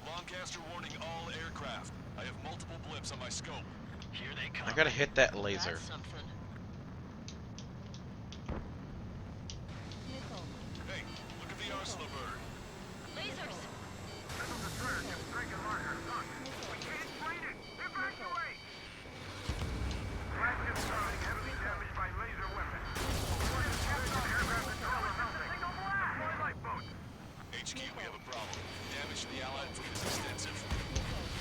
Lancaster warning all aircraft. I have multiple blips on my scope. Here they come. I gotta hit that laser. That's something. Hey, look at the arsenal bird. Lasers! Missile destroyer kept striking marker. Look, we can't fight it. Evacuate! Flagship starting heavily damaged by laser weapons. Warriors captured aircraft controller mounting. Signal blast! Deploy lifeboats. HQ, we have a problem. Damage to the Allied fleet is extensive.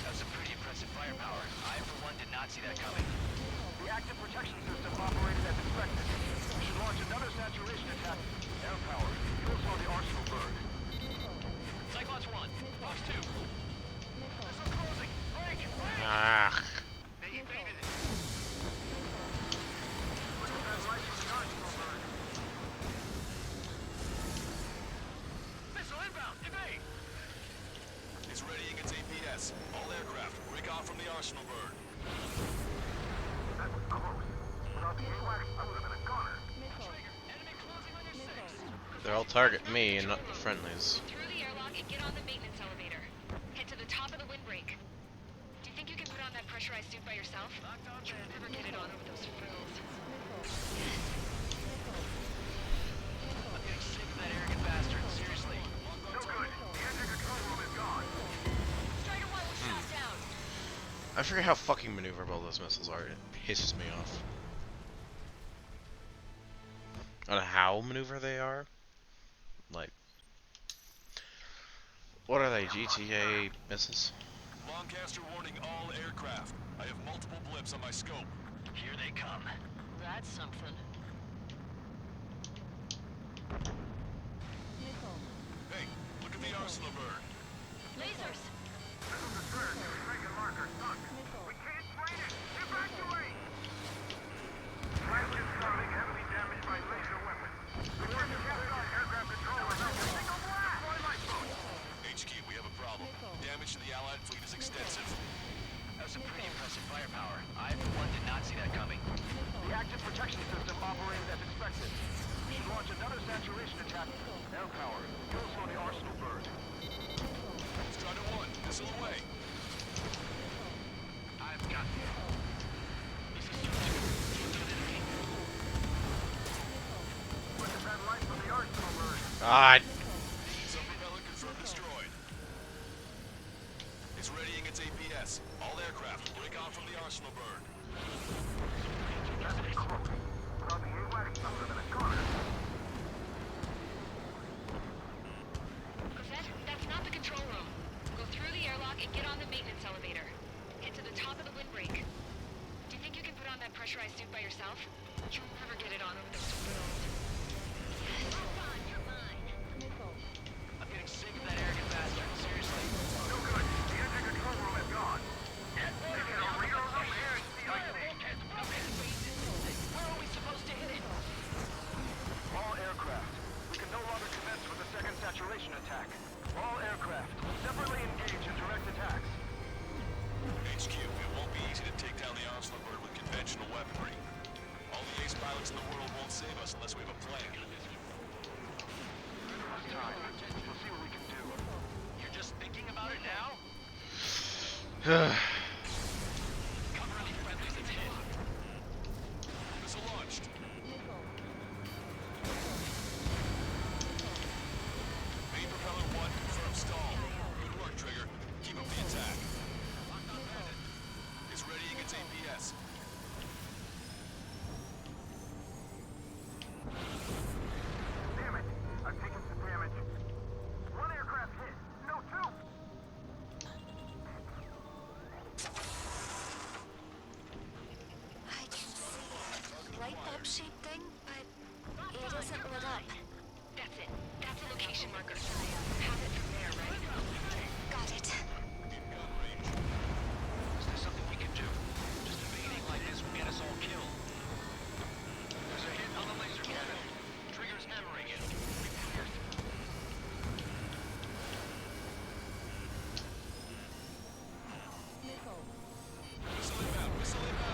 That was a pretty impressive firepower. I, for one, did not see that coming. The active protection system operated as expected. We should launch another saturation attack. Air power. Fuel on the arsenal bird. Cyclops 1, Fox 2. Missile closing. Break! Break! Ah. They evaded it. Missile inbound! Evade! It's readying its APS. All aircraft, break off from the arsenal bird. That was close. Without the AWACS, I would have been a goner. Enemy closing on your 6. They'll target me and not the friendlies. Through the airlock and get on the maintenance elevator. Head to the top of the windbreak. Do you think you can put on that pressurized suit by yourself? You'll never get it on over those frills. I'm getting sick of that arrogant bastard. Seriously. No good. The engine control room is gone. Strider 1 was shot down. I forget how fucking maneuverable those missiles are. It pisses me off. I don't know how maneuver they are. Like, what are they? GTA missiles? Lancaster warning all aircraft. I have multiple blips on my scope. Here they come. That's something. Hey, look at the arsenal bird. Lasers! Missile destroyer kept striking marker. Sunk. We can't fight it. Evacuate! Flagship starting heavily damaged by laser weapons. The warriors captured aircraft controller mounting. Signal blast! Deploy lifeboats. HQ, we have a problem. Damage to the Allied fleet is extensive. That was some pretty impressive firepower. I, for one, did not see that coming. The active protection system operated as expected. We should launch another saturation attack. Air power. Fuel on the arsenal bird. Strider 1, missile away. I've got you. This is Look at that light from the arsenal bird. God. Sub-propeller confirmed destroyed. It's readying its APS. All aircraft, break off from the arsenal bird. That was close. Without the AWACS, I would have been a goner. Cosette, that's not the control room. Go through the airlock and get on the maintenance elevator. Head to the top of the windbreak. Do you think you can put on that pressurized suit by yourself? You'll never get it on over those frills. You're mine. I'm getting sick of that arrogant bastard. Seriously. No good. The engine control room is gone. Taking a real room air is the Where are we supposed to hit it? All aircraft. We can no longer commence with the second saturation attack. All aircraft, separately engage in direct attacks. HQ, it won't be easy to take down the arsenal bird with conventional weaponry. All the ace pilots in the world won't save us unless we have a plan. Time. We'll see what we can do. You're just thinking about it now? Cover any friendlies that's hit. Missile launched. Main propeller 1 confirmed stall. Good work, Trigger. Keep up the attack. It's readying its APS. Damn it. I've taken some damage. One aircraft hit. No, two.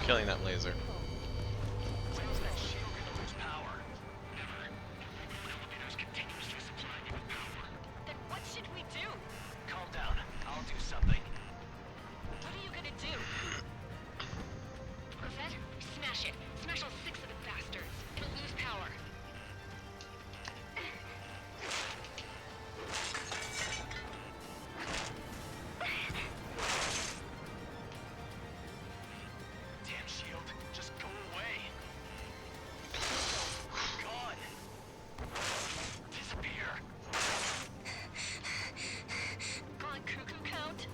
killing that laser. When's that shield gonna lose power? Then what should we do? Calm down. I'll do something. What are you gonna do? Rosette, smash it. Smash all 6 of the bastards. It'll lose power. Damn shield. Just go away. Gone. Disappear. Gone cuckoo count?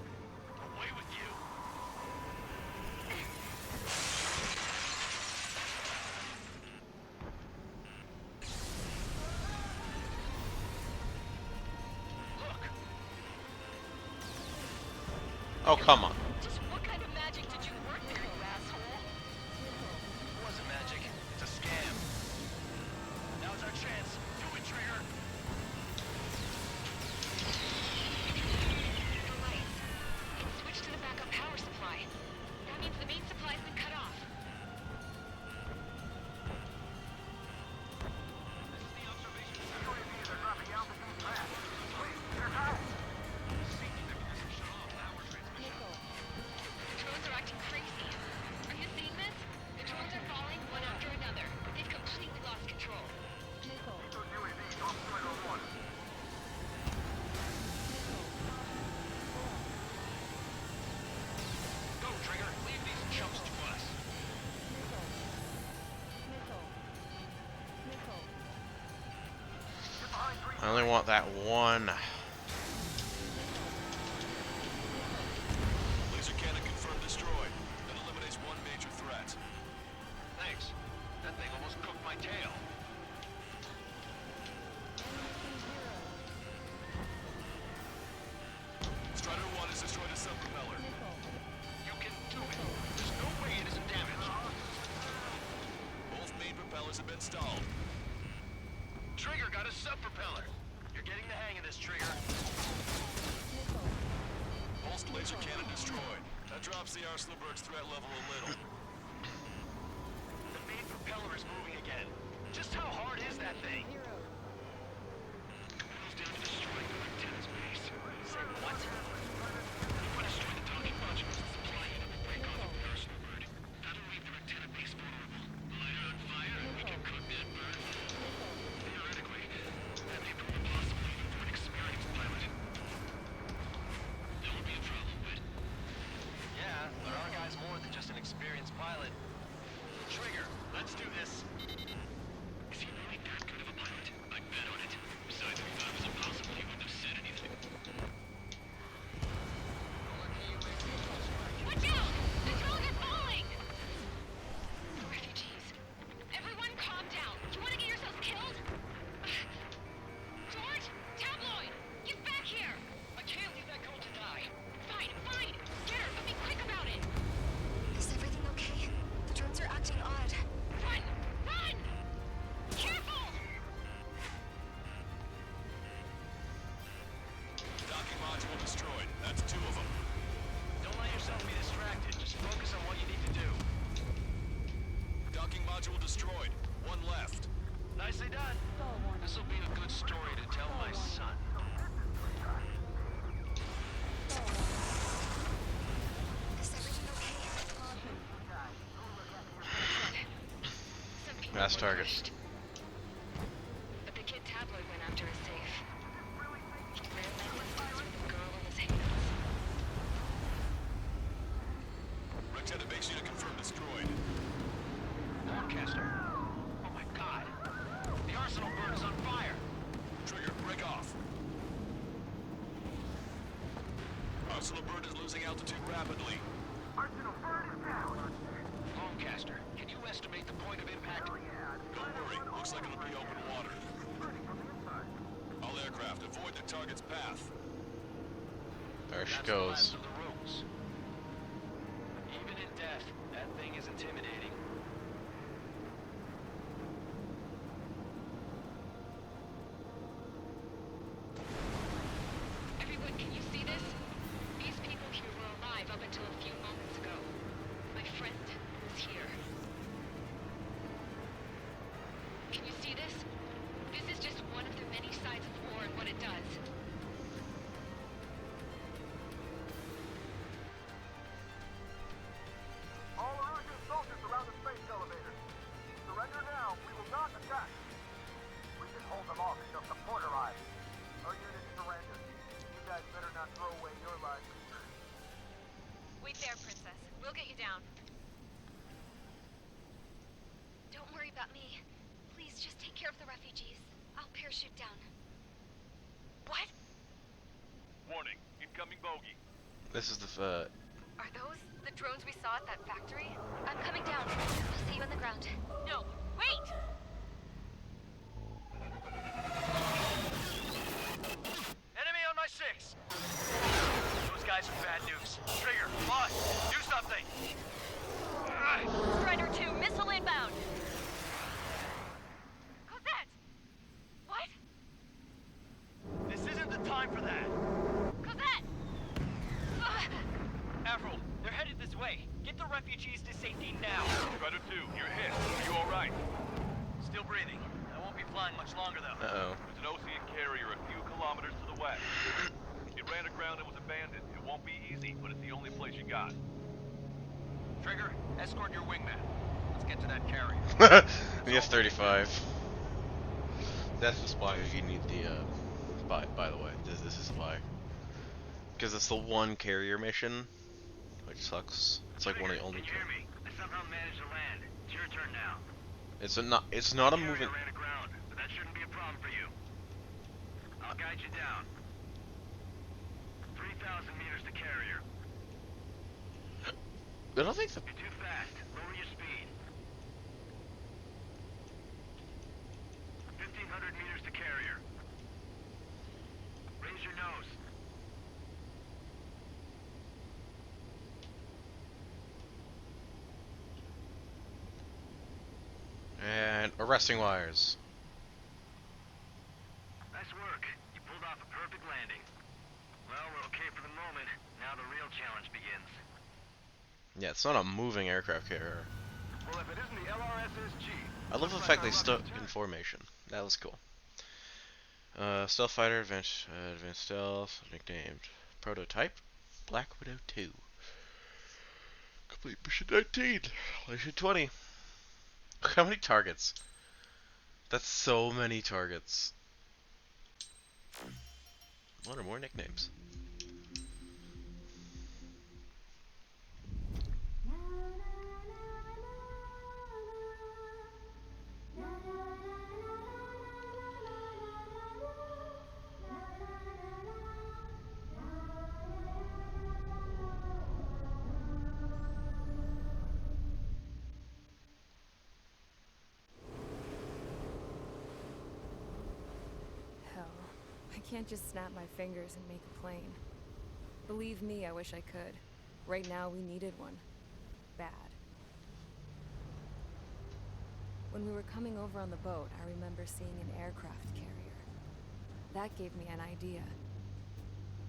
Away with you. Oh, come on. Just what kind of magic did you work there, you asshole? It wasn't magic. It's a scam. Now's our chance. Do it, Trigger. The lights. It's switched to the backup power supply. That means the main supply's been cut off. The drones are acting crazy. Are you seeing this? The drones are falling one after another. They've completely lost control. Go, Trigger. Leave these chumps to us. I only want that one. Laser cannon confirmed destroyed. That eliminates one major threat. Thanks. That thing almost cooked my tail. Strider 1 has destroyed a sub-propeller. You can do it. There's no way it isn't damaged. Both main propellers have been stalled. Trigger got a sub-propeller. You're getting the hang of this, Trigger. Pulsed laser cannon destroyed. That drops the Arsenal Bird's threat level a little. The main propeller is moving again. Just how hard is that thing? Goes down to destroying the lieutenant's base. Say what? You want to destroy the docking modules and supply unit will break off from the Arsenal Bird. That'll leave the lieutenant base vulnerable. Light her on fire and we can cook that bird. Theoretically, that may prove impossible even for an experienced pilot. That would be a problem, but... Yeah, but our guy's more than just an experienced pilot. Trigger, let's do this. Is he really that good of a pilot? I bet on it. Besides, if he thought it was impossible, he wouldn't have said anything. Watch out! The drones are falling! Refugees. Everyone calm down. You want to get yourselves killed? George? Tabloid! Get back here! I can't leave that girl to die. Fine, fine! Get her, but be quick about it! Is everything okay? The drones are acting odd. Run! Run! Careful! Docking module destroyed. That's 2 of them. Don't let yourself be distracted. Just focus on what you need to do. Docking module destroyed. 1 left. Nicely done. This'll be a good story to tell my son. Is everything okay? Some people Last were target. pushed. But the kid Tabloid went after a safe. He ran that distance with a girl in his hands. Lieutenant base unit confirmed destroyed. Horncaster. Oh my god. The Arsenal Bird is on fire. Trigger, break off. Arsenal Bird is losing altitude rapidly. Horncaster, can you estimate the point of impact? Don't worry, looks like it'll be open water. All aircraft, avoid the target's path. There she That's the goes. last of the ropes. Even in death, that thing is intimidating. Everyone, can you see this? These people here were alive up until a few moments ago. My friend was here. down. Don't worry about me. Please just take care of the refugees. I'll parachute down. What? Warning, incoming bogey. This is the Are those the drones we saw at that factory? I'm coming down. I'll see you on the ground. No, wait! Enemy on my 6. Those guys are bad news. Trigger, boss, do something. Strider 2, missile inbound. Cosette! What? This isn't the time for that. Cosette! Avril, they're headed this way. Get the refugees to safety now. Strider 2, you're hit. Are you alright? Still breathing. I won't be flying much longer though. Uh-oh. There's an Ocean carrier a few kilometers to the west. It ran aground and was abandoned. It won't be easy, but it's the only place you got. Trigger, escort your wingman. Let's get to that carrier. the F-35. That's just why you need the, by the way, this is why. Because it's the one carrier mission, which sucks. It's like one of the only. Can you hear me? I somehow managed to land. It's your turn now. It's not a moving. Ran aground, but that shouldn't be a problem for you. I'll guide you down. 3,000 meters to carrier. I don't think so. You're too fast. Lower your speed. 1,500 meters to carrier. Raise your nose. And arresting wires. Nice work. You pulled off a perfect landing. Well, we're okay for the moment. Now the real challenge begins. Yeah, it's not a moving aircraft carrier. Well, if it isn't the LRSSG. I love the fact they stuck in formation. That was cool. Stealth fighter, advanced stealth, nicknamed Prototype, Black Widow 2. Complete mission 19, mission 20. How many targets? That's so many targets. One or more nicknames. I can't just snap my fingers and make a plane. Believe me, I wish I could. Right now, we needed one. Bad. When we were coming over on the boat, I remember seeing an aircraft carrier. That gave me an idea.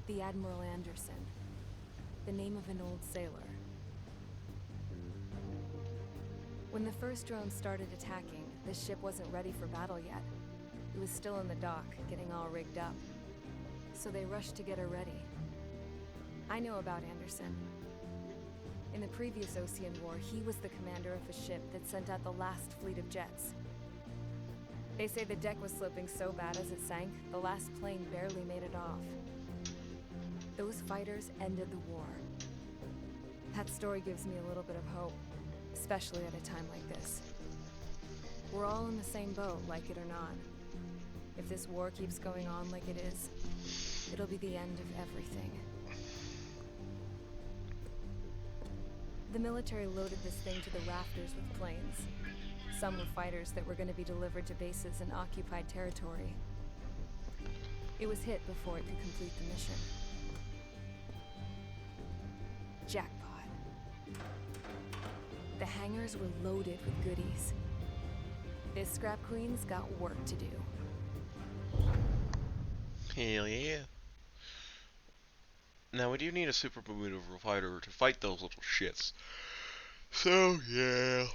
The Admiral Anderson. The name of an old sailor. When the first drone started attacking, the ship wasn't ready for battle yet. It was still in the dock, getting all rigged up. So they rushed to get her ready. I know about Anderson. In the previous Ocean War, he was the commander of a ship that sent out the last fleet of jets. They say the deck was sloping so bad as it sank, the last plane barely made it off. Those fighters ended the war. That story gives me a little bit of hope, especially at a time like this. We're all in the same boat, like it or not. If this war keeps going on like it is, it'll be the end of everything. The military loaded this thing to the rafters with planes. Some were fighters that were going to be delivered to bases in occupied territory. It was hit before it could complete the mission. Jackpot. The hangars were loaded with goodies. This scrap queen's got work to do. Hell yeah. Now we do need a super maneuver fighter to fight those little shits. So yeah.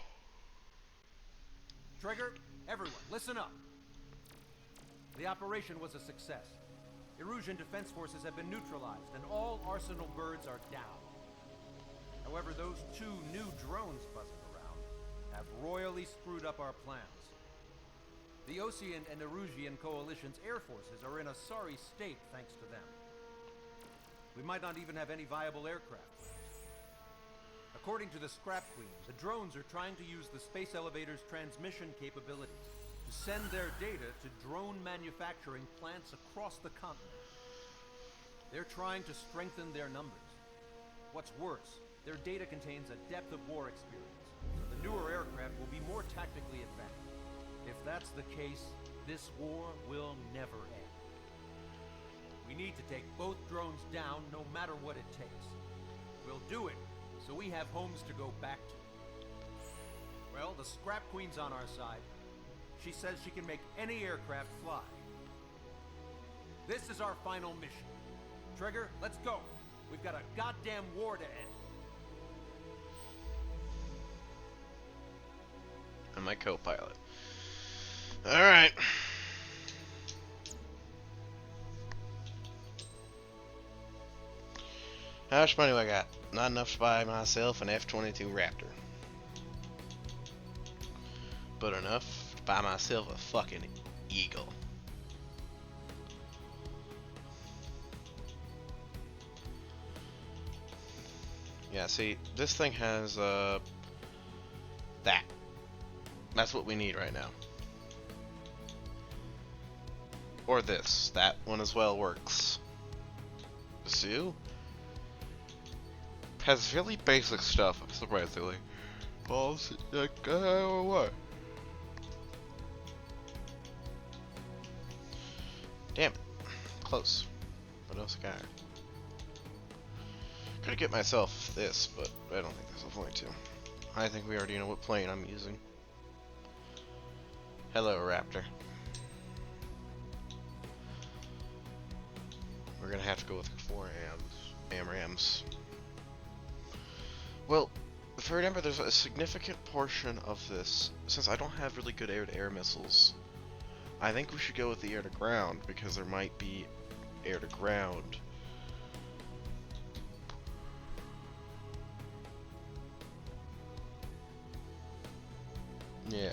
Trigger, everyone, listen up. The operation was a success. Erusian defense forces have been neutralized, and all Arsenal birds are down. However, those 2 new drones buzzing around have royally screwed up our plans. The Ocean and Erusian coalition's air forces are in a sorry state thanks to them. We might not even have any viable aircraft. According to the Scrap Queen, the drones are trying to use the space elevator's transmission capabilities to send their data to drone manufacturing plants across the continent. They're trying to strengthen their numbers. What's worse, their data contains a depth of war experience, so the newer aircraft will be more tactically advanced. If that's the case, this war will never end. We need to take both drones down no matter what it takes. We'll do it so we have homes to go back to. Well, the Scrap Queen's on our side. She says she can make any aircraft fly. This is our final mission. Trigger, let's go. We've got a goddamn war to end. And my co-pilot. Alright. How much money do I got? Not enough to buy myself an F-22 Raptor. But enough to buy myself a fucking Eagle. Yeah, see, this thing has, that. That's what we need right now. Or this. That one as well works. Zoo? Has really basic stuff, surprisingly. Balls, like, what? Damn it. Close. What else I got? Could get myself this, but I don't think there's a point to. I think we already know what plane I'm using. Hello, Raptor. We're gonna have to go with 4 AMRAAMs. Well, if I remember, there's a significant portion of this, since I don't have really good air-to-air missiles, I think we should go with the air-to-ground, because there might be air-to-ground. Yeah.